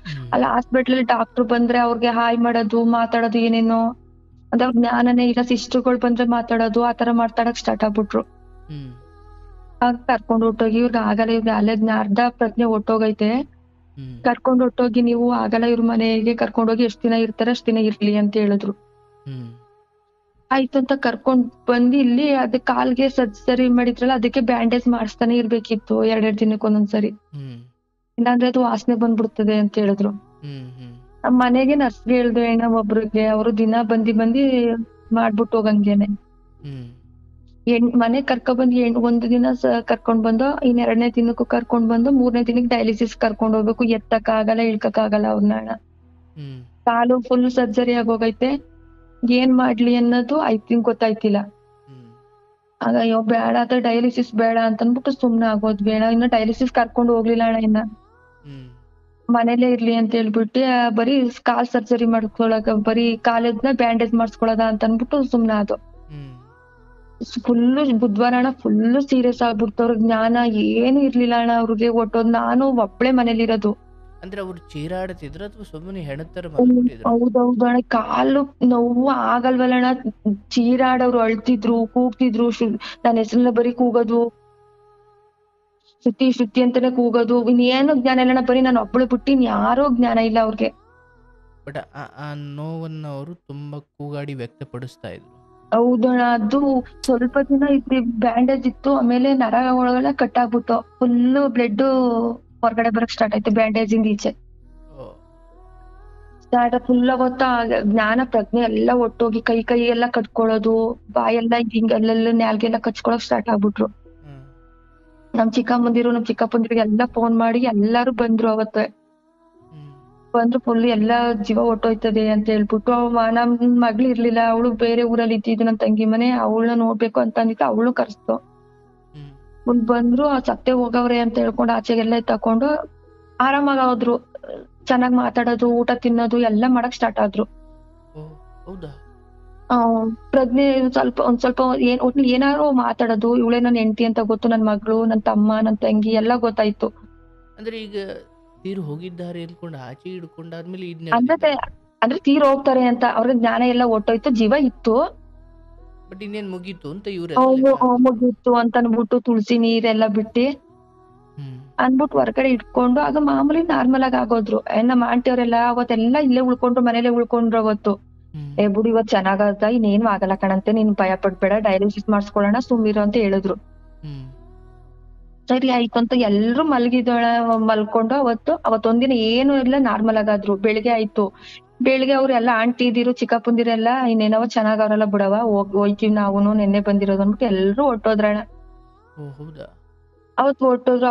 ಅಲ್ಲಿ ಹಾಸ್ಪಿಟ್ಲಲ್ಲಿ ಡಾಕ್ಟರ್ ಬಂದ್ರೆ ಅವ್ರಿಗೆ ಹಾಯ್ ಮಾಡೋದು ಮಾತಾಡೋದು ಏನೇನೋ, ಅದ್ ಅವ್ರ ಜ್ಞಾನನೇ ಇಲ್ಲ. ಸಿಸ್ಟರ್ಗಳು ಬಂದ್ರೆ ಮಾತಾಡೋದು ಆತರ ಮಾತಾಡಕ್ ಸ್ಟಾರ್ಟ್ ಆಗ್ಬಿಟ್ರು. ಆಗ ಕರ್ಕೊಂಡ್ ಹೊಟ್ಟೋಗಿ ಇವ್ರಿಗೆ ಆಗಲ್ಲ, ಇವ್ರಿಗೆ ಅಲ್ಲೇ ಅರ್ಧ ಪ್ರಜ್ಞೆ ಹೊಟ್ಟೋಗೈತೆ, ಕರ್ಕೊಂಡ್ ಹೊಟ್ಟೋಗಿ ನೀವು ಆಗಲ್ಲ ಇವ್ರ ಮನೆಗೆ ಕರ್ಕೊಂಡೋಗಿ ಎಷ್ಟ್ ದಿನ ಇರ್ತಾರೆ ಅಷ್ಟ್ ದಿನ ಇರ್ಲಿ ಅಂತ ಹೇಳಿದ್ರು. ಆಯ್ತು ಅಂತ ಕರ್ಕೊಂಡ್ ಬಂದು ಇಲ್ಲಿ ಅದ್ ಕಾಲ್ಗೆ ಸರ್ಜರಿ ಮಾಡಿದ್ರಲ್ಲ ಅದಕ್ಕೆ ಬ್ಯಾಂಡೇಜ್ ಮಾಡಿಸ್ತಾನೆ ಇರ್ಬೇಕಿತ್ತು 2 ದಿನಕ್ಕೆ ಒಂದೊಂದ್ಸರಿ, ಇಲ್ಲಾಂದ್ರೆ ಅದು ವಾಸನೆ ಬಂದ್ಬಿಡ್ತದೆ ಅಂತ ಹೇಳಿದ್ರು. ನಮ್ ಮನೆಗೆ ನರ್ಸ್ಗೆ ಹೇಳ್ದೆ ಅಣ್ಣ ಒಬ್ರಿಗೆ, ಅವ್ರು ದಿನ ಬಂದಿ ಮಾಡ್ಬಿಟ್ಟು ಹೋಗಂಗೇನೆ. ಮನೆ ಕರ್ಕೊಂಡ್ ಬಂದು 1 ದಿನ ಕರ್ಕೊಂಡ್ ಬಂದು, ಇನ್ 2ನೇ ದಿನಕ್ಕೂ ಕರ್ಕೊಂಡ್ ಬಂದು 3ನೇ ದಿನಕ್ಕೆ ಡಯಾಲಿಸಿಸ್ ಕರ್ಕೊಂಡ್ ಹೋಗ್ಬೇಕು. ಎತ್ತಕ್ ಆಗಲ್ಲ ಇಳ್ಕಕ್ ಆಗಲ್ಲ ಅವ್ರನ್ನ ಅಣ್ಣ. ಕಾಲು ಫುಲ್ ಸರ್ಜರಿ ಆಗೋಗೈತೆ, ಏನ್ ಮಾಡ್ಲಿ ಅನ್ನೋದು ಗೊತ್ತಾಯ್ತಿಲ್ಲ. ಆಗ ಅಯ್ಯೋ ಬೇಡ ಅದ ಡಯಾಲಿಸಿಸ್ ಬೇಡ ಅಂತ ಅನ್ಬಿಟ್ಟು ಸುಮ್ನೆ ಆಗೋದ್ ಬೇಡ. ಇನ್ನ ಡಯಾಲಿಸಿಸ್ ಕರ್ಕೊಂಡ್ ಹೋಗ್ಲಿಲ್ಲ ಅಣ್ಣ, ಇನ್ನ ಮನೇಲೇ ಇರ್ಲಿ ಅಂತ ಹೇಳ್ಬಿಟ್ಟು ಬರೀ ಕಾಲ್ ಸರ್ಜರಿ ಮಾಡ್ಕೊಳಕ, ಬರೀ ಕಾಲದ್ನ ಬ್ಯಾಂಡೇಜ್ ಮಾಡ್ಸ್ಕೊಳದ ಅಂತ ಅನ್ಬಿಟ್ಟು ಸುಮ್ನೆ ಅದು. ಫುಲ್ಲು ಬುಧವಾರ ಅಣ್ಣ ಫುಲ್ಲು ಸೀರಿಯಸ್ ಆಗ್ಬಿಡ್ತು. ಅವ್ರ ಜ್ಞಾನ ಏನು ಇರ್ಲಿಲ್ಲ ಅಣ್ಣ, ಅವ್ರಿಗೆ ಒಟ್ಟೋದ್ ನಾನು ಒಬ್ಳೆ ಮನೇಲಿರೋದು. ಅಂದ್ರೆ ಅವ್ರು ಚೀರಾಡ್ತಿದ್ರು ಅಥವಾ ಸುಮ್ಮನೆ ಹೆಣತರ? ಹೌದೌದು ಅಣ್ಣ, ಕಾಲು ನೋವು ಆಗಲ್ವಲ್ಲ ಅಣ್ಣ, ಚೀರಾಡವ್ರು, ಅಳ್ತಿದ್ರು, ಕೂಗ್ತಿದ್ರು, ನನ್ನ ಹೆಸರನ್ನ ಬರೀ ಕೂಗೋದು, ಶ್ರುತಿ ಅಂತಾನೆ ಕೂಗೋದು, ಇನ್ನೇನು ಜ್ಞಾನ ಇಲ್ಲ ಅಣ್ಣ, ಬರೀ ನಾನು ಒಬ್ಳು ಬಿಟ್ಟು ಯಾರೋ ಜ್ಞಾನ ಇಲ್ಲ ಅವ್ರಿಗೆ. ಬಟ್ ಆ ನೋವನ್ನ ಅವರು ತುಂಬಾ ಕೂಗಾಡಿ ವ್ಯಕ್ತಪಡಿಸ್ತಾ ಇದ್ರು. ಹೌದಣ್ಣ, ಅದು ಸ್ವಲ್ಪ ದಿನ ಬ್ಯಾಂಡೇಜ್ ಇತ್ತು, ಆಮೇಲೆ ನರ ಒಳಗಡೆ ಕಟ್ ಆಗ್ಬಿಟ್ಟು ಫುಲ್ ಬ್ಲಡ್ ಹೊರಗಡೆ ಬರಕ್ ಸ್ಟಾರ್ಟ್ ಆಯ್ತು ಬ್ಯಾಂಡೇಜ್ ಇಂದ ಈಚೆ. ಫುಲ್ ಅವತ್ತ ಜ್ಞಾನ ಪ್ರಜ್ಞೆ ಎಲ್ಲ ಒಟ್ಟೋಗಿ ಕೈ ಎಲ್ಲ ಕಟ್ಕೊಳ್ಳೋದು, ಬಾಯೆಲ್ಲ ಹಿಂಗ ಅಲ್ಲೆಲ್ಲ ನ್ಯಾಲ್ಗೆಲ್ಲ ಕಚ್ಕೊಳಕ್ ಸ್ಟಾರ್ಟ್ ಆಗ್ಬಿಟ್ರು. ನಮ್ ಚಿಕ್ಕಪ್ಪಂದಿರಿಗೆ ಎಲ್ಲ ಫೋನ್ ಮಾಡಿ ಎಲ್ಲಾರು ಬಂದ್ರು ಅವತ್ತೆ. ಬಂದ್ರು ಫುಲ್ ಎಲ್ಲ ಜೀವ ಹೊಟ್ಟೋಯ್ತದೆ ಅಂತ ಹೇಳ್ಬಿಟ್ಟು, ನಮ್ ಮಗ್ಳು ಇರ್ಲಿಲ್ಲ, ಅವಳು ಬೇರೆ ಊರಲ್ಲಿ ಇದ್ದಿದ್ದು ನನ್ ತಂಗಿ ಮನೆ, ಅವಳನ್ನ ನೋಡ್ಬೇಕು ಅಂತ ಅಂದಿತ್ತು, ಅವಳು ಕರ್ಸ್ತು. ಬಂದ್ರು ಸತ್ತೆ ಹೋಗವ್ರೆ ಅಂತ ಹೇಳ್ಕೊಂಡು ಆಚೆಗೆಲ್ಲ ತಕೊಂಡು ಆರಾಮಾಗ ಹೋದ್ರು. ಚೆನ್ನಾಗ್ ಮಾತಾಡೋದು, ಊಟ ತಿನ್ನೋದು ಎಲ್ಲ ಮಾಡಕ್ ಸ್ಟಾರ್ಟ್ ಆದ್ರು. ಪ್ರಜ್ಞೆ ಒಂದ್ ಸ್ವಲ್ಪ ಒಟ್ನಲ್ಲಿ ಏನಾರು ಮಾತಾಡೋದು, ಇವಳೇ ನನ್ ಹೆಂಡತಿ ಅಂತ ಗೊತ್ತು, ನನ್ ಮಗಳು, ನನ್ ತಮ್ಮ, ನನ್ ತಂಗಿ ಎಲ್ಲ ಗೊತ್ತಾಯ್ತು. ಅಂದ್ರೆ ಈಗ ತೀರ್ ಹೋಗಿದ್ದಾರೆ ಅನ್ಕೊಂಡು ಆಚೆ ಹಿಡ್ಕೊಂಡಾದ್ಮೇಲೆ ಅಂದ್ರೆ ತೀರ್ ಹೋಗ್ತಾರೆ ಅಂತ ಅವ್ರಿಗೆ ಜ್ಞಾನ ಎಲ್ಲ ಒಟ್ಟೋಯ್ತು, ಜೀವ ಇತ್ತು, ಬಟ್ ಇನ್ನೇನ್ ಮುಗೀತು ಅಂತ ಇವ್ರೆ ಮುಗೀತು ಅಂತ ಅನ್ಬಿಟ್ಟು ತುಳಸಿ ನೀರೆಲ್ಲ ಬಿಟ್ಟಿ ಅನ್ಬಿಟ್ಟು ಹೊರಗಡೆ ಇಟ್ಕೊಂಡು ಆಗ ಮಾಮೂಲಿ ನಾರ್ಮಲ್ ಆಗಿ ಆಗೋದ್ರು. ನಮ್ಮ ಆಂಟಿ ಅವರೆಲ್ಲ ಅವತ್ತೆಲ್ಲ ಇಲ್ಲೇ ಉಳ್ಕೊಂಡ್ರು, ಮನೇಲೆ ಉಳ್ಕೊಂಡ್ರು ಅವತ್ತು. ಬಿಡು ಇವತ್ ಚೆನ್ನಾಗದ, ಇನ್ನೇನು ಆಗಲ್ಲ ಕಣಂತೆ, ನೀನ್ ಭಯ ಪಡ್ಬೇಡ, ಡಯಾಲಿಸಿಸ್ ಮಾಡ್ಸ್ಕೊಳ್ಳೋಣ ಸುಮ್ಮಿರು ಅಂತ ಹೇಳಿದ್ರು. ಸರಿ ಆಯ್ತು ಅಂತ ಎಲ್ರು ಮಲ್ಕೊಂಡು ಅವತ್ತೊಂದಿನ ಏನು ಇಲ್ಲ, ನಾರ್ಮಲ್ ಆಗಾದ್ರು. ಬೆಳಿಗ್ಗೆ ಆಯ್ತು, ಬೆಳಿಗ್ಗೆ ಅವ್ರೆಲ್ಲ ಆಂಟಿ ಇದಿರು ಚಿಕ್ಕಪ್ಪಂದಿರೆಲ್ಲ ಇನ್ನೇನವ ಚೆನ್ನಾಗವ್ರಲ್ಲ ಬಿಡವ, ಹೋಯ್ತೀವಿ ನಾವುನು, ನೆನ್ನೆ ಬಂದಿರೋದು ಅಂದ್ಬಿಟ್ಟು ಎಲ್ರು ಹೊಟ್ಟೋದ್ರಣ. ಅವತ್ ಹೊಟ್ಟೋದ್ರು.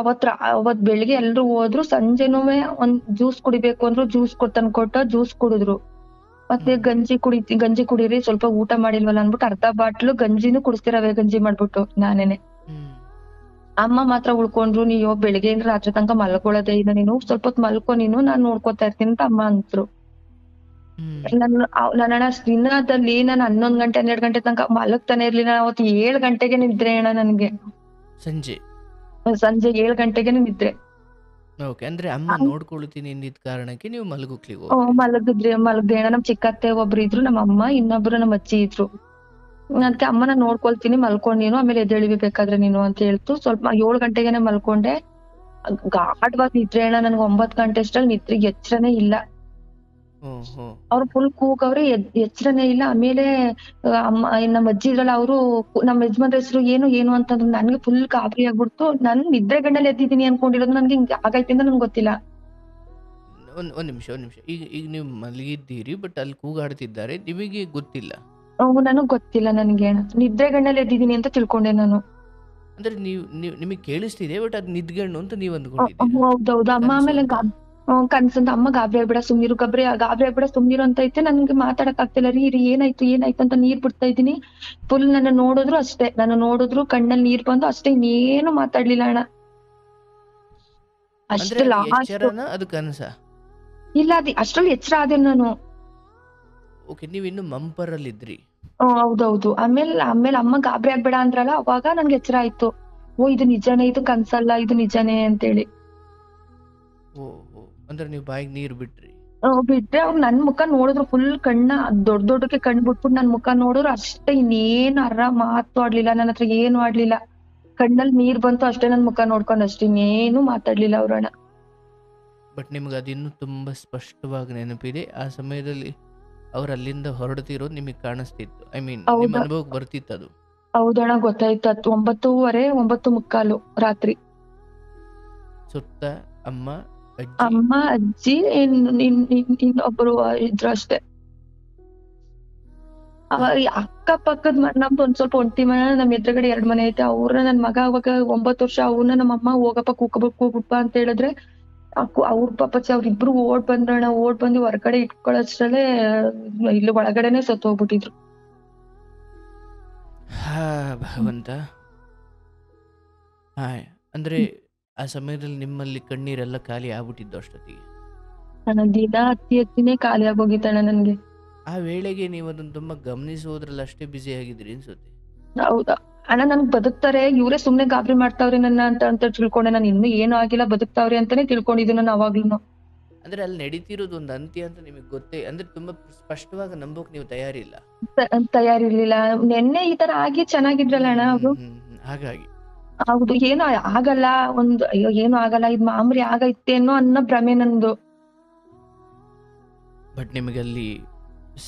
ಅವತ್ ಬೆಳಿಗ್ಗೆ ಎಲ್ರು ಹೋದ್ರು, ಸಂಜೆನೂ ಒಂದ್ ಜ್ಯೂಸ್ ಕುಡಿಬೇಕು ಅಂದ್ರು, ಜ್ಯೂಸ್ ತಂದ್ಕೊಟ್ಟ, ಜ್ಯೂಸ್ ಕುಡಿದ್ರು. ಮತ್ತೆ ಗಂಜಿ ಕುಡೀರಿ, ಸ್ವಲ್ಪ ಊಟ ಮಾಡಿಲ್ವಲ್ಲ ಅನ್ಬಿಟ್ಟು ಅರ್ಧ ಬಾಟ್ಲು ಗಂಜಿನೂ ಕುಡಿಸ್ತಿರವೆ ಗಂಜಿ ಮಾಡ್ಬಿಟ್ಟು ನಾನೇನೆ. ಅಮ್ಮ ಮಾತ್ರ ಉಳ್ಕೊಂಡ್ರು. ನೀವ್ ಬೆಳಿಗ್ಗೆಯಿಂದ ರಾತ್ರಿ ತನಕ ಮಲ್ಕೊಳ್ಳೋದೇ ಇಲ್ಲ ನೀನು. ಸ್ವಲ್ಪ ಹೊತ್ತು ಮಲ್ಕೊ ನೀನು, ನಾನ್ ನೋಡ್ಕೊತಾ ಇರ್ತೀನಿ ಅಂತ ಅಮ್ಮ ಅಂದ್ರು. ನನ್ನ ದಿನದಲ್ಲಿ ನಾನು 11 ಗಂಟೆ 12 ಗಂಟೆ ತನಕ ಮಲಗ್ತಾನೆ ಇರ್ಲಿಲ್ಲ. ಅವತ್ತು 7 ಗಂಟೆಗೆ ನಿದ್ರೆ ಅಣ್ಣ ನನ್ಗೆ. ಸಂಜೆ ಸಂಜೆ 7 ಗಂಟೆಗೆನೆ ನಿದ್ರೆ. ಓಕೆ. ಅಂದ್ರೆ ಅಮ್ಮ ನೋಡ್ಕೊಳ್ತೀನಿ ಎಂದಿದ್ದ ಕಾರಣಕ್ಕೆ ನೀವು ಮಲಗುಕ್ಲಿಗೆ ಹೋದ್ರಿ. ಮಲಗ್ದೆ ಅಣ್ಣ. ನಮ್ ಚಿಕ್ಕತ್ತೆ ಒಬ್ರು ಇದ್ರು, ನಮ್ಮ ಅಮ್ಮ, ಇನ್ನೊಬ್ರು ನಮ್ಮ ಅಜ್ಜಿ ಇದ್ರು. ಅದಕ್ಕೆ ಅಮ್ಮನ ನೋಡ್ಕೊಳ್ತೀನಿ, ಮಲ್ಕೊಂಡ್ ನೀನು, ಆಮೇಲೆ ಎದ್ದೇಳಿಬೇಕಾದ್ರೆ ನೀನು ಅಂತ ಹೇಳ್ತು. ಸ್ವಲ್ಪ 7 ಗಂಟೆಗೆನೆ ಮಲ್ಕೊಂಡೆ. ಗಾಢವಾಗ್ ನಿದ್ರೆ ಅಣ್ಣ. ನನ್ಗೆ 9 ಗಂಟೆ ಅಷ್ಟ್ರಲ್ಲಿ ನಿದ್ರೆಗೆ ಎಚ್ಚರನೇ ಇಲ್ಲ. ಅವ್ರು ಫುಲ್ ಕೂಗವ್ರೆ, ಎಚ್ಚರನೇ ಇಲ್ಲ. ಆಮೇಲೆ ಅಮ್ಮ ನಮ್ಮ ಅಜ್ಜಿ ಇದ್ರಲ್ಲ, ಅವರು ನಮ್ಮ ಯಜಮಾನ್ರ ಹೆಸರು ಏನು ಏನು ಅಂತಂದ್ರು. ನನ್ಗೆ ಫುಲ್ ಗಾಬರಿ ಆಗ್ಬಿಡ್ತು. ನನ್ ನಿದ್ರೆ ಗಂಡಲ್ಲಿ ಎದ್ದಿದ್ದೀನಿ ಅನ್ಕೊಂಡಿರೋದು. ನನ್ಗೆ ಹಿಂಗ್ ಆಗೈತೆ ಅಂತ ನನ್ಗೆ ಗೊತ್ತಿಲ್ಲ. ಒಂದ್ ನಿಮಿಷ. ಈಗ ನೀವು ಮಲಗಿದ್ದೀರಿ, ಬಟ್ ಅಲ್ಲಿ ಕೂಗಾಡ್ತಿದ್ದಾರೆ, ನಿಮಗೆ ಗೊತ್ತಿಲ್ಲ? ನನಗ್ ಗೊತ್ತಿಲ್ಲ. ನನ್ಗೆ ನಿದ್ರೆ ಗಂಡಲ್ಲಿ ಎದ್ದಿದ್ದೀನಿ ಅಂತ ತಿಳ್ಕೊಂಡೆ ನಾನು. ಅಂದ್ರೆ ನಿಮಗೆ ಕೇಳಿಸ್ತಿದೆ, ಬಟ್ ಅದ್ ನಿದ್ಗಣ್ಣು ಅಂತ ನೀವ್ ಅಂದ್ಕೊಂಡಿದ್ದೀರಿ? ಹೌದೌದು. ಅಮ್ಮ ಆಮೇಲೆ ಕನ್ಸಂತ ಅಮ್ಮ ಗಾಬರಿ ಆಗ್ಬೇಡ ಸುಮ್ನಿರು, ಗಾಬರಿ ಆಗ್ಬೇಡ ಸುಮ್ನಿರು ಅಂತ ಐತೆ. ನನ್ಗೆ ಮಾತಾಡಕ್ ಆಗ್ತಿಲ್ಲ. ರೀ ಏನಾಯ್ತು ಅಂತ ನೀರ್ ಬಿಡ್ತಾ ಇದ್ದೀನಿ. ಫುಲ್ ನನ್ನ ನೋಡಿದ್ರು ಅಷ್ಟೇ, ಕಣ್ಣಲ್ಲಿ ನೀರ್ ಬಂದು ಅಷ್ಟೇ, ಇನ್ನೇನು ಮಾತಾಡ್ಲಿಲ್ಲ ಅಣ್ಣ. ಅಷ್ಟೇ ಅದು ಕನಸ ಇಲ್ಲ, ಅಷ್ಟ್ರಲ್ಲಿ ಎಚ್ಚರ ಆದೆ ನಾನು. ಓಕೆ, ನೀವಿನ್ನು ಮಂಪರಲ್ಲಿದ್ರಿ. ಹೌದೌದು. ಆಮೇಲೆ ಅಮ್ಮ ಗಾಬರಿ ಆಗ್ಬೇಡ ಅಂದ್ರಲ್ಲ, ಅವಾಗ ನನ್ಗೆ ಎಚ್ಚರ ಆಯ್ತು. ಇದು ನಿಜಾನೇ, ಇದು ಕನ್ಸಲ್ಲ, ಇದು ನಿಜಾನೇ ಅಂತೇಳಿ. ಅಂದ್ರೆ ನೀವು ಬಾಯಿಗೆ ನೀರ್ ಬಿಟ್ರಿ? ಬಿಟ್ರೆ ಅವ್ರು ನನ್ ಮುಖ ನೋಡಿದ್ರು. ಫುಲ್ ಕಣ್ಣ ದೊಡ್ಡಕ್ಕೆ ಕಣ್ ಬಿಟ್ಬಿಟ್ಟು ನನ್ ಮುಖ ನೋಡಿದ್ರು ಅಷ್ಟೇ. ಇನ್ನೇನು ಮಾತು ಆಡ್ಲಿಲ್ಲ, ನನ್ನ ಹತ್ರ ಏನು ಆಡ್ಲಿಲ್ಲ. ಕಣ್ಣಲ್ಲಿ ನೀರ್ ಬಂತು ಅಷ್ಟೇ, ನನ್ ಮುಖ ನೋಡ್ಕೊಂಡ್ ಅಷ್ಟೇ, ಇನ್ನೇನು ಮಾತಾಡ್ಲಿಲ್ಲ ಅವ್ರಣ್ಣ. ಬಟ್ ನಿಮ್ಗೆ ಅದಿನ್ನೂ ತುಂಬಾ ಸ್ಪಷ್ಟವಾಗಿ ನೆನಪಿದೆ. ಆ ಸಮಯದಲ್ಲಿ ಅವ್ರ ಅಲ್ಲಿಂದ ಹೊರಡ್ತಿರೋದು ನಿಮಗೆ ಕಾಣಿಸ್ತಿತ್ತು? ಐ ಮೀನ್ ನಿಮ್ಮ ಅನುಭವಕ್ಕೆ ಬರ್ತಿತ್ತು ಅದು? ಹೌದಣ್ಣ, ಗೊತ್ತಾಯ್ತು. 9:15 9:45 ರಾತ್ರಿ. ಸುತ್ತ ಅಮ್ಮ ಅಜ್ಜಿ ಇನ್ನೊಬ್ರು ಇದ್ರು ಅಷ್ಟೇ. ಅಕ್ಕ ಪಕ್ಕದ ನಮ್ದು ಒಂದ್ ಸ್ವಲ್ಪ ಒಂಟಿ ಮನೆ, ನಮ್ ಎದುರುಗಡೆ 2 ಮನೆ ಐತೆ. ಅವ್ರ ನನ್ ಮಗ ಅವಾಗ 9 ವರ್ಷ, ಅವ್ನ ನಮ್ಮಮ್ಮ ಹೋಗಪ್ಪ ಕೂಗ್ಬಿಟ್ಟ ಅಂತ ಹೇಳಿದ್ರೆ ಅವ್ರ ಪಾಪಚ್ಚಿ ಅವ್ರಿಬ್ರು ಓಡ್ ಬಂದ್ರಣ್ಣ. ಓಡ್ ಬಂದು ಹೊರಗಡೆ ಇಟ್ಕೊಳ್ಳೋಷ್ಟ್ರಲ್ಲೇ ಇಲ್ಲಿ ಒಳಗಡೆನೆ ಸತ್ತು ಹೋಗ್ಬಿಟ್ಟಿದ್ರು. ಭಗವಂತ. ಅಂದ್ರೆ ಆ ಸಮಯದಲ್ಲಿ ನಿಮ್ಮಲ್ಲಿ ಕಣ್ಣೀರೆಲ್ಲ ಖಾಲಿ ಆಗ್ಬಿಟ್ಟಿದ್ದು ಅಷ್ಟೊತ್ತಿಗೆ? ದಿನ ಹತ್ತಿನೇ ಖಾಲಿ ಆಗೋಗಿತ್ತಣ್ಣ ನನ್ಗೆ. ಆ ವೇಳೆಗೆ ನೀವು ಅದನ್ನ ತುಂಬಾ ಗಮನಿಸೋದ್ರಲ್ಲಿ ಅಷ್ಟೇ ಬ್ಯುಸಿ ಆಗಿದ್ರಿ ಅನ್ಸುತ್ತೆ. ಹೌದಾ ಅಣ್ಣ, ನನ್ಗ್ ಬದುಕ್ತಾರೆ, ಇವ್ರೇ ಸುಮ್ನೆ ಗಾಬರಿ ಮಾಡ್ತಾವ್ರಿ ನನ್ನ ಅಂತ ತಿಳ್ಕೊಂಡೆ. ನಾನು ಇನ್ನೂ ಏನು ಆಗಿಲ್ಲ, ಬದುಕ್ತಾವ್ರಿ ಅಂತಾನೆ ತಿಳ್ಕೊಂಡಿದ್ದು ನಾನು ಅವಾಗ್ಲೂ. ಅಂದ್ರೆ ಅಲ್ಲಿ ನಡೀತಿರೋದು ಒಂದು ಅಂತ್ಯ ಅಂತ ನಿಮಗೆ ಗೊತ್ತೇ, ಅಂದ್ರೆ ತುಂಬಾ ಸ್ಪಷ್ಟವಾಗಿ ನಂಬೋಕ್ ನೀವು ತಯಾರಿಲ್ಲ? ತಯಾರಿರ್ಲಿಲ್ಲ. ನೆನ್ನೆ ಈ ತರ ಆಗಿ ಚೆನ್ನಾಗಿದ್ರಲ್ಲ ಅಣ್ಣ ಅವರು, ಹಾಗಾಗಿ. ಹೌದು, ಏನು ಆಗಲ್ಲ, ಅಯ್ಯೋ ಏನು ಆಗಲ್ಲ, ಇದ್ ಮಾಮೂಲಿ ಆಗೈತೇನೋ ಅನ್ನೋ ಭ್ರಮೆ ನಂದು. ಬಟ್ ನಿಮಗಲ್ಲಿ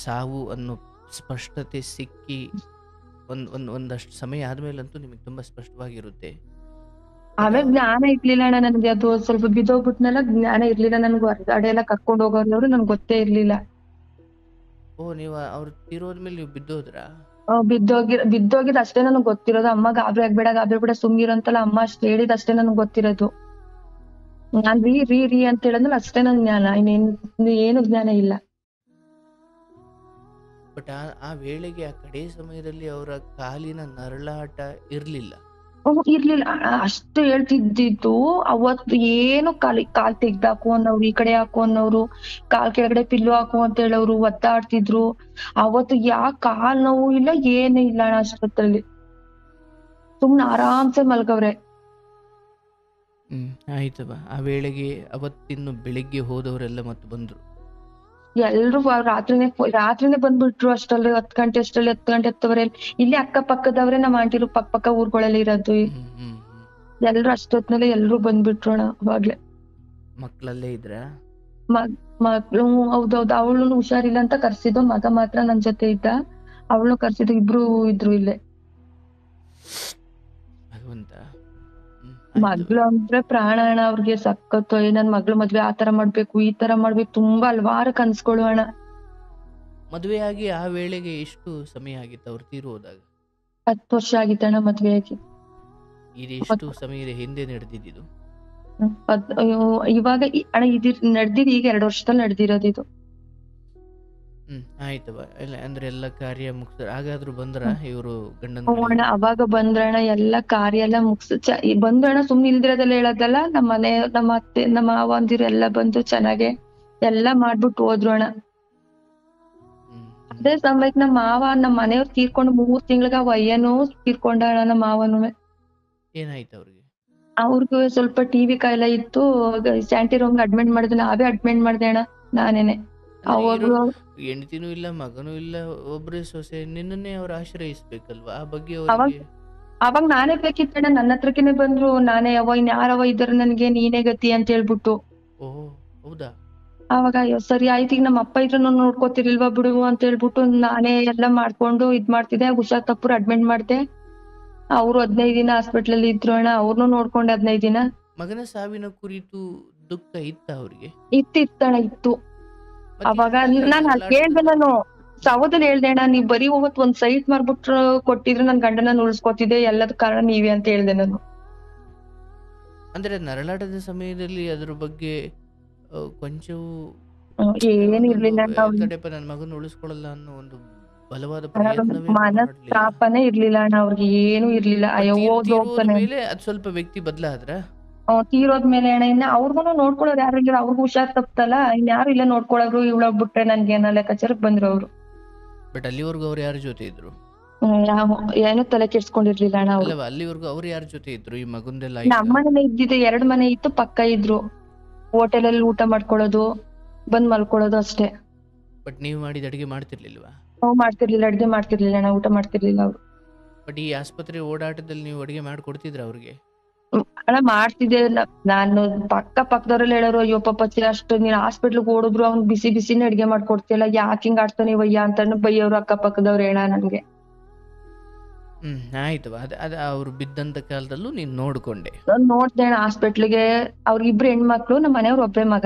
ಸಾವು ಅನ್ನೋ ಸ್ಪಷ್ಟತೆ ಸಿಕ್ಕಿ ಒಂದಷ್ಟು ಸಮಯ ಆದ್ಮೇಲಂತೂ ನಿಮಗೆ ತುಂಬಾ ಸ್ಪಷ್ಟವಾಗಿರುತ್ತೆ. ಆಮೇಲೆ ಜ್ಞಾನ ಇರ್ಲಿಲ್ಲ ಅಣ್ಣ ನನ್ಗೆ. ಅದು ಸ್ವಲ್ಪ ಬಿದ್ದೋಗ್ಬಿಟ್ನಲ್ಲ, ಜ್ಞಾನ ಇರ್ಲಿಲ್ಲ ನನ್ಗೆ. ಹೊರಗಡೆ ಎಲ್ಲ ಕರ್ಕೊಂಡ್ ಹೋಗೋರು ನನ್ಗೆ ಗೊತ್ತೇ ಇರ್ಲಿಲ್ಲ. ನೀವು ಅವ್ರು ತೀರೋದ್ಮೇಲೆ ನೀವು ಬಿದ್ದೋದ್ರಾ? ಬಿದ್ದೋಗಿದ್ ಅಷ್ಟೇ ನನಗ್ ಗೊತ್ತಿರೋದು. ಅಮ್ಮ ಗಾಬರಿ ಆಗ್ಬೇಡ ಸುಮ್ನಿರು ಅಂತಲ್ಲ ಅಮ್ಮ ಅಷ್ಟೇ ಹೇಳಿದ್ ಅಷ್ಟೇ ನನಗ್ ಗೊತ್ತಿರೋದು. ನಾನ್ ರೀ ಅಂತ ಹೇಳಿದ್ಮೇಲೆ ಅಷ್ಟೇ ನನ್ ಜ್ಞಾನ, ಏನು ಜ್ಞಾನ ಇಲ್ಲ. ಬಟ್ ಆ ವೇಳೆಗೆ, ಆ ಕಡೆ ಸಮಯದಲ್ಲಿ ಅವರ ಕಾಲಿನ ನರಳಾಟ ಇರ್ಲಿಲ್ಲ? ಇರ್ಲಿಲ್ಲ. ಅಷ್ಟು ಹೇಳ್ತಿದ್ದಿದ್ದು ಅವತ್ತು ಏನು ಕಾಲ್ ತೆಗ್ದಾಕು ಅನ್ನೋರು, ಈ ಕಡೆ ಹಾಕು ಅನ್ನೋರು, ಕಾಲ್ ಕೆಳಗಡೆ ಪಿಲ್ಲು ಹಾಕು ಅಂತ ಹೇಳೋರು, ಒದ್ದಾಡ್ತಿದ್ರು. ಅವತ್ತು ಕಾಲ್ ನೋವು ಇಲ್ಲ, ಏನೂ ಇಲ್ಲ ಅಣ್ಣ. ಅಷ್ಟೊತ್ತಲ್ಲಿ ಸುಮ್ನೆ ಆರಾಮ್ಸೆ ಮಲ್ಗವ್ರೆ. ಆಯ್ತವ. ಆ ವೇಳೆಗೆ ಅವತ್ತಿನ್ನು ಬೆಳಿಗ್ಗೆ ಹೋದವರೆಲ್ಲ ಮತ್ತೆ ಬಂದ್ರು? ಎಲ್ರು ರಾತ್ರಿನೇ ಬಂದ್ಬಿಟ್ರು. ಅಷ್ಟರಲ್ಲಿ 10 ಗಂಟೆ ಅಷ್ಟರಲ್ಲಿ 10 ಗಂಟೆ 10:15 ಇಲ್ಲಿ ಅಕ್ಕಪಕ್ಕದವ್ರೆ, ನಮ್ಮ ಆಂಟಿರು ಪಕ್ಕ ಊರುಗಳಲ್ಲಿ ಇರೋದು. ಎಲ್ರು ಅಷ್ಟೊತ್ನಲ್ಲೇ ಎಲ್ರು ಬಂದ್ಬಿಟ್ರು ಅಣ್ಣ. ಅವಾಗ್ಲೇ ಮಕ್ಳಲ್ಲೇ ಇದ್ರ? ಮಕ್ಳು ಹೌದೌದು. ಅವಳು ಹುಷಾರಿಲ್ಲ ಅಂತ ಕರ್ಸಿದ್ದು, ಮಗ ಮಾತ್ರ ನನ್ ಜೊತೆ ಇದ್ದ. ಅವಳು ಕರ್ಸಿದ್ದು, ಇಬ್ರು ಇದ್ರು ಇಲ್ಲೇ. ಭಗವಂತ. ಮಗ್ಳು ಅಂದ್ರೆ ಪ್ರಾಣ ಅಣ್ಣ ಅವ್ರಿಗೆ. ಸಖತ್ತು ನನ್ ಮಗ್ಳು ಮದ್ವೆ ಆ ತರ ಮಾಡ್ಬೇಕು, ಈ ತರ ಮಾಡ್ಬೇಕು, ತುಂಬಾ ಹಲ್ವಾರು ಕನ್ಸ್ಗಳು ಅಣ್ಣ. ಮದ್ವೆ ಆಗಿ ಆ ವೇಳೆಗೆ ಎಷ್ಟು ಸಮಯ ಆಗಿತ್ತು ಅವ್ರು ತೀರೋದಾಗ? 10 ವರ್ಷ ಆಗಿತ್ತಣ್ಣ ಮದ್ವೆ ಆಗಿ. ಇದೆಷ್ಟು ಸಮಯದ ಹಿಂದೆ ನಡೆದಿದ್ದು? ಇವಾಗ ಅಣ್ಣ ಇದು ನಡೆದಿದ್ದು ಈಗ 2 ವರ್ಷದಲ್ಲಿ ನಡೆದಿರೋದು ಇದು. ಆಯ್ತವ. ಇಲ್ಲ ಅಂದ್ರೆ ಎಲ್ಲ ಕಾರ್ಯ ಮುಗ್ಸ್ರ ಹಾಗಾದ್ರೂ ಬಂದ್ರ ಇವ್ರು ಗಂಡನ್ ಹ್ಞೂ ಅಣ್ಣ, ಕಡೆಯವ್ರು? ಅವಾಗ ಬಂದ್ರಣ್ಣ ಎಲ್ಲ ಕಾರ್ಯ ಎಲ್ಲ ಮುಗ್ಸಿ ಬಂದ್ರಣ್ಣ. ಸುಮ್ನೆ ಇಲ್ದಿರೋದೆಲ್ಲ ಹೇಳೋದಲ್ಲ, ನಮ್ಮ ಅತ್ತೆ ನಮ್ಮ ಮಾವಂದಿರು ಎಲ್ಲ ಬಂದು ಚೆನ್ನಾಗೆ ಎಲ್ಲ ಮಾಡ್ಬಿಟ್ಟು ಹೋದ್ರು ಅಣ್ಣ. ಅದೇ ಸಮಯಕ್ಕೆ ನಮ್ಮ ಮನೆಯವ್ರು ತೀರ್ಕೊಂಡು 3 ತಿಂಗ್ಳಿಗೆ ಆ ಅಯ್ಯನೂ ತೀರ್ಕೊಂಡ ಅಣ್ಣ. ನಮ್ಮ ಮಾವನು ಏನಾಯ್ತು ಅವ್ರಿಗೆ? ಅವ್ರಿಗೂ ಸ್ವಲ್ಪ ಟಿವಿ ಕಾಯಿಲೆ ಇತ್ತು. ಸ್ಯಾಂಟಿ ರೂಮ್ಗೆ ಅಡ್ಮಿಟ್ ಮಾಡಿದ್ರು. ನಾವೇ ಅಡ್ಮಿಟ್ ಮಾಡ್ದೆ ಅಣ್ಣ, ನಾನೇನೆ. ಅಂದ್ರೆ ಇರೋ ಅವಾಗ ಹೆಂಡತಿನೂ ಇಲ್ಲ, ಮಗನೂ ಇಲ್ಲ, ಒಬ್ರೇ ಸೊಸೆ, ನಿನ್ನನ್ನೇ ಅವ್ರು ಆಶ್ರಯಿಸ್ಬೇಕಲ್ವಾ? ಆ ಬಗ್ಗೆ ಅವಾಗ ಅವರಿಗೆ ಅವಾಗ ನಾನೇ ಬೇಕಿತ್ತಣ್ಣ, ನನ್ನ ಹತ್ರಕ್ಕೇನೆ ಬಂದ್ರು. ನಾನೇ ಇನ್ಯಾರವ ಇದ್ದಾರೆ ನನ್ಗೆ, ನೀನೇ ಗತಿ ಅಂತ ಹೇಳ್ಬಿಟ್ಟು. ಓಹ್ ಹೌದಾ? ಅವಾಗ ಅಯ್ಯೋ ಸರಿ ಆಯ್ತು, ಈಗ ನಮ್ಮ ಅಪ್ಪ ಇದ್ರು ನೋಡ್ಕೋತಿರ್ಲಿಲ್ವಾ ಬಿಡು ಅಂತ ಹೇಳ್ಬಿಟ್ಟು ನಾನೇ ಎಲ್ಲ ಮಾಡ್ಕೊಂಡು ಮಾಡ್ತಿದ್ದೆ. ಹುಷಾರ್ ತಪ್ಪರು ಅಡ್ಮಿಟ್ ಮಾಡ್ದೆ. ಅವ್ರು 15 ದಿನ ಹಾಸ್ಪಿಟ್ಲಲ್ಲಿ ಇದ್ರು ಅಣ್ಣ. ಅವ್ರನ್ನೂ ನೋಡ್ಕೊಂಡೆ 15 ದಿನ. ಮಗನ ಸಾವಿನ ಕುರಿತು ದುಃಖ ಇತ್ತ ಅವ್ರಿಗೆ? ಇತ್ತಣ್ಣ, ಇತ್ತು. ಮತ್ತೆ ಅವಾಗ ಯಾಕೆ ಅಲ್ಲಿ ನಾನು ಹೇಳ್ದೆ, ನರಳಾಟದಿಂದ? ನಾನು ಸಹೋದರ ಹೇಳ್ದೆ ಅಣ್ಣ, ನೀವ್ ಬರೀ ಹೋಗತ್ ಒಂದ್ ಸೈಟ್ ಮಾಡ್ಬಿಟ್ರು ಕೊಟ್ಟಿದ್ರೆ ನನ್ ಗಂಡನ ಉಳಿಸ್ಕೊತಿದ್ದೆ, ಎಲ್ಲದ ಕಾರಣ ನೀವೇ ಅಂತ ಹೇಳ್ದೆ ನಾನು. ಅಂದ್ರೆ ನರಳಾಟದ ಸಮಯದಲ್ಲಿ ಅದ್ರ ಬಗ್ಗೆ ಕೊಂಚವೂ ಏನ್ ಒಂದೊಂದು ಇರ್ಲಿಲ್ಲ ಅಣ್ಣ ಅವ್ರಿಗೆ. ತಡೆಪ ನನ್ನ ಮಗನ ಉಳಿಸ್ಕೊಳ್ಳಲ್ಲ ಅನ್ನೋ ಒಂದು ಬಲವಾದ ಪ್ರಯತ್ನವೇ ಮಾಡಲಿಲ್ಲ. ಮನಸ್ತಾಪನೇ ಇರ್ಲಿಲ್ಲ ಅಣ್ಣ ಅವ್ರಿಗೆ, ಏನೂ ಇರ್ಲಿಲ್ಲ. ಬಟ್ ಅಯ್ಯೋ ಹೋದ್ ತೀರೋದ ಹೋಗ್ತಾನೆ. ಮೇಲೆ ಅದು ಸ್ವಲ್ಪ ವ್ಯಕ್ತಿ ಬದಲಾದ್ರ? ತೀರೋದ್ಮೇಲೆ ಅಣ್ಣ, ಇನ್ನ ಅವ್ರಿಗೂ ನೋಡ್ಕೊಳ್ಳೋರು ಯಾರು ಇಲ್ಲ. ಅವ್ರಿಗೂ ಹುಷಾರ್ ತಪ್ಪತಲ್ಲ, ಇನ್ಯಾರು ಇಲ್ಲ ನೋಡ್ಕೊಳ್ಳೋರು. ಇವಳೊಬ್ ಬಿಟ್ರೆ ನನ್ಗೆ ಏನೋ ಲೆಕ್ಕಾಚಾರಕ್ ಬಂದ್ರು ಅವ್ರು. ಬಟ್ ಅಲ್ಲಿವರೆಗೂ ಅವ್ರು ಯಾರ ಜೊತೆ ಇದ್ರು? ಏನು ತಲೆ ಕೆಡ್ಸ್ಕೊಂಡಿರ್ಲಿಲ್ಲ ಅಣ್ಣ ಅವ್ರು. ಅಲ್ಲವಾ, ಅಲ್ಲಿವರೆಗೂ ಅವ್ರು ಯಾರ ಜೊತೆ ಇದ್ರು ಈ ಮಗುಂದೆಲ್ಲ ಆಯ್ತಾ? ನಮ್ಮನೇಲೆ ಇದ್ದಿದ್ದು 2 ಮನೆ ಇತ್ತು, ಪಕ್ಕ ಇದ್ರು. ಹೋಟೆಲಲ್ಲಿ ಊಟ ಮಾಡ್ಕೊಳ್ಳೋದು, ಬಂದ್ ಮಲ್ಕೊಳ್ಳೋದು ಅಷ್ಟೇ. ಬಟ್ ನೀವು ಮಾಡಿದ ಅಡಿಗೆ ಮಾಡ್ತಿರ್ಲಿಲ್ವಾ? ಮಾಡ್ತಿರ್ಲಿಲ್ಲ, ಅಡ್ಗೆ ಮಾಡ್ತಿರ್ಲಿಲ್ಲ ಅಣ್ಣ, ಊಟ ಮಾಡ್ತಿರ್ಲಿಲ್ಲ ಅವ್ರು. ಬಟ್ ಈ ಆಸ್ಪತ್ರೆ ಓಡಾಟದಲ್ಲಿ ನೀವು ಅಡಿಗೆ ಮಾಡ್ಕೊಡ್ತಿದ್ರ ಅವ್ರಿಗೆ? ಅಣ್ಣ ಮಾಡ್ತಿದ್ದೆ. ನಾನು ಪಕ್ಕದವ್ರೆಲ್ಲ ಹೇಳೋರು, ಅಯ್ಯೋ ಪಾಪಚ್ಚಿ ಅಷ್ಟು ನೀನ್ ಹಾಸ್ಪಿಟ್ಲಿಗೆ ಓಡಿದ್ರು ಅವ್ನ್ ಬಿಸಿ ಬಿಸಿನೇ ಅಡ್ಗೆ ಮಾಡ್ಕೊಡ್ತಿಯಲ್ಲ, ಯಾಕೆ ಹಿಂಗ್ ಆಡ್ತಾನೆ ವಯ್ಯ ಅಂತ ಬೈಯೋರು ಅಕ್ಕಪಕ್ಕದವ್ರು ಹೇಳ ನನ್ಗೆ. ಆಯ್ತು. ಅದ ಅವ್ರು ಬಿದ್ದಂತ ಕಾಲದಲ್ಲೂ ನೀನ್ ನೋಡ್ಕೊಂಡೆ? ನಾನ್ ನೋಡ್ದೆ ಅಣ್ಣ ಹಾಸ್ಪಿಟ್ಲಿಗೆ. ಅವ್ರಿಗಿಬ್ರು ಹೆಣ್ಮಕ್ಳು, ನಮ್ಮ ಮನೆಯವ್ರು ಒಬ್ಬರೇ ಮಗ.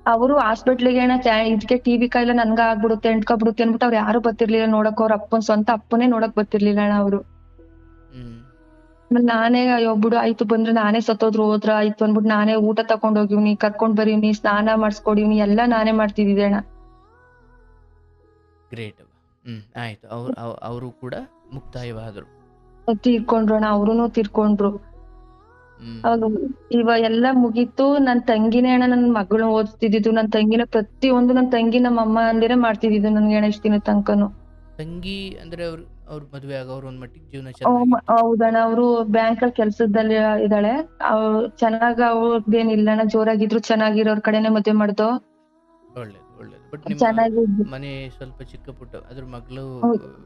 ಅವರು ಹಾಸ್ಪಿಟ್ಲಿಗೆ ಅಣ್ಣ ಇದಕ್ಕೆ ಟಿವಿ ಕಾಯಿಲೆ ನನ್ಗ ಆಗ್ಬಿಡುತ್ತೆ, ಎಂಟ್ಕೊಬಿಡುತ್ತೆ ಅನ್ಬಿಟ್ಟು ಅವ್ರು ಯಾರು ಬರ್ತಿರ್ಲಿಲ್ಲ ನೋಡಕ್. ಅವ್ರ ಅಪ್ಪನ್ ಸ್ವಂತ ಅಪ್ಪನೇ ನೋಡಕ್ ಬರ್ತಿರ್ಲಿಲ್ಲ ಅಣ್ಣ ಅವ್ರು. ನಾನೇ ಅಯ್ಯೋ ಬಿಡು ಆಯ್ತು, ಬಂದ್ರೆ ನಾನೇ ಸತ್ತೋದ್ರು ಹೋದ್ರ ಆಯ್ತು ಅನ್ಬಿಟ್ಟು ನಾನೇ ಊಟ ತಕೊಂಡ್ ಹೋಗಿವ್ನಿ, ಕರ್ಕೊಂಡ್ ಬರೀವ್ನಿ, ಸ್ನಾನ ಮಾಡಿಸ್ಕೊಡಿವ್ನಿ, ಎಲ್ಲ ನಾನೇ ಮಾಡ್ತಿದ್ದೆ ಅಣ್ಣ. ಗ್ರೇಟ್. ಆಯ್ತು. ಅವರು ಕೂಡ ಮುಕ್ತಾಯವಾದ್ರು? ತೀರ್ಕೊಂಡ್ರು ಅಣ್ಣ, ಅವ್ರುನು ತೀರ್ಕೊಂಡ್ರು. ಅವಾಗ ಎಲ್ಲ ಮುಗೀತು. ನನ್ ತಂಗಿನೇ ಅಣ್ಣ ನನ್ ಮಗಳು ಓದಿಸ್ತಿದ್ದು. ನನ್ ತಂಗಿನ ಪ್ರತಿಯೊಂದು ನನ್ ತಂಗಿ ನಮ್ಮ ಅಮ್ಮ ಅಂದಿರೇ ಮಾಡ್ತಿದ್ದು ನನ್ಗೆ ಅಣ್ಣ ಇಷ್ಟ ದಿನ ತನಕನು. ತಂಗಿ ಅಂದ್ರೆ ಅವ್ರ ಮದ್ವೆ ಆಗೋರು ಒಂದ್ ಮಟ್ಟಿಗೆ ಜೀವನ ಚೆನ್ನಾಗಿತ್ತು? ಹೌದಣ್ಣ, ಅವ್ರು ಬ್ಯಾಂಕ್ ಅಲ್ಲಿ ಕೆಲ್ಸದಲ್ಲಿ ಇದ್ದಾಳೆ. ಚೆನ್ನಾಗ್ ಅವ್ರದ್ದೇನಿಲ್ಲ ಅಣ್ಣ, ಜೋರಾಗಿದ್ರು. ಚೆನ್ನಾಗಿರೋರ್ ಕಡೆನೆ ಮದ್ವೆ ಮಾಡ್ದು. ಒಳ್ಳೇದು. ಬಟ್ ನಿಮ್ಮ ಚೆನ್ನಾಗಿದ್ದು ಮನೆ ಸ್ವಲ್ಪ ಚಿಕ್ಕ ಪುಟ್ಟ, ಅದ್ರ ಮಗಳು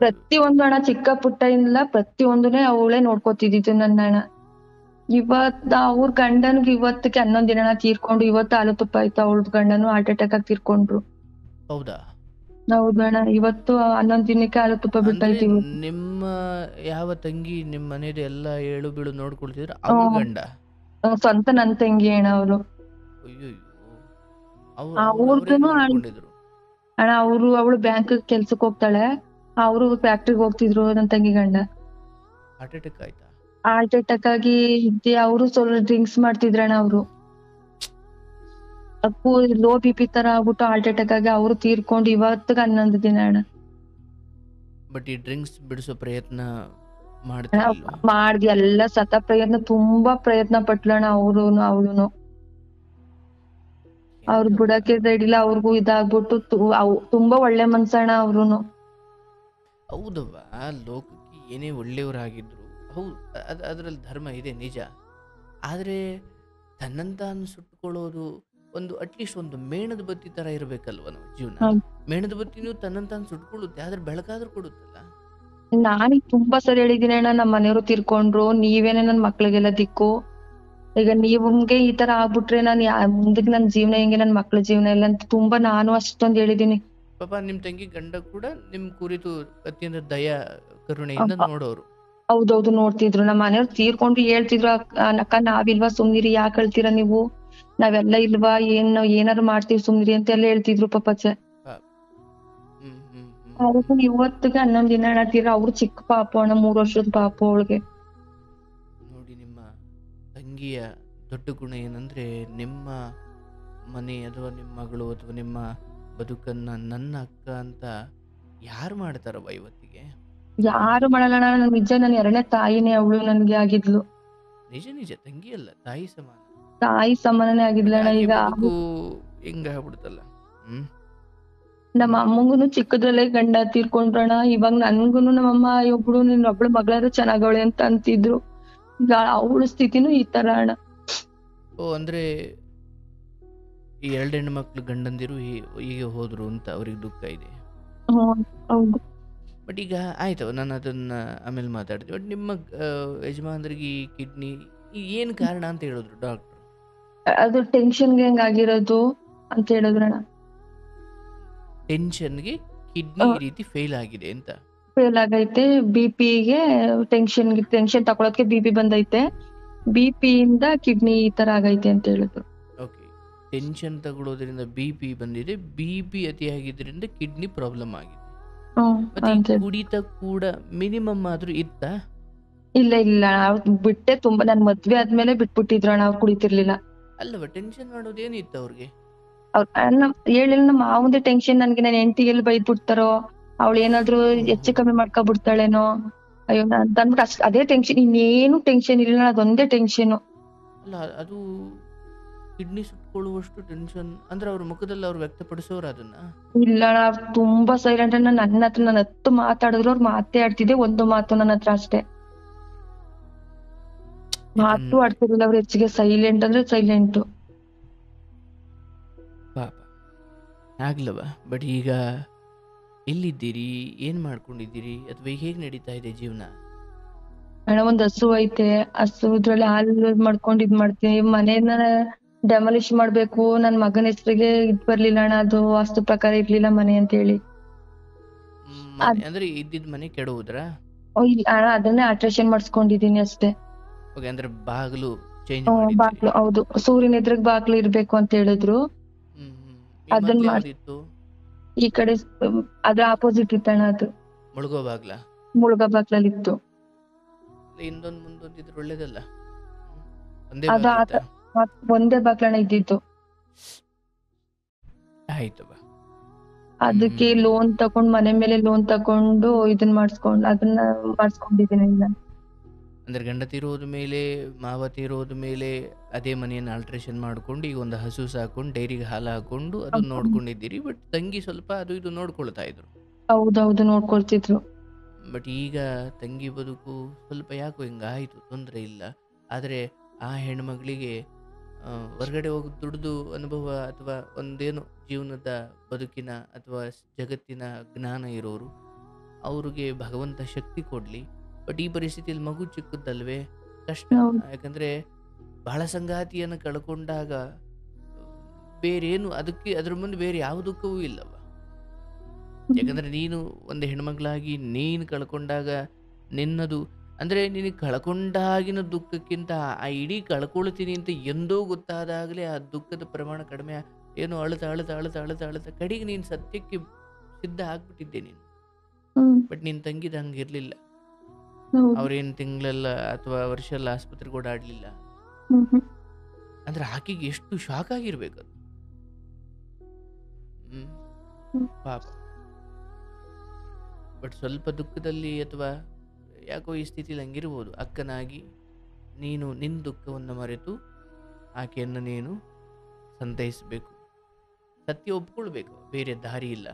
ಪ್ರತಿಯೊಂದು ಅಣ್ಣ, ಚಿಕ್ಕ ಪುಟ್ಟ ಇಲ್ಲ ಪ್ರತಿಯೊಂದುನೇ ಅವಳೇ ನೋಡ್ಕೋತಿದ್ದು ನನ್ನ ಅಣ್ಣ. ಅವ್ರ ಗಂಡನ್ಗೆ ಇವತ್ತಿಗೆ 11 ದಿನ ತೀರ್ಕೊಂಡು, ಇವತ್ತು ಹಾಲು ತುಪ್ಪ ಆಯ್ತು. ಅವಳ ಗಂಡನು ಹಾರ್ಟ್ ಅಟ್ಯಾಕ್ ಆಗಿ ತೀರ್ಕೊಂಡ್ರು. ಹೌದಾ? ಹೌದಣ್ಣ, ಇವತ್ತು 11 ದಿನಕ್ಕೆ ಹಾಲು ತುಪ್ಪ ಬಿಟ್ಟಾಯ್ತು. ನಿಮ್ಮ ಯಾವ ತಂಗಿ ನಿಮ್ ಮನೇಲಿ ಎಲ್ಲ ಏಳು ಬೀಳು ನೋಡ್ಕೊಳ್ತಿದ್ರ? ಅವ್ರ ಗಂಡ ಸ್ವಂತ ನನ್ ತಂಗಿ ಅಣ್ಣ ಅವರು. ಅವ್ರಿಗೂ ಅಣ್ಣ ಅವಳು ಬ್ಯಾಂಕ್ ಕೆಲ್ಸಕ್ ಹೋಗ್ತಾಳೆ, ಅವರು ಫ್ಯಾಕ್ಟ್ರಿಗೆ ಹೋಗ್ತಿದ್ರು. ನನ್ ತಂಗಿ ಗಂಡ ಹಾರ್ಟ್ ಅಟ್ಯಾಕ್ ಆಯ್ತಾ? ಹಾರ್ಟ್ ಅಟ್ಯಾಕ್ ಆಗಿ ಅವರು ಸ್ವಲ್ಪ ಡ್ರಿಂಕ್ಸ್ ಮಾಡ್ತಿದ್ರಣ್ಣ. ಅವರು ಲೋ BP ತರ ಆಗ್ಬಿಟ್ಟು ಹಾರ್ಟ್ ಅಟ್ಯಾಕ್ ಆಗಿ ಅವರು ತೀರ್ಕೊಂಡು ಇವತ್ತಿಗೆ 11 ದಿನ ಅಣ್ಣ. ಬಟ್ ಈ ಡ್ರಿಂಕ್ಸ್ ಬಿಡಿಸೋ ಪ್ರಯತ್ನ ಮಾಡ್ದಿ ಎಲ್ಲ ಸತ ಪ್ರಯತ್ನ, ತುಂಬಾ ಪ್ರಯತ್ನ ಪಟ್ಲಣ್ಣ ಅವಳುನು. ಅವ್ರು ಬಿಡಕ್ಕೆ ರೆಡಿಲ್ಲ. ಅವ್ರಿಗೂ ಇದಾಗ್ಬಿಟ್ಟು ತುಂಬಾ ಒಳ್ಳೆ ಮನ್ಸಣ್ಣ ಅವ್ರುನು. ಹೌದವ್ವ, ಲೋಕಕ್ಕೆ ಏನೇ ಒಳ್ಳೆಯವರಾಗಿದ್ರು, ಹೌದು ಅದ್ರಲ್ಲಿ ಧರ್ಮ ಇದೆ ನಿಜ. ಆದ್ರೆ ತನ್ನಂತಾನು ಸುಟ್ಟುಕೊಳ್ಳೋದು ಒಂದು ಅಟ್ಲೀಸ್ಟ್ ಒಂದು ಮೇಣದ ಬತ್ತಿ ತರ ಇರ್ಬೇಕಲ್ವ ನಮ್ಮ ಜೀವನ. ಮೇಣದ ಬತ್ತಿನೂ ತನ್ನಂತಾನು ಸುಟ್ಕೊಳ್ಳುತ್ತೆ, ಆದ್ರೆ ಬೆಳಕಾದ್ರೂ ಕೊಡುತ್ತಲ್ಲ. ನಾನೀಗ ತುಂಬಾ ಸರಿ ಹೇಳಿದೀನಿ ಅಣ್ಣ, ನಮ್ಮ ಮನೆಯವರು ತೀರ್ಕೊಂಡ್ರು, ನೀವೇನೆ ನನ್ ಮಕ್ಳಿಗೆಲ್ಲ ದಿಕ್ಕು. ಈಗ ನಿಮ್ಗೆ ಈ ತರ ಆಗ್ಬಿಟ್ರೆ ನಾನು ಮುಂದಕ್ಕೆ ನನ್ ಜೀವನ ಹೆಂಗೆ, ನನ್ ಮಕ್ಳ ಜೀವನ ಎಲ್ಲ ಅಂತ ತುಂಬಾ ನಾನು ಅಷ್ಟೊಂದ್ ಹೇಳಿದೀನಿ. ಪಾಪ ನಿಮ್ ತಂಗಿ ಗಂಡ ಕೂಡ ನಿಮ್ ಕುರಿತು ಅತ್ಯಂತ ದಯಾ ಕರುಣೆಯಿಂದ ನೋಡೋರು. ಹೌದೌದು, ನೋಡ್ತಿದ್ರು. ನಮ್ಮ ಮನೆಯವ್ರು ತೀರ್ಕೊಂಡು ಹೇಳ್ತಿದ್ರು, ಅಕ್ಕ ನಾವಿಲ್ವಾ ಸುಮ್ನಿರಿ, ಯಾಕೆ ಹೇಳ್ತೀರಾ ನೀವು, ನಾವೆಲ್ಲ ಇಲ್ವಾ, ಏನಾರು ಮಾಡ್ತೀವಿ ಸುಮ್ನಿರಿ ಅಂತ ಎಲ್ಲ ಹೇಳ್ತಿದ್ರು ಪಾಪಚ್ಚೆ. ಅವ್ರಿಗೂ ಇವತ್ತಿಗೆ 11 ದಿನ ಅಣ್ಣ. ಅವ್ರು ಚಿಕ್ಕ ಪಾಪು ಅಣ್ಣ, 3 ವರ್ಷದ ಪಾಪು ಅವಳಿಗೆ. ನೋಡಿ, ನಿಮ್ಮ ತಂಗಿಯ ದೊಡ್ಡ ಗುಣ ಏನಂದ್ರೆ ನಿಮ್ಮ ಮನೆ ಅಥವಾ ನಿಮ್ಮ ಮಗಳು ಅಥವಾ ನಿಮ್ಮ ಬದುಕನ್ನ ನನ್ನ ಅಕ್ಕ ಅಂತ ಯಾರು ಮಾಡ್ತಾರವ್ವ ಇವತ್ತಿಗೆ? ಯಾರು ಮಾಡಲ್ಲ ಅಣ್ಣ. ನಿಜ ನನ್ 2ನೇ ತಾಯಿನೇ ಅವಳು ನನ್ಗೆ ಆಗಿದ್ಲು. ನಿಜ ನಿಜ, ತಂಗಿ ಅಲ್ಲ, ತಾಯಿ ಸಮಾನ. ತಾಯಿ ಸಮಾನನೇ ಬಟ್ ಆಗಿದ್ಲಣ್ಣ. ಆಕೆ ಈಗ ಬದುಕು ಹೆಂಗಾಗ್ಬಿಡ್ತಲ್ಲ. ಹ್ಮ್ ನಮ್ಮ ಅಮ್ಮಂಗುನು ಚಿಕ್ಕದ್ರಲ್ಲೇ ಗಂಡ ತೀರ್ಕೊಂಡ್ರಣ. ಇವಾಗ ನನ್ಗುನು ನಮ್ಮಮ್ಮ ಒಬ್ಳು ನಿನ್ ಒಬ್ಳು ಮಗಳಾದ್ರು ಚೆನ್ನಾಗವಳೆ ಅಂತ ಅಂತಿದ್ರು. ಈಗ ಅವಳ ಸ್ಥಿತಿನೂ ಈ ತರ ಅಣ್ಣ. ಓ, ಅಂದ್ರೆ ಈ 2 ಹೆಣ್ಮಕ್ಳು ಗಂಡಂದಿರು ಹೀಗೆ ಹೋದ್ರು ಅಂತ ಅವ್ರಿಗೆ ದುಃಖ ಇದೆ. ಹೌದು. ಬಟ್ ಈಗ ಆಯ್ತವ, ನಾನು ಅದನ್ನ ಆಮೇಲೆ ಮಾತಾಡ್ತೀನಿ. ಬಟ್ ನಿಮ್ಮ ಯಜಮಾನ್ರಿಗೆ ಈ ಕಿಡ್ನಿ ಏನು ಕಾರಣ ಅಂತ ಹೇಳಿದ್ರು ಡಾಕ್ಟ್ರು? ಅದು ಟೆನ್ಷನ್ಗೆ ಹೆಂಗಾಗಿರೋದು ಅಂತ ಹೇಳಿದ್ರಣ್ಣ. ಟೆನ್ಷನ್ಗೆ ಕಿಡ್ನಿ ಈ ರೀತಿ ಫೇಲ್ ಆಗಿದೆ ಅಂತ? ಫೇಲ್ ಆಗೈತೆ. ಬಿಪಿಗೆ ಟೆನ್ಷನ್ ತಗೊಳಕ್ಕೆ ಬಿಪಿ ಬಂದೈತೆ. ಬಿಪಿ ಇಂದ ಕಿಡ್ನಿ ಈ ತರ ಆಗೈತೆ ಅಂತ ಹೇಳಿದ್ರು. ಓಕೆ, ಟೆನ್ಷನ್ ತಗೊಳ್ಳೋದ್ರಿಂದ ಬಿ ಪಿ ಬಂದಿದೆ, ಬಿ ಪಿ ಅತಿಯಾಗಿದ್ದರಿಂದ ಕಿಡ್ನಿ ಪ್ರಾಬ್ಲಮ್ ಆಗಿದೆ. ಮತ್ತೆ ಕುಡಿತ ಕೂಡ ಮಿನಿಮಮ್ ಆದ್ರೂ ಇತ್ತಾ? ಇಲ್ಲ ಇಲ್ಲ ಬಿಟ್ಟೆ. ತುಂಬಾ ನನ್ ಮದ್ವೆ ಆದ್ಮೇಲೆ ಬಿಟ್ಬಿಟ್ಟಿದ್ರಣ. ಅವ್ರು ಕುಡಿತಿರ್ಲಿಲ್ಲ. ಅಲ್ಲವ, ಟೆನ್ಷನ್ ಮಾಡೋದೇನಿತ್ತು ಅವ್ರಿಗೆ? ಹೇಳಿಲ್ಲ. ನಮ್ಮ ಮಾವಂದೇ ಟೆನ್ಷನ್. ನನ್ಗೆ ನನ್ನ ಹೆಂಡತಿಗೆ ಎಲ್ಲಿ ಬೈದ್ ಬಿಡ್ತಾರೋ, ಅವಳು ಏನಾದ್ರು ಹೆಚ್ಚು ಕಮ್ಮಿ ಮಾಡ್ಕೊಬಿಡ್ತಾಳೇನೋ, ಅಯ್ಯೋ ಅಂತ ಅನ್ಬಿಟ್ಟು ಅದೇ ಟೆನ್ಷನ್. ಇನ್ನೇನು ಟೆನ್ಷನ್ ಇಲ್ಲ, ಅದೊಂದೇ ಟೆನ್ಷನ್. ಅಲ್ಲ, ಅದು ಕಿಡ್ನಿ ಸುಟ್ಕೊಳ್ಳುವಷ್ಟು ಟೆನ್ಷನ್ ಅಂದ್ರೆ ಅವ್ರ ಮುಖದಲ್ಲಿ ಅವ್ರು ವ್ಯಕ್ತಪಡಿಸೋರು ಅದನ್ನ? ಇಲ್ಲ, ತುಂಬಾ ಸೈಲೆಂಟ್. ನನ್ನ ಹತ್ರ ನನ್ನ ಹತ್ತು ಮಾತಾಡಿದ್ರು ಅವ್ರು ಮಾತೇ ಆಡ್ತಿದ್ದೆ. ಒಂದು ಮಾತು ನನ್ನ ಹತ್ರ ಅಷ್ಟೇ, ಮಾತು ಆಡ್ತಿರ್ಲಿಲ್ಲ. ಅವ್ರು ಹೆಚ್ಚಿಗೆ ಸೈಲೆಂಟ್ ಅಂದ್ರೆ ಸೈಲೆಂಟ್. ಪಾಪ ಆಗ್ಲವ. ಬಟ್ ಈಗ ಎಲ್ಲಿದ್ದೀರಿ, ಏನ್ ಮಾಡ್ಕೊಂಡಿದ್ದೀರಿ, ಅಥವಾ ಹೇಗ್ ನಡೀತಾ ಇದೆ ಜೀವನ? ಅಣ್ಣ, ಒಂದ್ ಹಸು ಐತೆ. ಹಸುದ್ರಲ್ಲಿ ಹಾಲು ಮಾಡ್ಕೊಂಡು ಇದ್ ಮಾಡ್ತೀನಿ. ಮನೇನ ಡೆಮಾಲಿಶ್ ಮಾಡ್ಬೇಕು. ನನ್ ಮಗನ ಹೆಸರಿಗೆ ಬರ್ಲಿಲ್ಲ ಅಣ್ಣ. ಅದು ವಾಸ್ತು ಪ್ರಕಾರ ಇರ್ಲಿಲ್ಲ ಮನೆ ಅಂತ ಹೇಳಿ. ಅಂದ್ರೆ ಇದ್ದಿದ್ ಮನೆ ಕೆಡುವುದ್ರ? ಅಣ್ಣ, ಅದನ್ನೇ ಆಲ್ಟ್ರೇಷನ್ ಮಾಡಿಸ್ಕೊಂಡಿದೀನಿ ಅಷ್ಟೇ. ಅಂದ್ರೆ ಬಾಗ್ಲು ಚೇಂಜ್ ಬಾಗ್ಲು, ಹೌದು. ಸೂರ್ಯನ ಎದುರಿಗೆ ಬಾಗ್ಲು ಇರ್ಬೇಕು ಅಂತ ಹೇಳಿದ್ರು. ಅದನ್ನ ಮಾಡಿತ್ತು ಈ ಕಡೆ ಅದ್ರ ಆಪೋಸಿಟ್ ಇತ್ತಣ್ಣ. ಅದು ಮುಳುಗೋ ಬಾಗ್ಲ? ಮುಳುಗೋ ಬಾಗ್ಲಲ್ಲಿ ಇತ್ತು. ಹಿಂದೊಂದ್ ಮುಂದೊಂದಿದ್ರೆ ಒಳ್ಳೇದಲ್ಲ. ಒಂದೇ ಬಾಗ್ಲಣ್ಣ ಇದ್ದಿತ್ತು. ಆಯ್ತವ. ಅದಕ್ಕೆ ಲೋನ್ ತಗೊಂಡ್, ಮನೆ ಮೇಲೆ ಲೋನ್ ತಗೊಂಡು ಇದನ್ನ ಮಾಡಿಸ್ಕೊಂಡಿದ್ದೀನಿ. ಅಂದ್ರೆ ಗಂಡ ತೀರೋದ ಮೇಲೆ, ಮಾವ ತೀರೋದ ಮೇಲೆ ಅದೇ ಮನೆಯನ್ನು ಆಲ್ಟ್ರೇಷನ್ ಮಾಡ್ಕೊಂಡು ಈಗ ಒಂದು ಹಸು ಸಾಕೊಂಡು ಡೈರಿಗೆ ಹಾಲು ಹಾಕೊಂಡು ಅದನ್ನ ನೋಡ್ಕೊಂಡಿದ್ದೀರಿ. ಬಟ್ ತಂಗಿ ಸ್ವಲ್ಪ ಅದು ಇದು ನೋಡ್ಕೊಳ್ತಾ ಇದ್ರು. ಹೌದೌದು, ನೋಡ್ಕೊಳ್ತಿದ್ರು. ಬಟ್ ಈಗ ತಂಗಿ ಬದುಕು ಸ್ವಲ್ಪ ಯಾಕೋ ಹಿಂಗಾಯ್ತು. ತೊಂದರೆ ಇಲ್ಲ, ಆದ್ರೆ ಆ ಹೆಣ್ಮಗಳಿಗೆ ಹೊರಗಡೆ ಹೋಗಿ ದುಡ್ದು ಅನುಭವ ಅಥವಾ ಒಂದೇನು ಜೀವನದ ಬದುಕಿನ ಅಥವಾ ಜಗತ್ತಿನ ಜ್ಞಾನ ಇರೋರು, ಅವ್ರಿಗೆ ಭಗವಂತ ಶಕ್ತಿ ಕೊಡ್ಲಿ. ಬಟ್ ಈ ಪರಿಸ್ಥಿತಿಯಲ್ಲಿ ಮಗು ಚಿಕ್ಕದಲ್ವೇ, ಕಷ್ಟ. ಯಾಕಂದ್ರೆ ಬಹಳ ಸಂಗಾತಿಯನ್ನು ಕಳ್ಕೊಂಡಾಗ ಬೇರೇನು ಅದಕ್ಕೆ ಅದ್ರ ಮುಂದೆ ಬೇರೆ ಯಾವ ದುಃಖವೂ ಇಲ್ಲವ. ಯಾಕಂದ್ರೆ ನೀನು ಒಂದು ಹೆಣ್ಮಗಳಾಗಿ ನೀನು ಕಳ್ಕೊಂಡಾಗ ನಿನ್ನದು ಅಂದ್ರೆ ನಿನಗೆ ಕಳ್ಕೊಂಡಾಗಿನ ದುಃಖಕ್ಕಿಂತ ಆ ಇಡೀ ಕಳ್ಕೊಳ್ತೀನಿ ಅಂತ ಎಂದೋ ಗೊತ್ತಾದಾಗಲೇ ಆ ದುಃಖದ ಪ್ರಮಾಣ ಕಡಿಮೆ. ಏನು ಅಳ್ತಾ ಅಳ್ತಾ ಅಳ್ತಾ ಅಳ್ತಾ ಅಳ್ತಾ ಕಡೆಗೆ ನೀನು ಸತ್ಯಕ್ಕೆ ಸಿದ್ಧ ಆಗ್ಬಿಟ್ಟಿದ್ದೆ ನೀನು. ಬಟ್ ನಿನ್ ತಂಗಿದ ಹಂಗಿರ್ಲಿಲ್ಲ. ಅವ್ರೇನು ತಿಂಗಳೆಲ್ಲ ಅಥವಾ ವರ್ಷ ಎಲ್ಲ ಆಸ್ಪತ್ರೆಗೆ ಓಡಾಡ್ಲಿಲ್ಲ. ಅಂದ್ರೆ ಆಕೆಗೆ ಎಷ್ಟು ಶಾಕ್ ಆಗಿರ್ಬೇಕದು. ಪಾಪ. ಬಟ್ ಸ್ವಲ್ಪ ದುಃಖದಲ್ಲಿ ಅಥವಾ ಯಾಕೋ ಈ ಸ್ಥಿತಿಲಿ ಹಂಗಿರ್ಬೋದು. ಅಕ್ಕನಾಗಿ ನೀನು ನಿನ್ನ ದುಃಖವನ್ನು ಮರೆತು ಆಕೆಯನ್ನು ನೀನು ಸಂತೈಸಬೇಕು, ಸತ್ಯ ಒಪ್ಕೊಳ್ಬೇಕು, ಬೇರೆ ದಾರಿ ಇಲ್ಲ.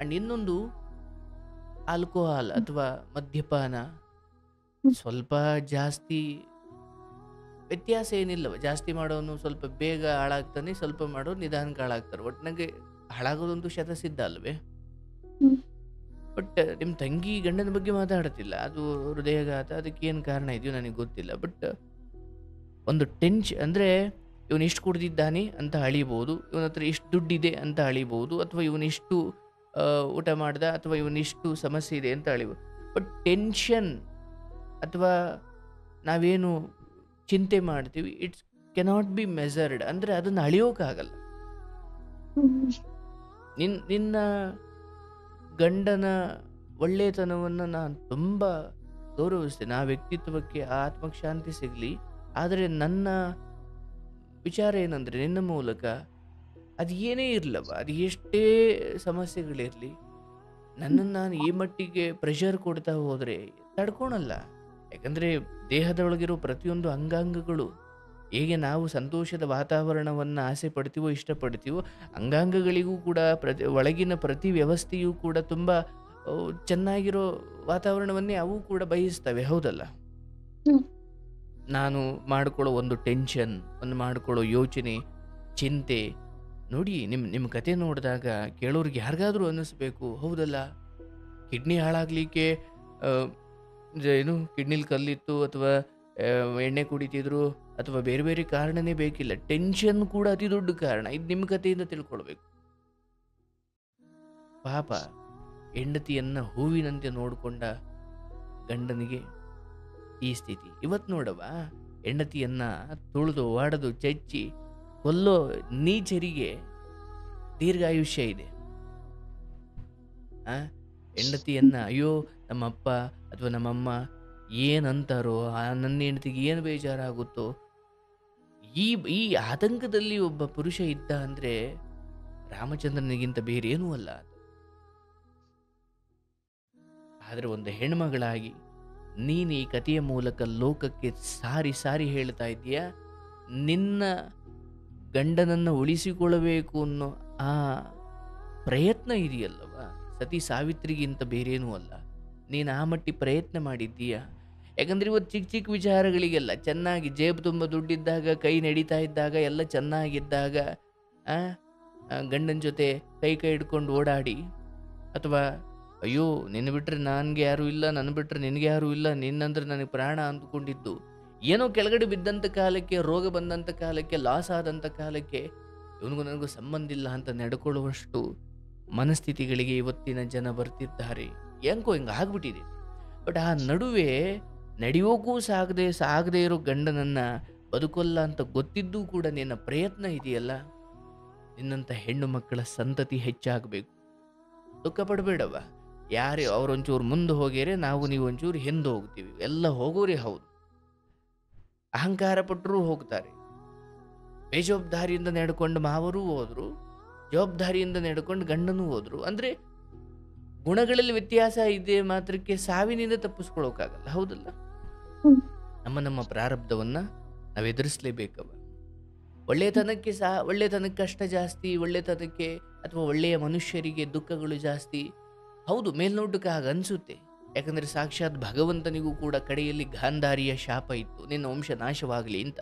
ಅಂಡ್ ಇನ್ನೊಂದು, ಆಲ್ಕೋಹಾಲ್ ಅಥವಾ ಮದ್ಯಪಾನ ಸ್ವಲ್ಪ ಜಾಸ್ತಿ ವ್ಯತ್ಯಾಸ ಏನಿಲ್ಲವ. ಜಾಸ್ತಿ ಮಾಡೋನು ಸ್ವಲ್ಪ ಬೇಗ ಹಾಳಾಗ್ತಾನೆ, ಸ್ವಲ್ಪ ಮಾಡೋರು ನಿಧಾನಕ್ಕೆ ಹಾಳಾಗ್ತಾರೆ. ಒಟ್ಟಿನಾಗೆ ಹಾಳಾಗೋದೊಂದು ಶತಸಿದ್ಧ ಅಲ್ವೇ? ಬಟ್ ನಿಮ್ಮ ತಂಗಿ ಗಂಡನ ಬಗ್ಗೆ ಮಾತಾಡ್ತಿಲ್ಲ, ಅದು ಹೃದಯಘಾತ, ಅದಕ್ಕೆ ಏನು ಕಾರಣ ಇದೆಯೋ ನನಗೆ ಗೊತ್ತಿಲ್ಲ. ಬಟ್ ಒಂದು ಅಂದರೆ ಇವನು ಇಷ್ಟು ಕುಡ್ದಿದ್ದಾನೆ ಅಂತ ಅಳಿಬೋದು, ಇವನ ಹತ್ರ ಇಷ್ಟು ದುಡ್ಡಿದೆ ಅಂತ ಅಳಿಬೋದು, ಅಥವಾ ಇವನಿಷ್ಟು ಊಟ ಮಾಡ್ದ, ಅಥವಾ ಇವನಿಷ್ಟು ಸಮಸ್ಯೆ ಇದೆ ಅಂತ ಅಳಿಬೋದು. ಬಟ್ ಟೆನ್ಷನ್ ಅಥವಾ ನಾವೇನು ಚಿಂತೆ ಮಾಡ್ತೀವಿ, ಇಟ್ಸ್ ಕೆನಾಟ್ ಬಿ ಮೆಸರ್ಡ್. ಅಂದರೆ ಅದನ್ನು ಅಳಿಯೋಕ್ಕಾಗಲ್ಲ. ನಿನ್ನ ಗಂಡನ ಒಳ್ಳೆಯತನವನ್ನು ನಾನು ತುಂಬ ಗೌರವಿಸ್ತೇನೆ. ಆ ವ್ಯಕ್ತಿತ್ವಕ್ಕೆ ಆ ಆತ್ಮಕ್ಕೆ ಶಾಂತಿ ಸಿಗಲಿ. ಆದರೆ ನನ್ನ ವಿಚಾರ ಏನಂದರೆ, ನಿನ್ನ ಮೂಲಕ ಅದು ಏನೇ ಇರ್ಲವ, ಅದು ಎಷ್ಟೇ ಸಮಸ್ಯೆಗಳಿರ್ಲಿ, ನನ್ನನ್ನು ನಾನು ಈ ಮಟ್ಟಿಗೆ ಪ್ರೆಷರ್ ಕೊಡ್ತಾ ಹೋದ್ರೆ ತಡ್ಕೊಳಲ್ಲ. ಯಾಕಂದ್ರೆ ದೇಹದೊಳಗಿರೋ ಪ್ರತಿಯೊಂದು ಅಂಗಾಂಗಗಳು, ಹೇಗೆ ನಾವು ಸಂತೋಷದ ವಾತಾವರಣವನ್ನು ಆಸೆ ಪಡ್ತೀವೋ ಇಷ್ಟಪಡ್ತೀವೋ, ಅಂಗಾಂಗಗಳಿಗೂ ಕೂಡ ಒಳಗಿನ ಪ್ರತಿ ವ್ಯವಸ್ಥೆಯೂ ಕೂಡ ತುಂಬ ಚೆನ್ನಾಗಿರೋ ವಾತಾವರಣವನ್ನೇ ಅವು ಕೂಡ ಬಯಸ್ತವೆ, ಹೌದಲ್ಲ? ಹ್ಮ್. ನಾನು ಮಾಡ್ಕೊಳ್ಳೋ ಒಂದು ಟೆನ್ಷನ್, ಒಂದು ಮಾಡ್ಕೊಳ್ಳೋ ಯೋಚನೆ, ಚಿಂತೆ ನೋಡಿ, ನಿಮ್ಮ ಕತೆ ನೋಡಿದಾಗ ಕೇಳೋರಿಗೆ ಯಾರಿಗಾದ್ರೂ ಅನ್ನಿಸ್ಬೇಕು, ಹೌದಲ್ಲ, ಕಿಡ್ನಿ ಹಾಳಾಗ್ಲಿಕ್ಕೆ ಏನು ಕಿಡ್ನಿಲಿ ಕಲ್ಲಿತ್ತು ಅಥವಾ ಎಣ್ಣೆ ಕುಡಿತಿದ್ರು ಅಥವಾ ಬೇರೆ ಬೇರೆ ಕಾರಣನೇ ಬೇಕಿಲ್ಲ, ಟೆನ್ಷನ್ ಕೂಡ ಅತಿ ದೊಡ್ಡ ಕಾರಣ. ಇದು ನಿಮ್ಮ ಕಥೆಯಿಂದ ತಿಳ್ಕೊಳ್ಬೇಕು. ಪಾಪ ಹೆಂಡತಿಯನ್ನ ಹೂವಿನಂತೆ ನೋಡಿಕೊಂಡ ಗಂಡನಿಗೆ ಈ ಸ್ಥಿತಿ. ಇವತ್ತು ನೋಡವ, ಹೆಂಡತಿಯನ್ನ ತುಳಿದು ಒಡೆದು ಚಚ್ಚಿ ಕೊಲ್ಲೋ ನೀಚರಿಗೆ ದೀರ್ಘಾಯುಷ್ಯ ಇದೆ. ಹೆಂಡತಿಯನ್ನ ಅಯ್ಯೋ ನಮ್ಮಪ್ಪ ಅಥವಾ ನಮ್ಮಮ್ಮ ಏನಂತಾರೋ, ನನ್ನ ಹೆಂಡತಿಗೆ ಏನು ಬೇಜಾರಾಗುತ್ತೋ, ಈ ಆತಂಕದಲ್ಲಿ ಒಬ್ಬ ಪುರುಷ ಇದ್ದ ಅಂದ್ರೆ ರಾಮಚಂದ್ರನಿಗಿಂತ ಬೇರೇನೂ ಅಲ್ಲ. ಆದರೆ ಒಂದು ಹೆಣ್ಮಗಳಾಗಿ ನೀನು ಈ ಕಥೆಯ ಮೂಲಕ ಲೋಕಕ್ಕೆ ಸಾರಿ ಸಾರಿ ಹೇಳ್ತಾ ಇದೀಯ, ನಿನ್ನ ಗಂಡನನ್ನು ಉಳಿಸಿಕೊಳ್ಳಬೇಕು ಅನ್ನೋ ಆ ಪ್ರಯತ್ನ ಇದೆಯಲ್ಲವ, ಸತಿ ಸಾವಿತ್ರಿಗಿಂತ ಬೇರೇನೂ ಅಲ್ಲ. ನೀನು ಆ ಮಟ್ಟಿ ಪ್ರಯತ್ನ ಮಾಡಿದ್ದೀಯ. ಯಾಕಂದ್ರೆ ಇವತ್ತು ಚಿಕ್ಕ ಚಿಕ್ಕ ವಿಚಾರಗಳಿಗೆಲ್ಲ ಚೆನ್ನಾಗಿ ಜೇಬು ತುಂಬ ದುಡ್ಡಿದ್ದಾಗ, ಕೈ ನಡೀತಾ ಇದ್ದಾಗ, ಎಲ್ಲ ಚೆನ್ನಾಗಿದ್ದಾಗ ಗಂಡನ ಜೊತೆ ಕೈ ಹಿಡ್ಕೊಂಡು ಓಡಾಡಿ, ಅಥವಾ ಅಯ್ಯೋ ನಿನ್ನ ಬಿಟ್ಟರೆ ನನಗೆ ಯಾರೂ ಇಲ್ಲ, ನನ್ನ ಬಿಟ್ಟರೆ ನಿನಗೆ ಯಾರೂ ಇಲ್ಲ, ನಿನ್ನಂದ್ರೆ ನನಗೆ ಪ್ರಾಣ ಅಂದ್ಕೊಂಡಿದ್ದು ಏನೋ ಕೆಳಗಡೆ ಬಿದ್ದಂಥ ಕಾಲಕ್ಕೆ, ರೋಗ ಬಂದಂಥ ಕಾಲಕ್ಕೆ, ಲಾಸ್ ಆದಂಥ ಕಾಲಕ್ಕೆ ಇವನಿಗೂ ನನಗೂ ಸಂಬಂಧ ಇಲ್ಲ ಅಂತ ನಡ್ಕೊಳ್ಳುವಷ್ಟು ಮನಸ್ಥಿತಿಗಳಿಗೆ ಇವತ್ತಿನ ಜನ ಬರ್ತಿದ್ದಾರೆ. ಹೆಂಗೋ ಹಿಂಗೆ ಆಗ್ಬಿಟ್ಟಿದೆ. ಬಟ್ ಆ ನಡುವೆ ನಡೆಯೋಕ್ಕೂ ಸಾಗದೆ ಇರೋ ಗಂಡನನ್ನ ಬದುಕೊಲ್ಲ ಅಂತ ಗೊತ್ತಿದ್ದೂ ಕೂಡ ನಿನ್ನ ಪ್ರಯತ್ನ ಇದೆಯಲ್ಲ, ನಿನ್ನಂಥ ಹೆಣ್ಣು ಮಕ್ಕಳ ಸಂತತಿ ಹೆಚ್ಚಾಗಬೇಕು. ದುಃಖ ಪಡಬೇಡವ. ಯಾರೇ ಅವರೊಂಚೂರು ಮುಂದೆ ಹೋಗ್ಯಾರೆ, ನಾವು ನೀವು ಒಂಚೂರು ಹಿಂದೆ ಹೋಗ್ತೀವಿ, ಎಲ್ಲ ಹೋಗೋರೇ ಹೌದು. ಅಹಂಕಾರ ಪಟ್ಟರೂ ಹೋಗ್ತಾರೆ. ಬೇಜವಾಬ್ದಾರಿಯಿಂದ ನಡ್ಕೊಂಡು ಮಾವರೂ ಹೋದ್ರು, ಜವಾಬ್ದಾರಿಯಿಂದ ನಡ್ಕೊಂಡು ಗಂಡನೂ ಹೋದ್ರು. ಅಂದ್ರೆ ಗುಣಗಳಲ್ಲಿ ವ್ಯತ್ಯಾಸ ಇದೆ ಮಾತ್ರಕ್ಕೆ ಸಾವಿನಿಂದ ತಪ್ಪಿಸ್ಕೊಳ್ಳೋಕ್ಕಾಗಲ್ಲ, ಹೌದಲ್ಲ? ನಮ್ಮ ಪ್ರಾರಬ್ಧವನ್ನ ನಾವು ಎದುರಿಸಲೇಬೇಕವ. ಒಳ್ಳೆತನಕ್ಕೆ ಕಷ್ಟ ಜಾಸ್ತಿ, ಒಳ್ಳೆತನಕ್ಕೆ ಅಥವಾ ಒಳ್ಳೆಯ ಮನುಷ್ಯರಿಗೆ ದುಃಖಗಳು ಜಾಸ್ತಿ. ಹೌದು, ಮೇಲ್ನೋಟಕ್ಕೆ ಹಾಗೆ ಅನ್ಸುತ್ತೆ. ಯಾಕಂದ್ರೆ ಸಾಕ್ಷಾತ್ ಭಗವಂತನಿಗೂ ಕೂಡ ಕಡೆಯಲ್ಲಿ ಗಾಂಧಾರಿಯ ಶಾಪ ಇತ್ತು, ನಿನ್ನ ವಂಶ ನಾಶವಾಗಲಿ ಅಂತ.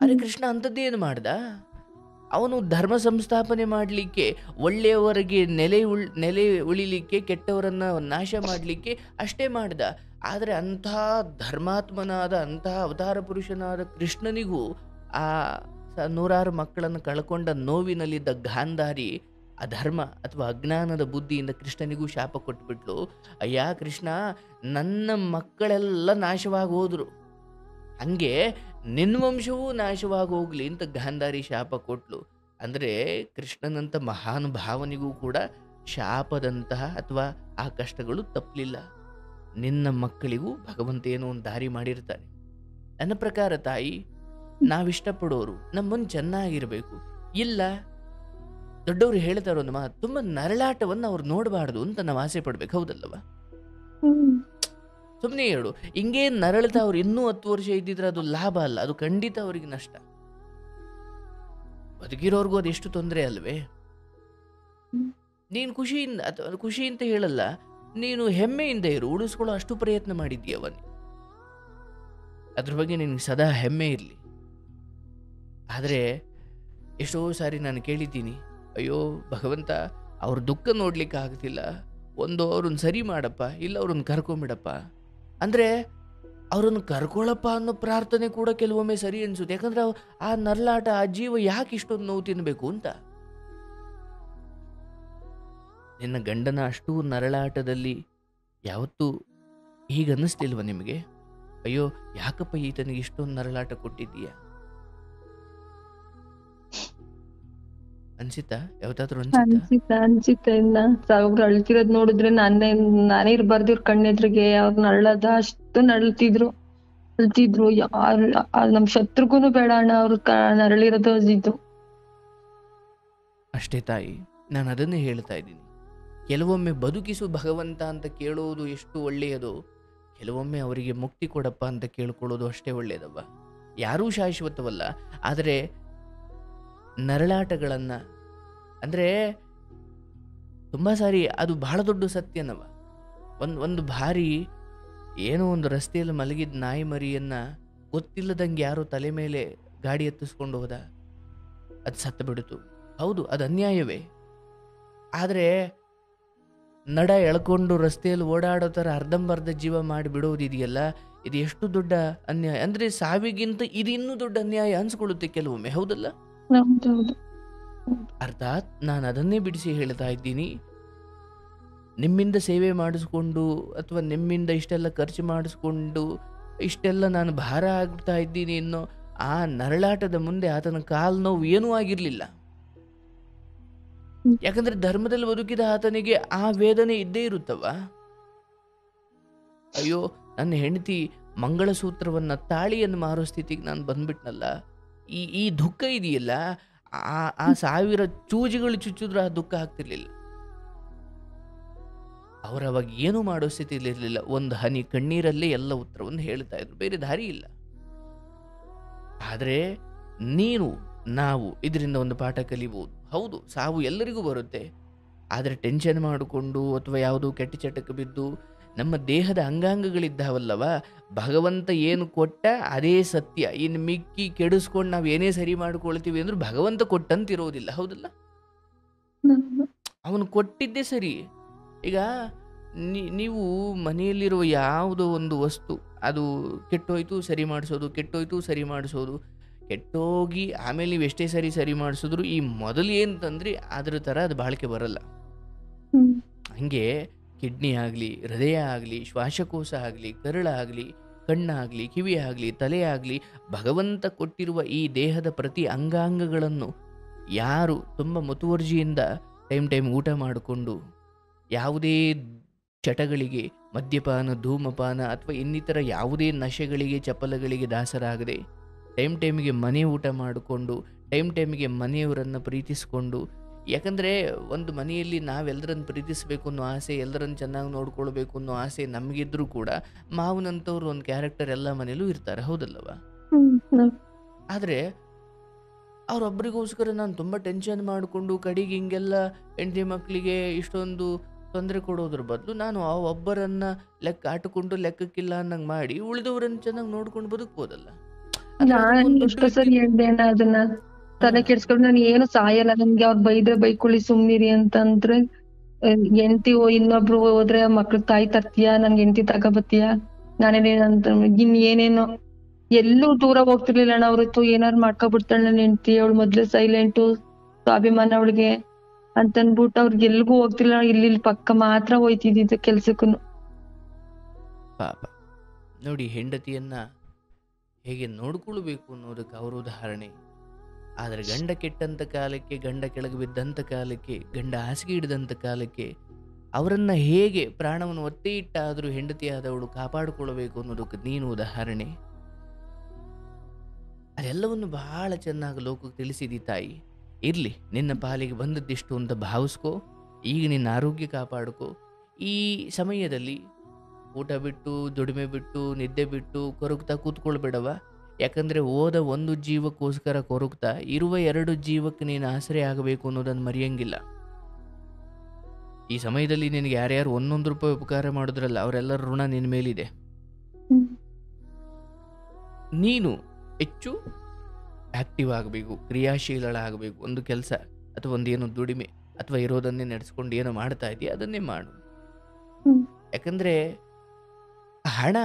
ಅರೆ ಕೃಷ್ಣ ಅಂಥದ್ದೇನು ಮಾಡ್ದ? ಅವನು ಧರ್ಮ ಸಂಸ್ಥಾಪನೆ ಮಾಡಲಿಕ್ಕೆ, ಒಳ್ಳೆಯವರಿಗೆ ನೆಲೆ ಉಳಿಲಿಕ್ಕೆ, ಕೆಟ್ಟವರನ್ನ ನಾಶ ಮಾಡಲಿಕ್ಕೆ ಅಷ್ಟೇ ಮಾಡ್ದ. ಆದರೆ ಅಂಥ ಧರ್ಮಾತ್ಮನಾದ, ಅಂತಹ ಅವತಾರ ಪುರುಷನಾದ ಕೃಷ್ಣನಿಗೂ ಆ 100 ಮಕ್ಕಳನ್ನು ಕಳ್ಕೊಂಡ ನೋವಿನಲ್ಲಿದ್ದ ಗಾಂಧಾರಿ ಅಧರ್ಮ ಅಥವಾ ಅಜ್ಞಾನದ ಬುದ್ಧಿಯಿಂದ ಕೃಷ್ಣನಿಗೂ ಶಾಪ ಕೊಟ್ಬಿಟ್ಲು. ಅಯ್ಯ ಕೃಷ್ಣ, ನನ್ನ ಮಕ್ಕಳೆಲ್ಲ ನಾಶವಾಗಿ ಹೋದ್ರು, ಹಂಗೆ ನಿನ್ನ ವಂಶವೂ ನಾಶವಾಗಿ ಹೋಗ್ಲಿ ಅಂತ ಗಾಂಧಾರಿ ಶಾಪ ಕೊಟ್ಲು. ಅಂದ್ರೆ ಕೃಷ್ಣನಂತ ಮಹಾನುಭಾವನಿಗೂ ಕೂಡ ಶಾಪದಂತಹ ಅಥವಾ ಆ ಕಷ್ಟಗಳು ತಪ್ಪಲಿಲ್ಲ. ನಿನ್ನ ಮಕ್ಕಳಿಗೂ ಭಗವಂತ ಏನೋ ಒಂದು ದಾರಿ ಮಾಡಿರ್ತಾರೆ. ನನ್ನ ಪ್ರಕಾರ ತಾಯಿ, ನಾವಿಷ್ಟಪಡೋರು ನಮ್ಮನ್ನು ಚೆನ್ನಾಗಿರ್ಬೇಕು. ಇಲ್ಲ, ದೊಡ್ಡವರು ಹೇಳ್ತಾರೋ ನಮ್ಮ ತುಂಬಾ ನರಳಾಟವನ್ನು ಅವ್ರು ನೋಡಬಾರ್ದು ಅಂತ ನಾವು ಆಸೆ ಪಡ್ಬೇಕು, ಹೌದಲ್ಲವ? ಸುಮ್ಮನೆ ಹೇಳು, ಹಿಂಗೇ ನರಳ್ತಾ ಅವ್ರು ಇನ್ನೂ 10 ವರ್ಷ ಇದ್ದಿದ್ರೆ ಅದು ಲಾಭ ಅಲ್ಲ, ಅದು ಖಂಡಿತ ಅವ್ರಿಗೆ ನಷ್ಟ. ಬದುಕಿರೋರ್ಗೂ ಅದೆಷ್ಟು ತೊಂದರೆ ಅಲ್ವೇ? ನೀನು ಖುಷಿಯಿಂದ, ಅಥವಾ ಖುಷಿ ಅಂತ ಹೇಳಲ್ಲ, ನೀನು ಹೆಮ್ಮೆಯಿಂದ ಇರು, ಉಳಿಸ್ಕೊಳ್ಳೋ ಅಷ್ಟು ಪ್ರಯತ್ನ ಮಾಡಿದ್ದೀಯವ. ಅದ್ರ ಬಗ್ಗೆ ನಿನ್ಗೆ ಸದಾ ಹೆಮ್ಮೆ ಇರಲಿ. ಆದರೆ ಎಷ್ಟೋ ಸಾರಿ ನಾನು ಕೇಳಿದ್ದೀನಿ, ಅಯ್ಯೋ ಭಗವಂತ, ಅವ್ರ ದುಃಖ ನೋಡ್ಲಿಕ್ಕೆ ಆಗ್ತಿಲ್ಲ, ಅವ್ರನ್ನ ಸರಿ ಮಾಡಪ್ಪ, ಇಲ್ಲ ಅವ್ರನ್ನ ಕರ್ಕೊಂಬಿಡಪ್ಪ. ಅಂದರೆ ಅವ್ರನ್ನ ಕರ್ಕೊಳ್ಳಪ್ಪ ಅನ್ನೋ ಪ್ರಾರ್ಥನೆ ಕೂಡ ಕೆಲವೊಮ್ಮೆ ಸರಿ ಅನ್ಸುತ್ತೆ. ಯಾಕಂದ್ರೆ ಆ ನರಳಾಟ, ಆ ಜೀವ ಯಾಕೆ ಇಷ್ಟೊಂದು ನೋವು ತಿನ್ಬೇಕು ಅಂತ. ನಿನ್ನ ಗಂಡನ ಅಷ್ಟು ನರಳಾಟದಲ್ಲಿ ಯಾವತ್ತೂ ಹೀಗನ್ನಿಸ್ತಿಲ್ವ ನಿಮಗೆ? ಅಯ್ಯೋ ಯಾಕಪ್ಪ ಈತನಿಗೆ ಇಷ್ಟೊಂದು ನರಳಾಟ ಕೊಟ್ಟಿದ್ದೀಯ ಅನ್ಸಿತಾ? ಯಾವತ್ತಾದ್ರೂ ಅನ್ಸಿತ್ತ? ಇನ್ನ ಅವ್ರು ಅಳ್ತಿರೋದ್ ನೋಡಿದ್ರೆ ನಾನೇ ಇರ್ಬಾರ್ದು ಇವ್ರ ಕಣ್ಣೆದ್ರಿಗೆ. ಅವ್ರು ನರಳದ ಅಷ್ಟು ನರಳ್ತಿದ್ರು. ನಮ್ ಶತ್ರುಗುನು ಬೇಡ ಅಣ್ಣ ಅವ್ರ ನರಳಿರೋದು ಇದು. ಅಷ್ಟೇ ತಾಯಿ, ನಾನು ಅದನ್ನೇ ಹೇಳ್ತಾ ಇದ್ದೀನಿ. ಕೆಲವೊಮ್ಮೆ ಬದುಕಿಸು ಭಗವಂತ ಅಂತ ಕೇಳೋದು ಎಷ್ಟು ಒಳ್ಳೆಯದೋ, ಕೆಲವೊಮ್ಮೆ ಅವರಿಗೆ ಮುಕ್ತಿ ಕೊಡಪ್ಪ ಅಂತ ಕೇಳ್ಕೊಳ್ಳೋದು ಅಷ್ಟೇ ಒಳ್ಳೆಯದವ್ವ. ಯಾರೂ ಶಾಶ್ವತವಲ್ಲ. ಆದರೆ ನರಳಾಟಗಳನ್ನು, ಅಂದರೆ ತುಂಬ ಸಾರಿ ಅದು ಬಹಳ ದೊಡ್ಡ ಸತ್ಯನವ. ಒಂದು ಬಾರಿ ಏನೋ ಒಂದು ರಸ್ತೆಯಲ್ಲಿ ಮಲಗಿದ ನಾಯಿ ಮರಿಯನ್ನು ಗೊತ್ತಿಲ್ಲದಂಗೆ ಯಾರೋ ತಲೆ ಮೇಲೆ ಗಾಡಿ ಹತ್ತಿಸ್ಕೊಂಡು ಹೋದ, ಅದು ಸತ್ತು ಬಿಡ್ತು. ಹೌದು, ಅದು ಅನ್ಯಾಯವೇ. ಆದರೆ ನಡ ಎಳ್ಕೊಂಡು ರಸ್ತೆಯಲ್ಲಿ ಓಡಾಡೋ ಥರ ಅರ್ಧಂಬರ್ಧ ಜೀವ ಮಾಡಿ ಬಿಡೋದಿದೆಯಲ್ಲ, ಇದು ಎಷ್ಟು ದೊಡ್ಡ ಅನ್ಯಾಯ. ಅಂದರೆ ಸಾವಿಗಿಂತ ಇದು ಇನ್ನೂ ದೊಡ್ಡ ಅನ್ಯಾಯ ಅನ್ಸ್ಕೊಳ್ಳುತ್ತೆ ಕೆಲವೊಮ್ಮೆ, ಹೌದಲ್ಲ? ಅರ್ಥಾತ್ ನಾನು ಅದನ್ನೇ ಬಿಡಿಸಿ ಹೇಳ್ತಾ ಇದ್ದೀನಿ, ನಿಮ್ಮಿಂದ ಸೇವೆ ಮಾಡಿಸ್ಕೊಂಡು ಅಥವಾ ನಿಮ್ಮಿಂದ ಇಷ್ಟೆಲ್ಲ ಖರ್ಚು ಮಾಡಿಸ್ಕೊಂಡು ಇಷ್ಟೆಲ್ಲ ನಾನು ಭಾರ ಆಗ್ತಾ ಇದ್ದೀನಿ ಅನ್ನೋ ಆ ನರಳಾಟದ ಮುಂದೆ ಆತನ ಕಾಲು ನೋವು ಏನೂ ಆಗಿರಲಿಲ್ಲ. ಯಾಕಂದ್ರೆ ಧರ್ಮದಲ್ಲಿ ಬದುಕಿದ ಆತನಿಗೆ ಆ ವೇದನೆ ಇದ್ದೇ ಇರುತ್ತವ. ಅಯ್ಯೋ, ನನ್ನ ಹೆಂಡತಿ ಮಂಗಳಸೂತ್ರವನ್ನ ತಾಳಿಯನ್ನು ಮಾರೋ ಸ್ಥಿತಿಗೆ ನಾನು ಬಂದ್ಬಿಟ್ನಲ್ಲ, ಈ ದುಃಖ ಇದೆಯಲ್ಲ, ಆ 1000 ಚೂಜಿಗಳು ಚುಚ್ಚಿದ್ರು ಆ ದುಃಖ ಆಗ್ತಿರ್ಲಿಲ್ಲ. ಅವರವಾಗ ಏನು ಮಾಡೋ ಸ್ಥಿತಿಯಲ್ಲಿ ಇರಲಿಲ್ಲ. ಒಂದು ಹನಿ ಕಣ್ಣೀರಲ್ಲೇ ಎಲ್ಲ ಉತ್ತರವನ್ನು ಹೇಳ್ತಾ ಇದ್ರು, ಬೇರೆ ದಾರಿ ಇಲ್ಲ. ಆದರೆ ನಾವು ಇದರಿಂದ ಒಂದು ಪಾಠ ಕಲಿಬಹುದು. ಹೌದು, ಸಾವು ಎಲ್ಲರಿಗೂ ಬರುತ್ತೆ. ಆದರೆ ಟೆನ್ಷನ್ ಮಾಡಿಕೊಂಡು ಅಥವಾ ಯಾವುದೋ ಕೆಟ್ಟ ಚಟಕ್ಕೆ ಬಿದ್ದು ನಮ್ಮ ದೇಹದ ಅಂಗಾಂಗಗಳಿದ್ದಾವಲ್ಲವ, ಭಗವಂತ ಏನು ಕೊಟ್ಟ ಅದೇ ಸತ್ಯ. ಇನ್ನು ಮಿಕ್ಕಿ ಕೆಡಿಸ್ಕೊಂಡು ನಾವು ಏನೇ ಸರಿ ಮಾಡ್ಕೊಳ್ತೀವಿ ಅಂದ್ರೆ ಭಗವಂತ ಕೊಟ್ಟಂತಿರೋದಿಲ್ಲ, ಹೌದಲ್ಲ? ಅವನು ಕೊಟ್ಟಿದ್ದೇ ಸರಿ. ಈಗ ನೀವು ಮನೆಯಲ್ಲಿರುವ ಯಾವುದೋ ಒಂದು ವಸ್ತು ಅದು ಕೆಟ್ಟೋಯ್ತು ಸರಿ ಮಾಡಿಸೋದು, ಕೆಟ್ಟೋಯ್ತು ಸರಿ ಮಾಡಿಸೋದು, ಕೆಟ್ಟೋಗಿ ಆಮೇಲೆ ನೀವು ಎಷ್ಟೇ ಸರಿ ಮಾಡಿಸಿದ್ರು ಈ ಮೊದಲು ಏನಂತಂದ್ರೆ ಅದ್ರ ಥರ ಅದು ಬಾಳಿಕೆ ಬರಲ್ಲ. ಹಂಗೆ ಕಿಡ್ನಿ ಆಗಲಿ, ಹೃದಯ ಆಗಲಿ, ಶ್ವಾಸಕೋಶ ಆಗಲಿ, ಕರುಳಾಗಲಿ, ಕಣ್ಣಾಗಲಿ, ಕಿವಿ ಆಗಲಿ, ತಲೆ ಆಗಲಿ, ಭಗವಂತ ಕೊಟ್ಟಿರುವ ಈ ದೇಹದ ಪ್ರತಿ ಅಂಗಾಂಗಗಳನ್ನು ಯಾರು ತುಂಬ ಮುತುವರ್ಜಿಯಿಂದ ಟೈಮ್ ಊಟ ಮಾಡಿಕೊಂಡು ಯಾವುದೇ ಚಟಗಳಿಗೆ, ಮದ್ಯಪಾನ, ಧೂಮಪಾನ ಅಥವಾ ಇನ್ನಿತರ ಯಾವುದೇ ನಶೆಗಳಿಗೆ, ಚಪಲಗಳಿಗೆ ದಾಸರಾಗದೆ ಟೈಮ್ಗೆ ಮನೆ ಊಟ ಮಾಡಿಕೊಂಡು ಟೈಮ್ಗೆ ಮನೆಯವರನ್ನು ಪ್ರೀತಿಸಿಕೊಂಡು, ಯಾಕಂದರೆ ಒಂದು ಮನೆಯಲ್ಲಿ ನಾವೆಲ್ಲರನ್ನು ಪ್ರೀತಿಸಬೇಕು ಅನ್ನೋ ಆಸೆ, ಎಲ್ಲರನ್ನು ಚೆನ್ನಾಗಿ ನೋಡ್ಕೊಳ್ಬೇಕು ಅನ್ನೋ ಆಸೆ ನಮಗಿದ್ರೂ ಕೂಡ ಮಾವನಂಥವ್ರು ಒಂದು ಕ್ಯಾರೆಕ್ಟರ್ ಎಲ್ಲ ಮನೇಲೂ ಇರ್ತಾರೆ, ಹೌದಲ್ಲವ? ಆದರೆ ಅವರೊಬ್ಬರಿಗೋಸ್ಕರ ನಾನು ತುಂಬ ಟೆನ್ಷನ್ ಮಾಡಿಕೊಂಡು ಕಡೆಗೆ ಹಿಂಗೆಲ್ಲ ಹೆಂಡತಿ ಮಕ್ಕಳಿಗೆ ಇಷ್ಟೊಂದು ತೊಂದರೆ ಕೊಡೋದ್ರ ಬದಲು ನಾನು ಆ ಒಬ್ಬರನ್ನು ಆಟಕೊಂಡು ಲೆಕ್ಕಕ್ಕಿಲ್ಲ ಅನ್ನಂಗೆ ಮಾಡಿ ಉಳಿದವರನ್ನು ಚೆನ್ನಾಗಿ ನೋಡ್ಕೊಂಡು ಬದುಕ್ಬೋದಲ್ಲ. ನಾನು ಎಷ್ಟೋ ಸರಿ ಹೇಳ್ದೆ ಅಣ್ಣ, ಅದನ್ನ ತಲೆ ಕೆಡ್ಸ್ಕೊಂಡು ನಾನು ಏನು ಸಾಯಲ್ಲ, ನನ್ಗೆ ಅವ್ರು ಬೈದ್ರೆ ಬೈಕೊಳ್ಳಿ ಸುಮ್ನಿರಿ ಅಂತಂದ್ರೆ, ಹೆಂಡತಿ ಇನ್ನೊಬ್ರು ಹೋದ್ರೆ ಮಕ್ಳು ತಾಯಿ ತರ್ತೀಯ, ನನ್ಗೆ ಹೆಂಡತಿ ತಗೋಬತ್ತೀಯ, ನಾನೇನೇನಂತ ಇನ್ ಏನೇನೋ ಎಲ್ಲೂ ದೂರ ಹೋಗ್ತಿರ್ಲಿಲ್ಲ ಅಣ್ಣ. ಅವ್ರತ್ತು ಏನಾರು ಮಾಡ್ಕೊಬಿಡ್ತಾಳೆ ನನ್ನ ಹೆಂಡತಿ, ಅವಳು ಮೊದ್ಲು ಸೈಲೆಂಟು, ಸ್ವಾಭಿಮಾನ ಅವಳಿಗೆ ಅಂತನ್ಬಿಟ್ಟು ಅವ್ರಿಗೆ ಎಲ್ಗೂ ಹೋಗ್ತಿಲ್ಲ. ಇಲ್ಲಿ ಪಕ್ಕ ಮಾತ್ರ ಹೋಯ್ತಿದ್ದಿದ್ದು ಕೆಲ್ಸಕ್ಕೂ. ಪಾಪ ನೋಡಿ, ಹೆಂಡತಿಯನ್ನ ಹೇಗೆ ನೋಡ್ಕೊಳ್ಬೇಕು ಅನ್ನೋದಕ್ಕೆ ಅವ್ರ ಉದಾಹರಣೆ. ಆದರೆ ಗಂಡ ಕೆಟ್ಟಂತ ಕಾಲಕ್ಕೆ, ಗಂಡ ಕೆಳಗೆ ಬಿದ್ದಂಥ ಕಾಲಕ್ಕೆ, ಗಂಡ ಹಾಸಿಗೆ ಹಿಡಿದಂಥ ಕಾಲಕ್ಕೆ ಅವರನ್ನು ಹೇಗೆ ಪ್ರಾಣವನ್ನು ಒತ್ತೆ ಇಟ್ಟಾದರೂ ಹೆಂಡತಿಯಾದವಳು ಕಾಪಾಡಿಕೊಳ್ಳಬೇಕು ಅನ್ನೋದಕ್ಕೆ ನೀನು ಉದಾಹರಣೆ. ಅದೆಲ್ಲವನ್ನು ಬಹಳ ಚೆನ್ನಾಗಿ ಲೋಕಕ್ಕೆ ತಿಳಿಸಿದಿ ತಾಯಿ. ಇರಲಿ, ನಿನ್ನ ಪಾಲಿಗೆ ಬಂದದ್ದಿಷ್ಟು ಅಂತ ಭಾವಿಸ್ಕೋ. ಈಗ ನಿನ್ನ ಆರೋಗ್ಯ ಕಾಪಾಡ್ಕೋ. ಈ ಸಮಯದಲ್ಲಿ ಊಟ ಬಿಟ್ಟು, ದುಡಿಮೆ ಬಿಟ್ಟು, ನಿದ್ದೆ ಬಿಟ್ಟು ಕೊರಗ್ತಾ ಕೂತ್ಕೊಳ್ಬೇಡವ. ಯಾಕಂದರೆ ಓದ ಒಂದು ಜೀವಕ್ಕೋಸ್ಕರ ಕೊರಗ್ತಾ ಇರುವ 2 ಜೀವಕ್ಕೆ ನೀನು ಆಸರೆ ಆಗಬೇಕು ಅನ್ನೋದನ್ನು ಮರೆಯಂಗಿಲ್ಲ. ಈ ಸಮಯದಲ್ಲಿ ನಿನಗೆ ಯಾರ್ಯಾರು 1 ರೂಪಾಯಿ ಉಪಕಾರ ಮಾಡಿದ್ರಲ್ಲ, ಅವರೆಲ್ಲರ ಋಣ ನಿನ್ನ ಮೇಲಿದೆ. ನೀನು ಹೆಚ್ಚು ಆಕ್ಟಿವ್ ಆಗಬೇಕು, ಕ್ರಿಯಾಶೀಲಳಾಗಬೇಕು. ಒಂದು ಕೆಲಸ ಅಥವಾ ಒಂದೇನೋ ದುಡಿಮೆ ಅಥವಾ ಇರೋದನ್ನೇ ನಡೆಸ್ಕೊಂಡು ಏನೋ ಮಾಡ್ತಾ ಇದೆಯಾ ಅದನ್ನೇ ಮಾಡು. ಯಾಕಂದರೆ ಹಣ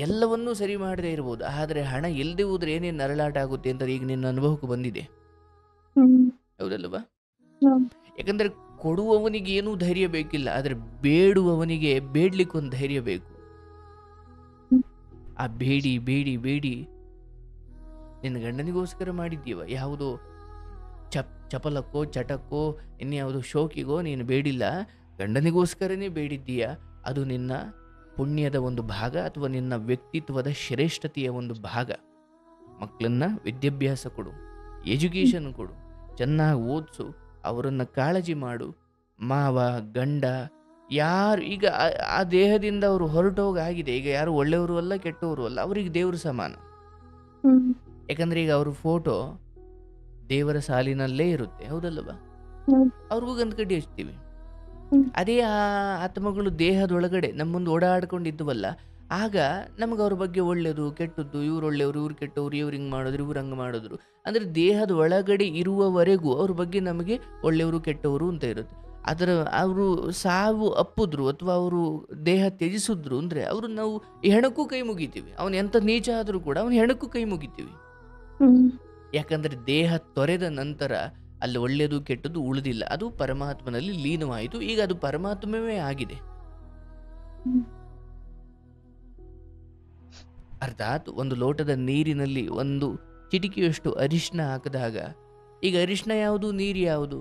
ಎಲ್ಲವನ್ನೂ ಸರಿ ಮಾಡದೇ ಇರ್ಬೋದು, ಆದರೆ ಹಣ ಇಲ್ಲದೆ ಹೋದ್ರೆ ಏನೇನು ನರಳಾಟ ಆಗುತ್ತೆ ಅಂತ ಈಗ ನಿನ್ನ ಅನುಭವಕ್ಕೆ ಬಂದಿದೆ, ಹೌದಲ್ವಾ? ಯಾಕಂದರೆ ಕೊಡುವವನಿಗೆ ಏನೂ ಧೈರ್ಯ ಬೇಕಿಲ್ಲ, ಆದರೆ ಬೇಡುವವನಿಗೆ ಬೇಡ್ಲಿಕ್ಕೊಂದು ಧೈರ್ಯ ಬೇಕು. ಆ ಬೇಡಿ ಬೇಡಿ ಬೇಡಿ ನಿನ್ನ ಗಂಡನಿಗೋಸ್ಕರ ಮಾಡಿದ್ದೀವ, ಯಾವುದೋ ಚಪಲಕ್ಕೋ ಚಟಕ್ಕೋ ಇನ್ಯಾವುದೋ ಶೋಕಿಗೋ ನೀನು ಬೇಡಿಲ್ಲ, ಗಂಡನಿಗೋಸ್ಕರನೇ ಬೇಡಿದ್ದೀಯ. ಅದು ನಿನ್ನ ಪುಣ್ಯದ ಒಂದು ಭಾಗ ಅಥವಾ ನಿನ್ನ ವ್ಯಕ್ತಿತ್ವದ ಶ್ರೇಷ್ಠತೆಯ ಒಂದು ಭಾಗ. ಮಕ್ಕಳನ್ನ ವಿದ್ಯಾಭ್ಯಾಸ ಕೊಡು, ಎಜುಕೇಷನ್ ಕೊಡು. ಚೆನ್ನಾಗಿ ಓದಿಸು, ಅವರನ್ನು ಕಾಳಜಿ ಮಾಡು. ಮಾವ, ಗಂಡ ಯಾರು ಈಗ ಆ ದೇಹದಿಂದ ಅವರು ಹೊರಟೋಗಾಗಿದೆ. ಈಗ ಯಾರು ಒಳ್ಳೆಯವರು ಅಲ್ಲ, ಕೆಟ್ಟವರು ಅಲ್ಲ, ಅವರಿಗೆ ದೇವರು ಸಮಾನ. ಯಾಕಂದ್ರೆ ಈಗ ಅವ್ರ ಫೋಟೋ ದೇವರ ಸಾಲಿನಲ್ಲೇ ಇರುತ್ತೆ, ಹೌದಲ್ಲವಾ? ಅವ್ರಿಗೂ ಗಂಧ ಕಡ್ಡಿ ಹಚ್ತೀವಿ. ಅದೇ ಆ ಆತ್ಮಗಳು ದೇಹದೊಳಗಡೆ ನಮ್ಮ ಮುಂದೆ ಓಡಾಡ್ಕೊಂಡಿದ್ವಲ್ಲ, ಆಗ ನಮ್ಗೆ ಅವ್ರ ಬಗ್ಗೆ ಒಳ್ಳೇದು ಕೆಟ್ಟದ್ದು, ಇವ್ರು ಒಳ್ಳೆಯವರು, ಇವ್ರು ಕೆಟ್ಟವ್ರು, ಇವ್ರು ಹಿಂಗೆ ಮಾಡಿದ್ರು, ಇವ್ರು ಹಂಗೆ ಮಾಡಿದ್ರು, ಅಂದರೆ ದೇಹದ ಒಳಗಡೆ ಇರುವವರೆಗೂ ಅವ್ರ ಬಗ್ಗೆ ನಮಗೆ ಒಳ್ಳೆಯವರು ಕೆಟ್ಟವರು ಅಂತ ಇರುತ್ತೆ. ಅದರ ಅವರು ಸಾವು ಅಪ್ಪಿದ್ರು ಅಥವಾ ಅವರು ದೇಹ ತ್ಯಜಿಸಿದ್ರು ಅಂದರೆ ಅವರು ನಾವು ಹೆಣಕ್ಕೂ ಕೈ ಮುಗಿತೀವಿ. ಅವನು ಎಂಥ ನೀಚ ಆದರೂ ಕೂಡ ಅವನು ಹೆಣಕ್ಕೂ ಕೈ ಮುಗಿತೀವಿ. ಯಾಕಂದರೆ ದೇಹ ತೊರೆದ ನಂತರ ಅಲ್ಲಿ ಒಳ್ಳೆಯದು ಕೆಟ್ಟದ್ದು ಉಳಿದಿಲ್ಲ, ಅದು ಪರಮಾತ್ಮನಲ್ಲಿ ಲೀನವಾಯಿತು. ಈಗ ಅದು ಪರಮಾತ್ಮವೇ ಆಗಿದೆ. ಅರ್ಥಾತ್ ಒಂದು ಲೋಟದ ನೀರಿನಲ್ಲಿ ಒಂದು ಚಿಟಿಕೆಯಷ್ಟು ಅರಿಶಿನ ಹಾಕಿದಾಗ, ಈಗ ಅರಿಶಿನ ಯಾವುದು, ನೀರು ಯಾವುದು?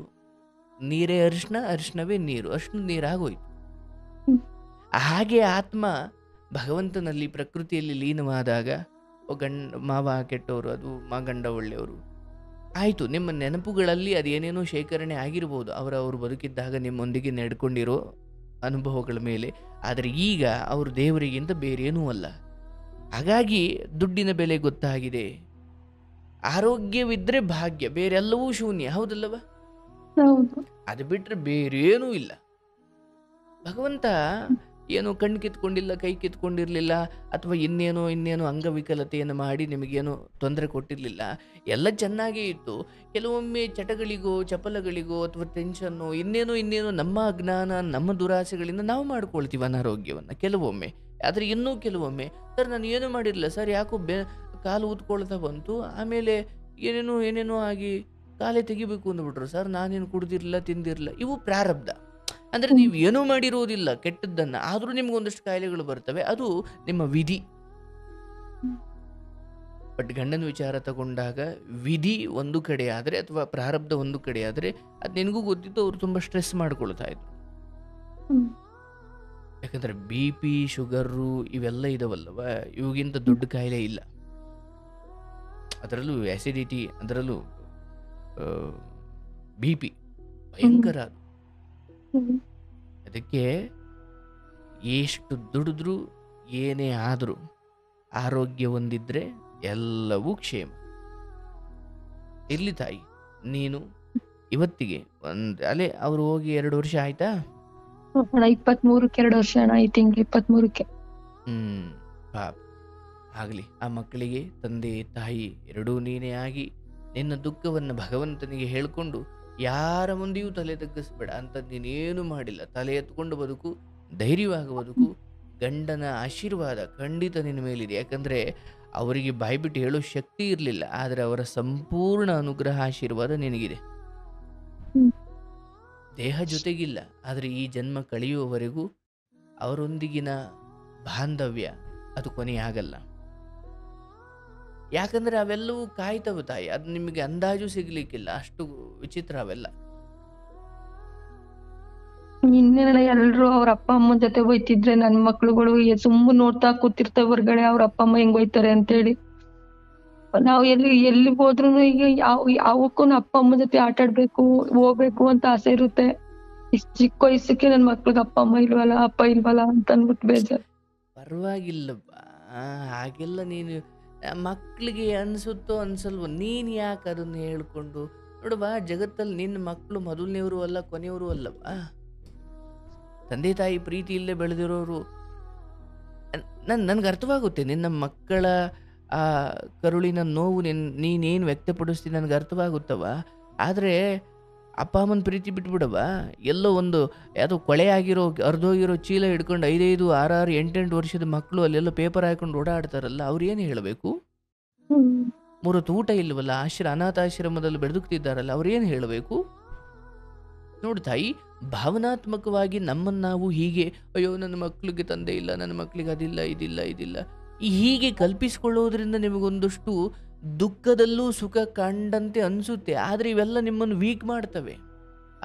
ನೀರೇ ಅರಿಶಿನ, ಅರಿಶಿನವೇ ನೀರು, ಅಷ್ಟು ನೀರಾಗೋಯ್ತು. ಹಾಗೆ ಆತ್ಮ ಭಗವಂತನಲ್ಲಿ ಪ್ರಕೃತಿಯಲ್ಲಿ ಲೀನವಾದಾಗ ಮಾವ ಕೆಟ್ಟವರು, ಅದು ಗಂಡ ಒಳ್ಳೆಯವರು ಆಯಿತು. ನಿಮ್ಮ ನೆನಪುಗಳಲ್ಲಿ ಅದೇನೇನೋ ಶೇಖರಣೆ ಆಗಿರ್ಬೋದು ಅವರು ಬದುಕಿದ್ದಾಗ ನಿಮ್ಮೊಂದಿಗೆ ನಡ್ಕೊಂಡಿರೋ ಅನುಭವಗಳ ಮೇಲೆ. ಆದರೆ ಈಗ ಅವರು ದೇವರಿಗಿಂತ ಬೇರೇನೂ ಅಲ್ಲ. ಹಾಗಾಗಿ ದುಡ್ಡಿನ ಬೆಲೆ ಗೊತ್ತಾಗಿದೆ. ಆರೋಗ್ಯವಿದ್ರೆ ಭಾಗ್ಯ, ಬೇರೆಲ್ಲವೂ ಶೂನ್ಯ, ಹೌದಲ್ಲವ? ಅದು ಬಿಟ್ಟರೆ ಬೇರೇನೂ ಇಲ್ಲ. ಭಗವಂತ ಏನೋ ಕಣ್ಣು ಕಿತ್ಕೊಂಡಿಲ್ಲ, ಕೈ ಕಿತ್ಕೊಂಡಿರಲಿಲ್ಲ, ಅಥವಾ ಇನ್ನೇನೋ ಅಂಗವಿಕಲತೆಯನ್ನು ಮಾಡಿ ನಿಮಗೇನೋ ತೊಂದರೆ ಕೊಟ್ಟಿರಲಿಲ್ಲ. ಎಲ್ಲ ಚೆನ್ನಾಗೇ ಇತ್ತು. ಕೆಲವೊಮ್ಮೆ ಚಟಗಳಿಗೋ ಚಪಲಗಳಿಗೋ ಅಥವಾ ಟೆನ್ಷನ್ನು ಇನ್ನೇನೋ ನಮ್ಮ ಅಜ್ಞಾನ, ನಮ್ಮ ದುರಾಸೆಗಳಿಂದ ನಾವು ಮಾಡ್ಕೊಳ್ತೀವಿ ಅನಾರೋಗ್ಯವನ್ನು ಕೆಲವೊಮ್ಮೆ. ಆದರೆ ಇನ್ನೂ ಕೆಲವೊಮ್ಮೆ ಸರ್ ನಾನು ಏನೂ ಮಾಡಿರಲಿಲ್ಲ ಸರ್, ಯಾಕೋ ಕಾಲು ಊದ್ಕೊಳ್ತಾ ಬಂತು, ಆಮೇಲೆ ಏನೇನೋ ಆಗಿ ಕಾಲೇ ತೆಗಿಬೇಕು ಅಂದ್ಬಿಟ್ರು ಸರ್, ನಾನೇನು ಕುಡ್ದಿರಲಿಲ್ಲ, ತಿಂದಿರಲಿಲ್ಲ. ಇವು ಪ್ರಾರಬ್ಧ. ಅಂದರೆ ನೀವು ಏನೂ ಮಾಡಿರೋದಿಲ್ಲ ಕೆಟ್ಟದ್ದನ್ನು, ಆದರೂ ನಿಮ್ಗೊಂದಷ್ಟು ಕಾಯಿಲೆಗಳು ಬರ್ತವೆ, ಅದು ನಿಮ್ಮ ವಿಧಿ. ಬಟ್ ಗಂಡನ ವಿಚಾರ ತಗೊಂಡಾಗ ವಿಧಿ ಒಂದು ಕಡೆ ಆದರೆ ಅಥವಾ ಪ್ರಾರಬ್ಧ ಒಂದು ಕಡೆ ಆದರೆ, ಅದು ನಿನಗೂ ಗೊತ್ತಿತ್ತು, ಅವರು ತುಂಬ ಸ್ಟ್ರೆಸ್ ಮಾಡ್ಕೊಳ್ತಾ ಇದ್ರು. ಯಾಕಂದರೆ BP, ಶುಗರು ಇವೆಲ್ಲ ಇದಾವಲ್ಲವ, ಇವಿಗಿಂತ ದೊಡ್ಡ ಕಾಯಿಲೆ ಇಲ್ಲ. ಅದರಲ್ಲೂ ಆ್ಯಸಿಡಿಟಿ, ಅದರಲ್ಲೂ BP ಭಯಂಕರ ಅದು. ಅದಕ್ಕೆ ಎಷ್ಟು ದುಡಿದ್ರೂ ಏನೇ ಆದರೂ ಆರೋಗ್ಯ ಹೊಂದಿದ್ರೆ ಎಲ್ಲವೂ ಕ್ಷೇಮ. ಇರ್ಲಿ ತಾಯಿ, ನೀನು ಇವತ್ತಿಗೆ ಅಲ್ಲೇ ಅವರು ಹೋಗಿ 2 ವರ್ಷ ಆಯ್ತಾ? 23ಕ್ಕೆ 2 ವರ್ಷ ಅಣ್ಣ, ಈ ತಿಂಗಳು 23ಕ್ಕೆ. ಪಾಪ ಆಗಲಿ. ಆ ಮಕ್ಕಳಿಗೆ ತಂದೆ ತಾಯಿ ಎರಡೂ ನೀನೇ ಆಗಿ ನಿನ್ನ ದುಃಖವನ್ನು ಭಗವಂತನಿಗೆ ಹೇಳ್ಕೊಂಡು ಯಾರ ಮುಂದೆಯೂ ತಲೆ ತಗ್ಗಿಸ್ಬೇಡ. ಅಂತ ನೀನೇನು ಮಾಡಿಲ್ಲ, ತಲೆ ಎತ್ಕೊಂಡು ಬದುಕು, ಧೈರ್ಯವಾಗಿ ಬದುಕು. ಗಂಡನ ಆಶೀರ್ವಾದ ಖಂಡಿತ ನಿನ್ನ ಮೇಲಿದೆ. ಯಾಕಂದರೆ ಅವರಿಗೆ ಬಾಯ್ಬಿಟ್ಟು ಹೇಳೋ ಶಕ್ತಿ ಇರಲಿಲ್ಲ, ಆದರೆ ಅವರ ಸಂಪೂರ್ಣ ಅನುಗ್ರಹ ಆಶೀರ್ವಾದ ನಿನಗಿದೆ. ದೇಹ ಜೊತೆಗಿಲ್ಲ, ಆದರೆ ಈ ಜನ್ಮ ಕಳೆಯುವವರೆಗೂ ಅವರೊಂದಿಗಿನ ಬಾಂಧವ್ಯ ಅದು ಕೊನೆಯಾಗಲ್ಲ. ಯಾಕಂದರೆ ಅವೆಲ್ಲವೂ ಕಾಯ್ತವೆ ತಾಯಿ, ಅದು ನಿಮಗೆ ಅಂದಾಜು ಸಿಗ್ಲಿಕ್ಕಿಲ್ಲ, ಅಷ್ಟು ವಿಚಿತ್ರ ಅವೆಲ್ಲ. ಇನ್ನೇನ ಎಲ್ರು ಅವ್ರ ಅಪ್ಪ ಅಮ್ಮನ ಜೊತೆ ಹೋಯ್ತಿದ್ರೆ ನನ್ ಮಕ್ಳುಗಳು ಸುಮ್ಮನೆ ನೋಡ್ತಾ ಕೂತಿರ್ತವೆ ಹೊರ್ಗಡೆ, ಅವ್ರ ಅಪ್ಪ ಅಮ್ಮ ಹೆಂಗ್ ಹೋಯ್ತಾರೆ ಅಂತೇಳಿ. ನಾವ್ ಎಲ್ಲಿ ಹೋದ್ರು ಈಗ ಯಾವಕ್ಕೂ ಅಪ್ಪ ಅಮ್ಮ ಜೊತೆ ಆಟ ಆಡ್ಬೇಕು, ಹೋಗ್ಬೇಕು ಅಂತ ಆಸೆ ಇರುತ್ತೆ. ಇಷ್ಟ್ ಚಿಕ್ಕ ವಯಸ್ಸಕ್ಕೆ ನನ್ ಮಕ್ಳಿಗೆ ಅಪ್ಪ ಅಮ್ಮ ಇಲ್ವಲ್ಲ, ಅಪ್ಪ ಇಲ್ವಲ್ಲ ಅಂತ ಅಂದ್ಬಿಟ್ಟು ಬೇಜಾರು. ಪರವಾಗಿಲ್ಲಪ್ಪ, ಹಾಗೆಲ್ಲ ನೀನು ಮಕ್ಕಳಿಗೆ ಅನ್ಸುತ್ತೋ ಅನ್ಸಲ್ವೋ, ನೀನು ಯಾಕೆ ಅದನ್ನು ಹೇಳ್ಕೊಂಡು ನೋಡುವ. ಜಗತ್ತಲ್ಲಿ ನಿನ್ನ ಮಕ್ಕಳು ಮೊದಲನೇವರು ಅಲ್ಲ, ಕೊನೆಯವರು ಅಲ್ಲವಾ. ತಂದೆ ತಾಯಿ ಪ್ರೀತಿ ಇಲ್ಲದೆ ಬೆಳೆದಿರೋರು. ನನ್ಗೆ ಅರ್ಥವಾಗುತ್ತೆ ನಿನ್ನ ಮಕ್ಕಳ ಆ ಕರುಳಿನ ನೋವು ನೀನೇನು ವ್ಯಕ್ತಪಡಿಸ್ತೀನಿ ನನಗೆ ಅರ್ಥವಾಗುತ್ತವ. ಆದರೆ ಅಪ್ಪ ಅಮ್ಮನ ಪ್ರೀತಿ ಬಿಟ್ಬಿಡವ. ಎಲ್ಲೋ ಒಂದು ಯಾವುದೋ ಕೊಳೆ ಆಗಿರೋ ಅರ್ಧೋಗಿರೋ ಚೀಲ ಹಿಡ್ಕೊಂಡು 5, 6, 8 ವರ್ಷದ ಮಕ್ಕಳು ಅಲ್ಲೆಲ್ಲ ಪೇಪರ್ ಹಾಕೊಂಡು ಓಡಾಡ್ತಾರಲ್ಲ, ಅವ್ರು ಏನು ಹೇಳಬೇಕು? 3 ಹೊತ್ತು ಊಟ ಇಲ್ವಲ್ಲ, ಅನಾಥಾಶ್ರಮದಲ್ಲಿ ಬೆಳೆದುಕ್ತಿದ್ದಾರಲ್ಲ, ಅವ್ರು ಏನು ಹೇಳಬೇಕು? ನೋಡಿ ತಾಯಿ, ಭಾವನಾತ್ಮಕವಾಗಿ ನಮ್ಮನ್ನು ನಾವು ಹೀಗೆ ಅಯ್ಯೋ ನನ್ನ ಮಕ್ಕಳಿಗೆ ತಂದೆ ಇಲ್ಲ, ನನ್ನ ಮಕ್ಕಳಿಗೆ ಅದಿಲ್ಲ, ಇದಿಲ್ಲ ಹೀಗೆ ಕಲ್ಪಿಸಿಕೊಳ್ಳೋದ್ರಿಂದ ನಿಮಗೊಂದಷ್ಟು ದುಃಖದಲ್ಲೂ ಸುಖ ಕಂಡಂತೆ ಅನಿಸುತ್ತೆ. ಆದರೆ ಇವೆಲ್ಲ ನಿಮ್ಮನ್ನು ವೀಕ್ ಮಾಡ್ತವೆ.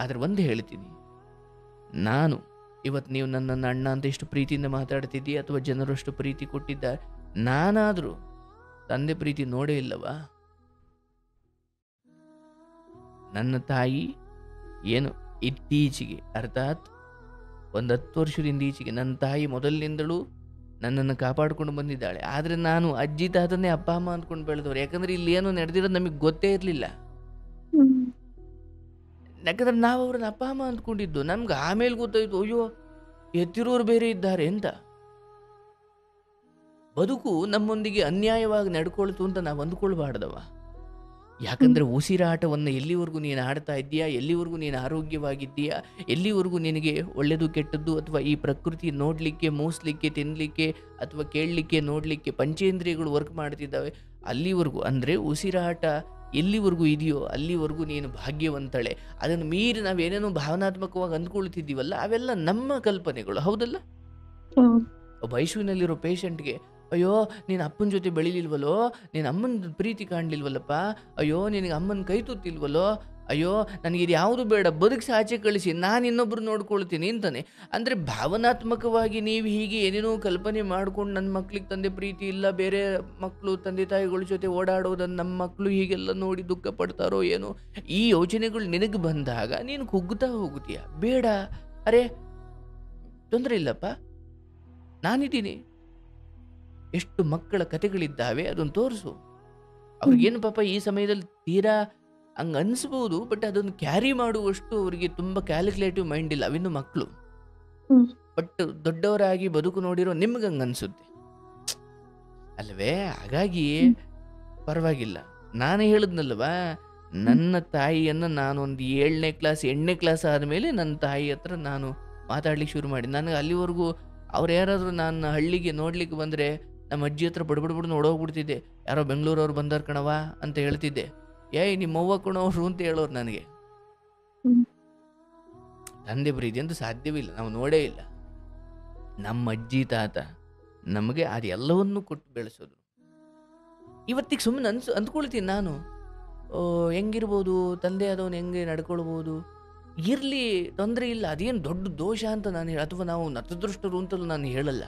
ಆದರೆ ಒಂದು ಹೇಳ್ತೀನಿ, ನಾನು ಇವತ್ತು ನೀವು ನನ್ನನ್ನು ಅಣ್ಣ ಅಂತ ಎಷ್ಟು ಪ್ರೀತಿಯಿಂದ ಮಾತಾಡ್ತಿದ್ದೀ, ಅಥವಾ ಜನರು ಅಷ್ಟು ಪ್ರೀತಿ ಕೊಟ್ಟಿದ್ದಾರೆ, ನಾನಾದರೂ ತಂದೆ ಪ್ರೀತಿ ನೋಡೇ ಇಲ್ಲವಾ? ನನ್ನ ತಾಯಿ ಏನು ಇತ್ತೀಚೆಗೆ ಅರ್ಥಾತ್ ಒಂದು 10 ವರ್ಷದಿಂದ ಈಚೆಗೆ ನನ್ನ ತಾಯಿ ಮೊದಲಿನಿಂದಲೂ ನನ್ನನ್ನು ಕಾಪಾಡಿಕೊಂಡು ಬಂದಿದ್ದಾಳೆ. ಆದರೆ ನಾನು ಅಜ್ಜಿ ತಾತನೇ ಅಪ್ಪ ಅಮ್ಮ ಅಂದ್ಕೊಂಡು ಬೆಳೆದವ್ರು. ಯಾಕಂದರೆ ಇಲ್ಲಿ ಏನೋ ನಡೆದಿರೋದು ನಮಗೆ ಗೊತ್ತೇ ಇರಲಿಲ್ಲ. ಯಾಕಂದ್ರೆ ನಾವು ಅವ್ರನ್ನ ಅಪ್ಪ ಅಮ್ಮ ಅಂದ್ಕೊಂಡಿದ್ದು. ನಮ್ಗೆ ಆಮೇಲೆ ಗೊತ್ತಾಯ್ತು, ಅಯ್ಯೋ ಎತ್ತಿರೋರು ಬೇರೆ ಇದ್ದಾರೆ ಅಂತ. ಬದುಕು ನಮ್ಮೊಂದಿಗೆ ಅನ್ಯಾಯವಾಗಿ ನಡ್ಕೊಳ್ತು ಅಂತ ನಾವು ಅಂದ್ಕೊಳ್ಬಾರ್ದವ. ಯಾಕಂದರೆ ಉಸಿರಾಟವನ್ನು ಎಲ್ಲಿವರೆಗೂ ನೀನು ಆಡ್ತಾ ಇದ್ದೀಯಾ, ಎಲ್ಲಿವರೆಗೂ ನೀನು ಆರೋಗ್ಯವಾಗಿದ್ದೀಯಾ, ಎಲ್ಲಿವರೆಗೂ ನಿನಗೆ ಒಳ್ಳೆಯದು ಕೆಟ್ಟದ್ದು ಅಥವಾ ಈ ಪ್ರಕೃತಿ ನೋಡಲಿಕ್ಕೆ, ಮೂಸಲಿಕ್ಕೆ, ತಿನ್ನಲಿಕ್ಕೆ ಅಥವಾ ಕೇಳಲಿಕ್ಕೆ, ನೋಡಲಿಕ್ಕೆ ಪಂಚೇಂದ್ರಿಯಗಳು ವರ್ಕ್ ಮಾಡ್ತಿದ್ದಾವೆ, ಅಲ್ಲಿವರೆಗೂ ಅಂದರೆ ಉಸಿರಾಟ ಎಲ್ಲಿವರೆಗೂ ಇದೆಯೋ ಅಲ್ಲಿವರೆಗೂ ನೀನು ಭಾಗ್ಯವಂತಳೆ. ಅದನ್ನು ಮೀರಿ ನಾವೇನೇನೋ ಭಾವನಾತ್ಮಕವಾಗಿ ಅಂದ್ಕೊಳ್ತಿದ್ದೀವಲ್ಲ, ಅವೆಲ್ಲ ನಮ್ಮ ಕಲ್ಪನೆಗಳು, ಹೌದಲ್ಲ? ಒಬ್ಬ ಐಶ್ವಿನಲ್ಲಿರೋ ಪೇಷಂಟ್ಗೆ ಅಯ್ಯೋ ನೀನು ಅಪ್ಪನ ಜೊತೆ ಬೆಳಿಲಿಲ್ವಲ್ಲೋ, ನೀನು ಅಮ್ಮನ ಪ್ರೀತಿ ಕಾಣಲಿಲ್ವಲ್ಲಪ್ಪ, ಅಯ್ಯೋ ನಿನಗೆ ಅಮ್ಮನ ಕೈ ತುತ್ತಿಲ್ವಲ್ಲೋ, ಅಯ್ಯೋ ನನಗಿದು ಯಾವುದು ಬೇಡ, ಬದುಕಿಸಿ ಆಚೆ ಕಳಿಸಿ, ನಾನು ಇನ್ನೊಬ್ರು ನೋಡ್ಕೊಳ್ತೀನಿ ಅಂತಾನೆ. ಅಂದರೆ ಭಾವನಾತ್ಮಕವಾಗಿ ನೀವು ಹೀಗೆ ಏನೇನೋ ಕಲ್ಪನೆ ಮಾಡ್ಕೊಂಡು ನನ್ನ ಮಕ್ಳಿಗೆ ತಂದೆ ಪ್ರೀತಿ ಇಲ್ಲ, ಬೇರೆ ಮಕ್ಕಳು ತಂದೆ ತಾಯಿಗಳ ಜೊತೆ ಓಡಾಡೋದನ್ನು ನಮ್ಮ ಮಕ್ಕಳು ಹೀಗೆಲ್ಲ ನೋಡಿ ದುಃಖ ಪಡ್ತಾರೋ ಏನೋ, ಈ ಯೋಚನೆಗಳು ನಿನಗೆ ಬಂದಾಗ ನೀನು ಕುಗ್ಗುತ್ತಾ ಹೋಗುತ್ತೀಯ. ಬೇಡ, ಅರೆ ತೊಂದರೆ ಇಲ್ಲಪ್ಪ, ನಾನಿದ್ದೀನಿ. ಎಷ್ಟು ಮಕ್ಕಳ ಕತೆಗಳಿದ್ದಾವೆ, ಅದನ್ನು ತೋರಿಸು. ಅವ್ರಿಗೇನು ಪಾಪ ಈ ಸಮಯದಲ್ಲಿ ತೀರಾ ಹಂಗೆ ಅನಿಸ್ಬೋದು, ಬಟ್ ಅದನ್ನು ಕ್ಯಾರಿ ಮಾಡುವಷ್ಟು ಅವರಿಗೆ ತುಂಬ ಕ್ಯಾಲ್ಕುಲೇಟಿವ್ ಮೈಂಡ್ ಇಲ್ಲ, ಅವಿನ್ನು ಮಕ್ಕಳು. ಬಟ್ ದೊಡ್ಡವರಾಗಿ ಬದುಕು ನೋಡಿರೋ ನಿಮ್ಗೆ ಹಂಗೆ ಅನಿಸುತ್ತೆ ಅಲ್ವೇ? ಹಾಗಾಗಿ ಪರವಾಗಿಲ್ಲ. ನಾನು ಹೇಳಿದ್ನಲ್ವಾ, ನನ್ನ ತಾಯಿಯನ್ನು ನಾನೊಂದು 7ನೇ ಕ್ಲಾಸ್ 8ನೇ ಕ್ಲಾಸ್ ಆದಮೇಲೆ ನನ್ನ ತಾಯಿ ಹತ್ರ ನಾನು ಮಾತಾಡ್ಲಿಕ್ಕೆ ಶುರು ಮಾಡಿ. ನನಗೆ ಅಲ್ಲಿವರೆಗೂ ಅವ್ರು ಯಾರಾದರೂ ನಾನು ಹಳ್ಳಿಗೆ ನೋಡ್ಲಿಕ್ಕೆ ಬಂದರೆ ನಮ್ಮ ಅಜ್ಜಿ ಹತ್ರ ಬಡ್ಬಿಡ್ಬಿಡು ನೋಡೋಗ್ಬಿಡ್ತಿದ್ದೆ. ಯಾರೋ ಬೆಂಗಳೂರವ್ರು ಬಂದಾರ ಕಣವ ಅಂತ ಹೇಳ್ತಿದ್ದೆ. ನಿಮ್ಮವ್ವ ಕಣವ್ರು ಅಂತ ಹೇಳೋರು ನನಗೆ. ತಂದೆ ಪ್ರೀತಿ ಅಂತೂ ಸಾಧ್ಯವಿಲ್ಲ, ನಾವು ನೋಡೇ ಇಲ್ಲ. ನಮ್ಮ ಅಜ್ಜಿ ತಾತ ನಮಗೆ ಅದೆಲ್ಲವನ್ನೂ ಕೊಟ್ಟು ಬೆಳೆಸೋದು. ಇವತ್ತಿಗೆ ಸುಮ್ಮನೆ ಅಂದ್ಕೊಳ್ತೀನಿ ನಾನು, ಹೆಂಗಿರ್ಬೋದು ತಂದೆ ಆದವನು, ಹೆಂಗೆ ನಡ್ಕೊಳ್ಬೋದು, ಇರಲಿ ತೊಂದರೆ ಇಲ್ಲ, ಅದೇನು ದೊಡ್ಡ ದೋಷ ಅಂತ ನಾನು ಅಥವಾ ನಾವು ನತದೃಷ್ಟರು ಅಂತಲೂ ನಾನು ಹೇಳಲ್ಲ.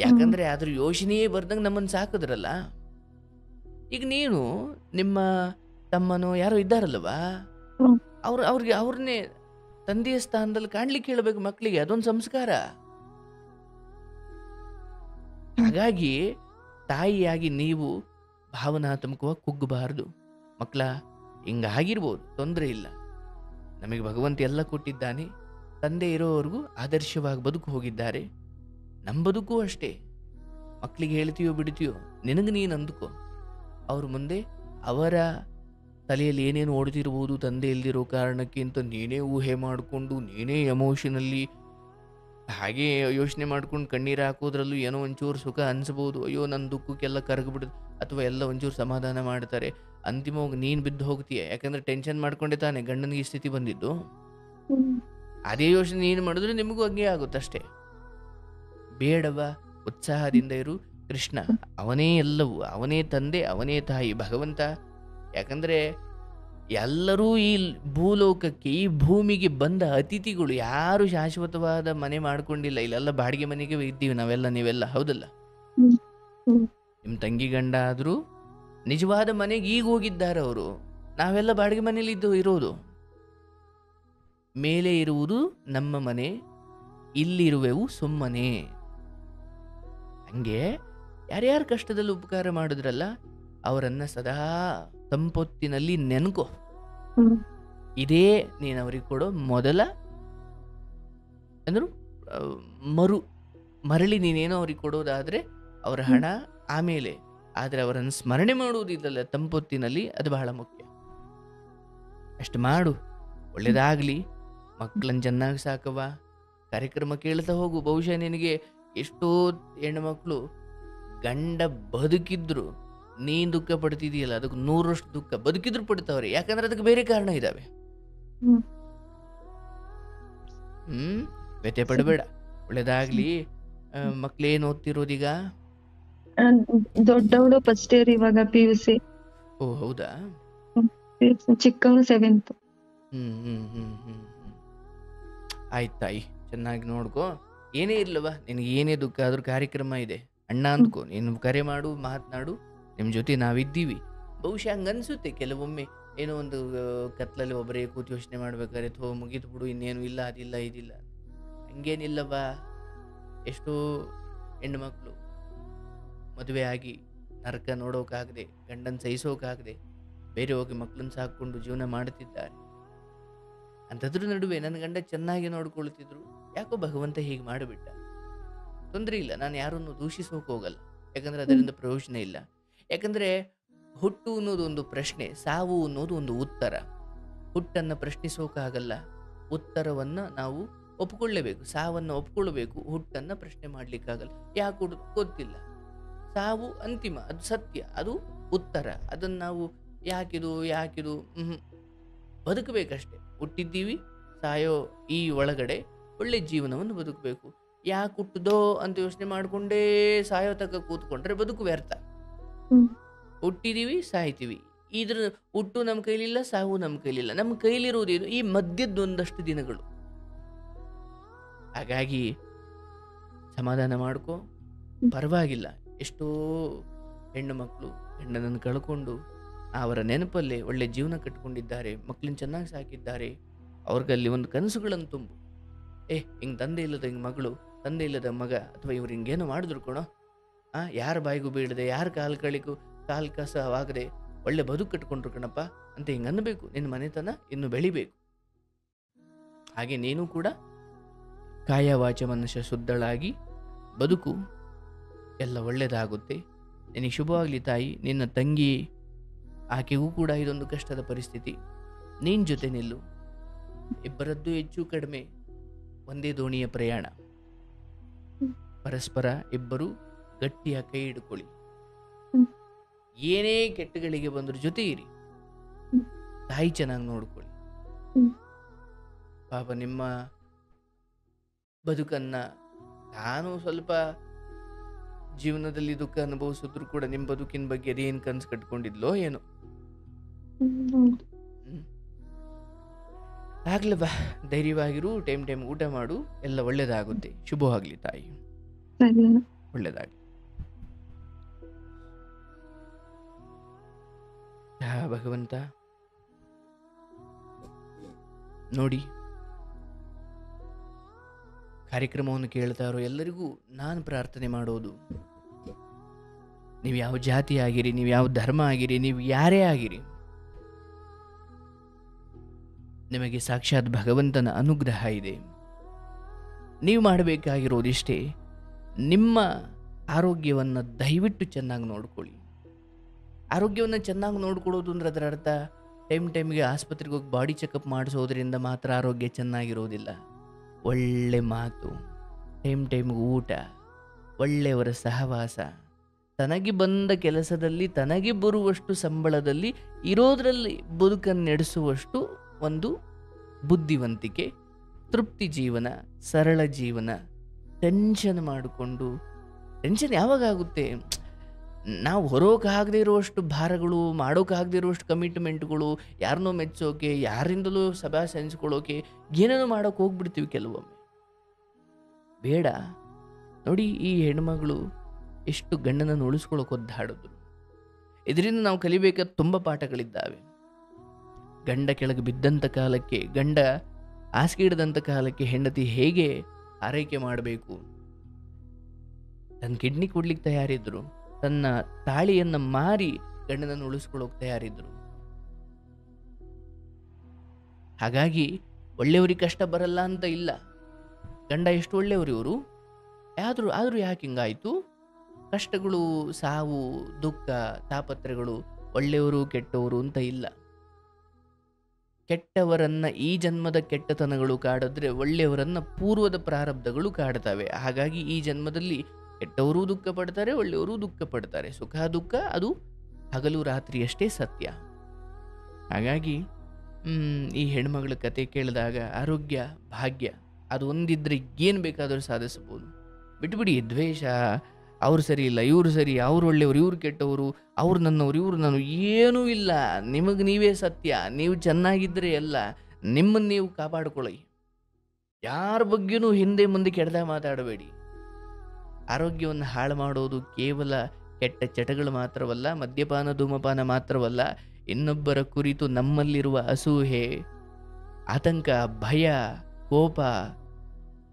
ಯಾಕಂದರೆ ಅದ್ರ ಯೋಚನೆಯೇ ಬರ್ದಂಗೆ ನಮ್ಮನ್ನು ಸಾಕಿದ್ರಲ್ಲ. ಈಗ ನೀನು ನಿಮ್ಮ ತಮ್ಮನೋ ಯಾರೋ ಇದ್ದಾರಲ್ವಾ, ಅವ್ರನ್ನೇ ತಂದೆಯ ಸ್ಥಾನದಲ್ಲಿ ಕಾಣ್ಲಿಕ್ಕೆ ಹೇಳಬೇಕು ಮಕ್ಕಳಿಗೆ, ಅದೊಂದು ಸಂಸ್ಕಾರ. ಹಾಗಾಗಿ ತಾಯಿಯಾಗಿ ನೀವು ಭಾವನಾತ್ಮಕವಾಗಿ ಕುಗ್ಗಬಾರ್ದು. ಮಕ್ಕಳ ಹಿಂಗಾಗಿರ್ಬೋದು, ತೊಂದರೆ ಇಲ್ಲ, ನಮಗೆ ಭಗವಂತ ಎಲ್ಲ ಕೊಟ್ಟಿದ್ದಾನೆ. ತಂದೆ ಇರೋವರೆಗೂ ಆದರ್ಶವಾಗಿ ಬದುಕು ಹೋಗಿದ್ದಾರೆ. ನಮ್ಮ ಬದುಕು ಅಷ್ಟೇ. ಮಕ್ಕಳಿಗೆ ಹೇಳ್ತೀಯೋ ಬಿಡ್ತೀಯೋ, ನಿನಗೆ ನೀನು ಅಂದುಕೋ. ಅವ್ರ ಮುಂದೆ ಅವರ ತಲೆಯಲ್ಲಿ ಏನೇನು ಓಡ್ತಿರ್ಬೋದು ತಂದೆ ಇಲ್ದಿರೋ ಕಾರಣಕ್ಕಿಂತ ನೀನೇ ಊಹೆ ಮಾಡಿಕೊಂಡು ನೀನೇ ಎಮೋಷನಲ್ಲಿ ಹಾಗೆ ಯೋಚನೆ ಮಾಡ್ಕೊಂಡು ಕಣ್ಣೀರು ಹಾಕೋದ್ರಲ್ಲೂ ಏನೋ ಒಂಚೂರು ಸುಖ ಅನಿಸ್ಬೋದು. ಅಯ್ಯೋ ನನ್ನ ದುಃಖಕ್ಕೆಲ್ಲ ಕರಗ್ಬಿಡುದು, ಅಥವಾ ಎಲ್ಲ ಒಂಚೂರು ಸಮಾಧಾನ ಮಾಡ್ತಾರೆ. ಅಂತಿಮವಾಗಿ ನೀನು ಬಿದ್ದು ಹೋಗ್ತೀಯ. ಯಾಕಂದರೆ ಟೆನ್ಷನ್ ಮಾಡ್ಕೊಂಡೆ ತಾನೆ ಗಂಡನಿಗೆ ಈ ಸ್ಥಿತಿ ಬಂದಿದ್ದು. ಅದೇ ಯೋಚನೆ ನೀನು ಮಾಡಿದ್ರೆ ನಿಮಗೂ ಹಂಗೆ ಆಗುತ್ತಷ್ಟೇ. ಬೇಡವ, ಉತ್ಸಾಹದಿಂದ ಇರು. ಕೃಷ್ಣ ಅವನೇ ಎಲ್ಲವೂ, ಅವನೇ ತಂದೆ, ಅವನೇ ತಾಯಿ, ಭಗವಂತ. ಯಾಕಂದರೆ ಎಲ್ಲರೂ ಈ ಭೂಲೋಕಕ್ಕೆ, ಈ ಭೂಮಿಗೆ ಬಂದ ಅತಿಥಿಗಳು. ಯಾರು ಶಾಶ್ವತವಾದ ಮನೆ ಮಾಡ್ಕೊಂಡಿಲ್ಲ, ಇಲ್ಲೆಲ್ಲ ಬಾಡಿಗೆ ಮನೆಗೆ ಇದ್ದೀವಿ ನಾವೆಲ್ಲ, ನೀವೆಲ್ಲ, ಹೌದಲ್ಲ? ನಿಮ್ಮ ತಂಗಿ ಗಂಡ ಆದರೂ ನಿಜವಾದ ಮನೆಗೆ ಈಗ ಹೋಗಿದ್ದಾರೆ ಅವರು. ನಾವೆಲ್ಲ ಬಾಡಿಗೆ ಮನೇಲಿ ಇರೋದು. ಮೇಲೆ ಇರುವುದು ನಮ್ಮ ಮನೆ, ಇಲ್ಲಿರುವೆವು ಸುಮ್ಮನೆ. ಹಂಗೆ ಯಾರ್ಯಾರು ಕಷ್ಟದಲ್ಲಿ ಉಪಕಾರ ಮಾಡಿದ್ರಲ್ಲ ಅವರನ್ನ ಸದಾ ತಂಪೊತ್ತಿನಲ್ಲಿ ನೆನ್ಕೋ. ಇದೇ ನೀನು ಅವ್ರಿಗೆ ಕೊಡೋ ಮೊದಲ ಅಂದ್ರು ಮರಳಿ ನೀನೇನೋ ಅವ್ರಿಗೆ ಕೊಡೋದಾದ್ರೆ ಅವರ ಹಣ ಆಮೇಲೆ, ಆದರೆ ಅವರನ್ನು ಸ್ಮರಣೆ ಮಾಡುವುದಿಲ್ಲಲ್ಲ ತಂಪೊತ್ತಿನಲ್ಲಿ, ಅದು ಬಹಳ ಮುಖ್ಯ. ಅಷ್ಟು ಮಾಡು, ಒಳ್ಳೇದಾಗಲಿ. ಮಕ್ಕಳನ್ನು ಚೆನ್ನಾಗಿ ಸಾಕವ. ಕಾರ್ಯಕ್ರಮ ಕೇಳ್ತಾ ಹೋಗು. ಬಹುಶಃ ನಿನಗೆ ಎಷ್ಟೋ ಹೆಣ್ಮಕ್ಳು ಗಂಡ ಬದುಕಿದ್ರು ನೀನು ದುಃಖ ಪಡ್ತಿದೀಯಲ್ಲ, ಅದಕ್ಕೆ 100ರಷ್ಟು ದುಃಖ ಬದುಕಿದ್ರು ಪಡ್ತಾವ್ರೆ. ಯಾಕಂದ್ರೆ ಅದಕ್ಕೆ ಬೇರೆ ಕಾರಣ ಇದಾವೆ. ವ್ಯಥೆ ಪಡಬೇಡ, ಒಳ್ಳೇದಾಗ್ಲಿ. ಮಕ್ಳೇನು ಓದ್ತಿರೋದೀಗ? ದೊಡ್ಡವಳು ಫಸ್ಟ್ ಇಯರ್, ಇವಾಗ PUC. ಓ ಹೌದಾ? ಚಿಕ್ಕವನು 7th. ಆಯ್ತು ತಾಯಿ, ಚೆನ್ನಾಗಿ ನೋಡ್ಕೋ. ಏನೇ ಇರ್ಲವ, ನಿನಗೆ ಏನೇ ದುಃಖ ಆದ್ರೂ ಕಾರ್ಯಕ್ರಮ ಇದೆ, ಅಣ್ಣ ಅಂದ್ಕೋ. ನೀನು ಕರೆ ಮಾಡು, ಮಾತನಾಡು, ನಿಮ್ಮ ಜೊತೆ ನಾವಿದ್ದೀವಿ. ಬಹುಶಃ ಹಂಗನ್ಸುತ್ತೆ ಕೆಲವೊಮ್ಮೆ, ಏನೋ ಒಂದು ಕತ್ಲಲ್ಲಿ ಒಬ್ಬರೇ ಕೂತು ಯೋಚನೆ ಮಾಡ್ಬೇಕಾದ್ರೆ ಮುಗೀತು ಬಿಡು, ಇನ್ನೇನು ಇಲ್ಲ, ಅದಿಲ್ಲ ಇದಿಲ್ಲ. ಹಂಗೇನಿಲ್ಲವ. ಎಷ್ಟೋ ಹೆಣ್ಣುಮಕ್ಳು ಮದುವೆ ಆಗಿ ನರಕ ನೋಡೋಕ್ಕಾಗದೆ, ಗಂಡನ ಸಹಿಸೋಕ್ಕಾಗದೆ ಬೇರೆ ಹೋಗಿ ಮಕ್ಕಳನ್ನ ಸಾಕೊಂಡು ಜೀವನ ಮಾಡುತ್ತಿದ್ದಾರೆ. ಅಂಥದ್ರ ನಡುವೆ ನನ್ನ ಗಂಡ ಚೆನ್ನಾಗಿ ನೋಡ್ಕೊಳ್ತಿದ್ರು, ಯಾಕೋ ಭಗವಂತ ಹೀಗೆ ಮಾಡಿಬಿಟ್ಟ. ತೊಂದರೆ ಇಲ್ಲ, ನಾನು ಯಾರನ್ನು ದೂಷಿಸೋಕೆ ಹೋಗಲ್ಲ, ಯಾಕಂದ್ರೆ ಅದರಿಂದ ಪ್ರಯೋಜನ ಇಲ್ಲ. ಯಾಕಂದ್ರೆ ಹುಟ್ಟು ಅನ್ನೋದು ಒಂದು ಪ್ರಶ್ನೆ, ಸಾವು ಅನ್ನೋದು ಒಂದು ಉತ್ತರ. ಹುಟ್ಟನ್ನು ಪ್ರಶ್ನಿಸೋಕಾಗಲ್ಲ, ಉತ್ತರವನ್ನ ನಾವು ಒಪ್ಕೊಳ್ಳೇಬೇಕು. ಸಾವನ್ನು ಒಪ್ಕೊಳ್ಬೇಕು, ಹುಟ್ಟನ್ನು ಪ್ರಶ್ನೆ ಮಾಡ್ಲಿಕ್ಕಾಗಲ್ಲ. ಯಾಕೆ ಗೊತ್ತಿಲ್ಲ. ಸಾವು ಅಂತಿಮ, ಅದು ಸತ್ಯ, ಅದು ಉತ್ತರ. ಅದನ್ನು ನಾವು ಯಾಕಿದು ಬದುಕಬೇಕಷ್ಟೆ. ಹುಟ್ಟಿದ್ದೀವಿ, ಸಾಯೋ ಈ ಒಳಗಡೆ ಒಳ್ಳೆ ಜೀವನವನ್ನು ಬದುಕಬೇಕು. ಯಾಕೆ ಹುಟ್ಟುದೋ ಅಂತ ಯೋಚನೆ ಮಾಡಿಕೊಂಡೇ ಸಾಯೋ ತಕ್ಕ ಕೂತ್ಕೊಂಡ್ರೆ ಬದುಕು ವ್ಯರ್ಥ. ಹುಟ್ಟಿದೀವಿ, ಸಾಯ್ತೀವಿ. ಇದ್ರ ಹುಟ್ಟು ನಮ್ಮ ಕೈಲಿಲ್ಲ, ಸಾವು ನಮ್ಮ ಕೈಲಿಲ್ಲ. ನಮ್ಮ ಕೈಲಿರುವುದೇನು ಈ ಮಧ್ಯದೊಂದಷ್ಟು ದಿನಗಳು. ಹಾಗಾಗಿ ಸಮಾಧಾನ ಮಾಡ್ಕೊ, ಪರವಾಗಿಲ್ಲ. ಎಷ್ಟೋ ಹೆಣ್ಣು ಮಕ್ಕಳು ಗಂಡನನ್ನು ಕಳ್ಕೊಂಡು ಅವರ ನೆನಪಲ್ಲೇ ಒಳ್ಳೆ ಜೀವನ ಕಟ್ಕೊಂಡಿದ್ದಾರೆ, ಮಕ್ಕಳನ್ನ ಚೆನ್ನಾಗಿ ಸಾಕಿದ್ದಾರೆ. ಅವ್ರಿಗಲ್ಲಿ ಒಂದು ಕನಸುಗಳನ್ನು ತುಂಬು. ಹಿಂಗೆ ತಂದೆ ಇಲ್ಲದ ಹಿಂಗೆ ಮಗಳು, ತಂದೆ ಇಲ್ಲದ ಮಗ, ಅಥವಾ ಇವ್ರು ಹಿಂಗೇನೋ ಮಾಡಿದ್ರು ಕಣೋ, ಯಾರ ಬಾಯಿಗೂ ಬೀಳದೆ, ಯಾರ ಕಾಲ್ ಕಸವಾಗದೆ ಒಳ್ಳೆ ಬದುಕು ಕಟ್ಕೊಂಡ್ರು ಕಣಪ್ಪ ಅಂತ ಹಿಂಗೆ ಅನ್ನಬೇಕು. ನಿನ್ನ ಮನೆತನ ಇನ್ನು ಬೆಳಿಬೇಕು. ಹಾಗೆ ನೀನು ಕೂಡ ಕಾಯ ವಾಚ ಮನುಷ್ಯ ಶುದ್ಧಳಾಗಿ ಬದುಕು, ಎಲ್ಲ ಒಳ್ಳೆಯದಾಗುತ್ತೆ. ನಿನಗೆ ಶುಭವಾಗಲಿ ತಾಯಿ. ನಿನ್ನ ತಂಗಿ, ಆಕೆಗೂ ಕೂಡ ಇದೊಂದು ಕಷ್ಟದ ಪರಿಸ್ಥಿತಿ. ನೀನು ಜೊತೆ ನಿಲ್ಲು. ಇಬ್ಬರದ್ದು ಹೆಚ್ಚು ಕಡಿಮೆ ಒಂದೇ ದೋಣಿಯ ಪ್ರಯಾಣ. ಪರಸ್ಪರ ಇಬ್ಬರು ಗಟ್ಟಿಯ ಕೈ ಹಿಡ್ಕೊಳ್ಳಿ. ಏನೇ ಕೆಟ್ಟಗಳಿಗೆ ಬಂದ್ರ ಜೊತೆ ಇರಿ. ತಾಯಿ ಚೆನ್ನಾಗಿ ನೋಡ್ಕೊಳ್ಳಿ. ಪಾಪ ನಿಮ್ಮ ಬದುಕನ್ನ ನಾನು ಸ್ವಲ್ಪ ಜೀವನದಲ್ಲಿ ದುಃಖ ಅನುಭವಿಸಿದ್ರು ಕೂಡ ನಿಮ್ಮ ಬದುಕಿನ ಬಗ್ಗೆ ಅದೇನು ಕನ್ಸು ಕಟ್ಕೊಂಡಿದ್ಲೋ ಏನೋ. ಆಗ್ಲವ, ಧೈರ್ಯವಾಗಿರು, ಟೈಮ್ ಊಟ ಮಾಡು, ಎಲ್ಲ ಒಳ್ಳೇದಾಗುತ್ತೆ. ಶುಭವಾಗ್ಲಿ ತಾಯಿ, ಒಳ್ಳೇದಾಗ್ಲಿ. ಭಗವಂತ ನೋಡಿ, ಕಾರ್ಯಕ್ರಮವನ್ನು ಕೇಳ್ತಾ ಇರೋ ಎಲ್ಲರಿಗೂ ನಾನು ಪ್ರಾರ್ಥನೆ ಮಾಡೋದು, ನೀವು ಯಾವ ಜಾತಿ ಆಗಿರಿ, ನೀವು ಯಾವ ಧರ್ಮ ಆಗಿರಿ, ನೀವು ಯಾರೇ ಆಗಿರಿ, ನಿಮಗೆ ಸಾಕ್ಷಾತ್ ಭಗವಂತನ ಅನುಗ್ರಹ ಇದೆ. ನೀವು ಮಾಡಬೇಕಾಗಿರೋದಿಷ್ಟೇ, ನಿಮ್ಮ ಆರೋಗ್ಯವನ್ನು ದಯವಿಟ್ಟು ಚೆನ್ನಾಗಿ ನೋಡ್ಕೊಳ್ಳಿ. ಆರೋಗ್ಯವನ್ನು ಚೆನ್ನಾಗಿ ನೋಡ್ಕೊಳ್ಳೋದು ಅಂದ್ರೆ ಅದರ ಅರ್ಥ ಟೈಮ್ಗೆ ಆಸ್ಪತ್ರೆಗೆ ಹೋಗಿ ಬಾಡಿ ಚೆಕಪ್ ಮಾಡಿಸೋದ್ರಿಂದ ಮಾತ್ರ ಆರೋಗ್ಯ ಚೆನ್ನಾಗಿರೋದಿಲ್ಲ. ಒಳ್ಳೆ ಮಾತು, ಟೈಮ್ಗೆ ಊಟ, ಒಳ್ಳೆಯವರ ಸಹವಾಸ, ತನಗೆ ಬಂದ ಕೆಲಸದಲ್ಲಿ ತನಗೆ ಬರುವಷ್ಟು ಸಂಬಳದಲ್ಲಿ ಇರೋದ್ರಲ್ಲಿ ಬದುಕನ್ನು ನಡೆಸುವಷ್ಟು ಒಂದು ಬುದ್ಧಿವಂತಿಕೆ, ತೃಪ್ತಿ ಜೀವನ, ಸರಳ ಜೀವನ. ಟೆನ್ಷನ್ ಮಾಡಿಕೊಂಡು, ಟೆನ್ಷನ್ ಯಾವಾಗ ಆಗುತ್ತೆ? ನಾವು ಹೊರೋಕ್ಕಾಗದೇ ಇರುವಷ್ಟು ಭಾರಗಳು, ಮಾಡೋಕ್ಕಾಗದೇ ಇರುವಷ್ಟು ಕಮಿಟ್ಮೆಂಟ್ಗಳು, ಯಾರನ್ನೋ ಮೆಚ್ಚೋಕೆ, ಯಾರಿಂದಲೂ ಸಭಾ ಸೆನ್ಸ್ಕೊಳ್ಳೋಕೆ ಏನೇನೋ ಮಾಡೋಕೆ ಹೋಗ್ಬಿಡ್ತೀವಿ ಕೆಲವೊಮ್ಮೆ. ಬೇಡ. ನೋಡಿ, ಈ ಹೆಣ್ಮಗಳು ಎಷ್ಟು ಗಂಡನನ್ನು ಉಳಿಸ್ಕೊಳ್ಳೋಕೆ ಒದ್ದಾಡಿದ್ರು. ಇದರಿಂದ ನಾವು ಕಲಿಬೇಕಾದ ತುಂಬ ಪಾಠಗಳಿದ್ದಾವೆ. ಗಂಡ ಕೆಳಗೆ ಬಿದ್ದಂಥ ಕಾಲಕ್ಕೆ, ಗಂಡ ಹಾಸಿಗೆ ಹಿಡಿದಂಥ ಕಾಲಕ್ಕೆ ಹೆಂಡತಿ ಹೇಗೆ ಆರೈಕೆ ಮಾಡಬೇಕು. ತನ್ನ ಕಿಡ್ನಿ ಕೊಡ್ಲಿಕ್ಕೆ ತಯಾರಿದ್ರು, ತನ್ನ ತಾಳಿಯನ್ನ ಮಾರಿ ಗಂಡನನ್ನು ಉಳಿಸ್ಕೊಳ್ಳೋಕೆ ತಯಾರಿದ್ರು. ಹಾಗಾಗಿ ಒಳ್ಳೆಯವ್ರಿಗೆ ಕಷ್ಟ ಬರಲ್ಲ ಅಂತ ಇಲ್ಲ. ಗಂಡ ಎಷ್ಟು ಒಳ್ಳೆಯವರು ಇವರು, ಆದರೂ ಯಾಕೆ ಹಿಂಗಾಯ್ತು? ಕಷ್ಟಗಳು, ಸಾವು, ದುಃಖ, ತಾಪತ್ರೆಗಳು ಒಳ್ಳೆಯವರು ಕೆಟ್ಟವರು ಅಂತ ಇಲ್ಲ. ಕೆಟ್ಟವರನ್ನ ಈ ಜನ್ಮದ ಕೆಟ್ಟತನಗಳು ಕಾಡಿದ್ರೆ ಒಳ್ಳೆಯವರನ್ನ ಪೂರ್ವದ ಪ್ರಾರಬ್ಧಗಳು ಕಾಡ್ತವೆ. ಹಾಗಾಗಿ ಈ ಜನ್ಮದಲ್ಲಿ ಕೆಟ್ಟವರೂ ದುಃಖ ಪಡ್ತಾರೆ, ಒಳ್ಳೆಯವರು ದುಃಖ ಪಡ್ತಾರೆ. ಸುಖ ದುಃಖ ಅದು ಹಗಲು ರಾತ್ರಿಯಷ್ಟೇ ಸತ್ಯ. ಹಾಗಾಗಿ ಈ ಹೆಣ್ಮಗಳ ಕತೆ ಕೇಳಿದಾಗ ಆರೋಗ್ಯ ಭಾಗ್ಯ ಅದು ಒಂದಿದ್ರೆ ಏನು ಬೇಕಾದರೂ ಸಾಧಿಸಬಹುದು. ಬಿಟ್ಬಿಡಿ ದ್ವೇಷ, ಅವ್ರು ಸರಿ ಇಲ್ಲ, ಇವರು ಸರಿ, ಅವ್ರು ಒಳ್ಳೆಯವರು, ಇವ್ರು ಕೆಟ್ಟವರು, ಅವ್ರು ನನ್ನವ್ರು, ಇವ್ರು ನಾನು, ಏನೂ ಇಲ್ಲ. ನಿಮಗೆ ನೀವೇ ಸತ್ಯ. ನೀವು ಚೆನ್ನಾಗಿದ್ದರೆ ಎಲ್ಲ. ನಿಮ್ಮನ್ನು ನೀವು ಕಾಪಾಡ್ಕೊಳ್ಳಿ. ಯಾರ ಬಗ್ಗೆನೂ ಹಿಂದೆ ಮುಂದೆ ಕೆಟ್ಟದಾಗ ಮಾತಾಡಬೇಡಿ. ಆರೋಗ್ಯವನ್ನು ಹಾಳು ಮಾಡೋದು ಕೇವಲ ಕೆಟ್ಟ ಚಟಗಳು ಮಾತ್ರವಲ್ಲ, ಮದ್ಯಪಾನ ಧೂಮಪಾನ ಮಾತ್ರವಲ್ಲ, ಇನ್ನೊಬ್ಬರ ಕುರಿತು ನಮ್ಮಲ್ಲಿರುವ ಅಸೂಹೆ, ಆತಂಕ, ಭಯ, ಕೋಪ,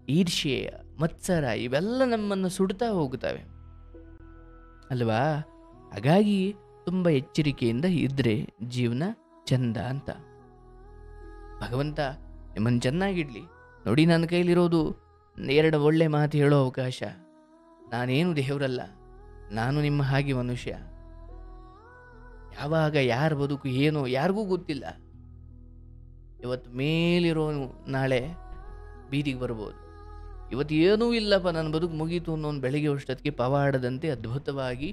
ಈರ್ಷ್ಯೆ, ಮತ್ಸರ ಇವೆಲ್ಲ ನಮ್ಮನ್ನು ಸುಡ್ತಾ ಹೋಗುತ್ತವೆ ಅಲ್ವಾ? ಹಾಗಾಗಿ ತುಂಬ ಎಚ್ಚರಿಕೆಯಿಂದ ಇದ್ರೆ ಜೀವನ ಚಂದ ಅಂತ. ಭಗವಂತ ನಿಮ್ಮನ್ನು ಚೆನ್ನಾಗಿಡ್ಲಿ. ನೋಡಿ, ನನ್ನ ಕೈಲಿರೋದು 2 ಒಳ್ಳೆ ಮಾತು ಹೇಳೋ ಅವಕಾಶ. ನಾನೇನು ದೇವರಲ್ಲ, ನಾನು ನಿಮ್ಮ ಹಾಗೆ ಮನುಷ್ಯ. ಯಾವಾಗ ಯಾರ ಬದುಕು ಏನೋ ಯಾರಿಗೂ ಗೊತ್ತಿಲ್ಲ. ಇವತ್ತು ಮೇಲಿರೋನು ನಾಳೆ ಬೀದಿಗೆ ಬರ್ಬೋದು. ಇವತ್ತು ಏನೂ ಇಲ್ಲಪ್ಪ, ನನ್ನ ಬದುಕು ಮುಗೀತು ಅನ್ನೋನು ಬೆಳಗ್ಗೆ ಅಷ್ಟೊತ್ತಿಗೆ ಪವಾಡದಂತೆ ಅದ್ಭುತವಾಗಿ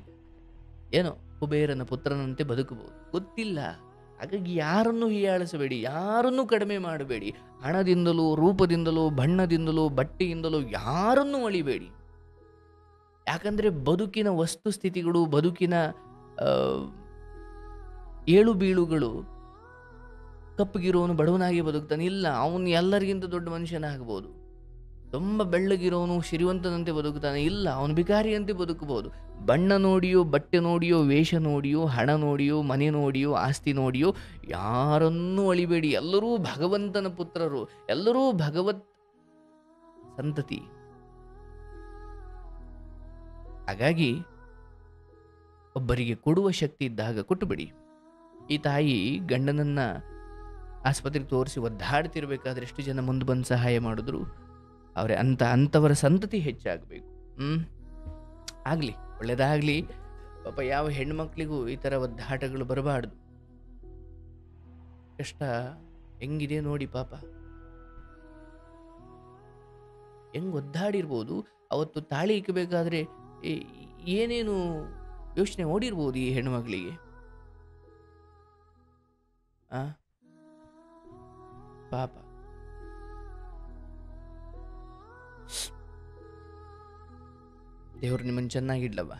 ಏನೋ ಕುಬೇರನ ಪುತ್ರನಂತೆ ಬದುಕಬಹುದು. ಗೊತ್ತಿಲ್ಲ. ಹಾಗಾಗಿ ಯಾರನ್ನೂ ಹೀಯಾಳಿಸಬೇಡಿ, ಯಾರನ್ನೂ ಕಡಿಮೆ ಮಾಡಬೇಡಿ. ಹಣದಿಂದಲೂ, ರೂಪದಿಂದಲೂ, ಬಣ್ಣದಿಂದಲೂ, ಬಟ್ಟೆಯಿಂದಲೂ ಯಾರನ್ನೂ ಅಳಿಬೇಡಿ. ಯಾಕಂದರೆ ಬದುಕಿನ ವಸ್ತುಸ್ಥಿತಿಗಳು, ಬದುಕಿನ ಏಳು ಬೀಳುಗಳು, ಕಪ್ಪಗಿರೋನು ಬಡವನಾಗಿ ಬದುಕ್ತಾನೆ, ಇಲ್ಲ ಅವನು ಎಲ್ಲರಿಗಿಂತ ದೊಡ್ಡ ಮನುಷ್ಯನಾಗಬಹುದು. ತುಂಬ ಬೆಳ್ಳಗಿರೋನು ಶ್ರೀವಂತನಂತೆ ಬದುಕ್ತಾನೆ, ಇಲ್ಲ ಅವನು ಬಿಕಾರಿಯಂತೆ ಬದುಕಬಹುದು. ಬಣ್ಣ ನೋಡಿಯೋ, ಬಟ್ಟೆ ನೋಡಿಯೋ, ವೇಷ ನೋಡಿಯೋ, ಹಣ ನೋಡಿಯೋ, ಮನೆ ನೋಡಿಯೋ, ಆಸ್ತಿ ನೋಡಿಯೋ ಯಾರನ್ನೂ ಅಳಿಬೇಡಿ. ಎಲ್ಲರೂ ಭಗವಂತನ ಪುತ್ರರು, ಎಲ್ಲರೂ ಭಗವತ್ ಸಂತತಿ. ಹಾಗಾಗಿ ಒಬ್ಬರಿಗೆ ಕೊಡುವ ಶಕ್ತಿ ಇದ್ದಾಗ ಕೊಟ್ಟುಬಿಡಿ. ಈ ತಾಯಿ ಗಂಡನನ್ನ ಆಸ್ಪತ್ರೆಗೆ ತೋರಿಸಿ ಒದ್ದಾಡ್ತಿರ್ಬೇಕಾದ್ರೆ ಎಷ್ಟು ಜನ ಮುಂದೆ ಬಂದು ಸಹಾಯ ಮಾಡಿದ್ರು. ಅವರೇ ಅಂಥವರ ಸಂತತಿ ಹೆಚ್ಚಾಗಬೇಕು. ಆಗಲಿ, ಒಳ್ಳೇದಾಗಲಿ. ಪಾಪ ಯಾವ ಹೆಣ್ಮಕ್ಳಿಗೂ ಈ ಥರ ಒದ್ದಾಟಗಳು ಬರಬಾರ್ದು. ಕಷ್ಟ ಹೆಂಗಿದೆ ನೋಡಿ ಪಾಪ, ಹೆಂಗೆ ಒದ್ದಾಡಿರ್ಬೋದು. ಅವತ್ತು ತಾಳಿ ಇಕ್ಕಬೇಕಾದ್ರೆ ಏನೇನು ಯೋಚನೆ ಓಡಿರ್ಬೋದು ಈ ಹೆಣ್ಮಕ್ಳಿಗೆ. ಪಾಪ ದೇವರು ನಿಮ್ಮನ್ನು ಚೆನ್ನಾಗಿಡ್ಲವ.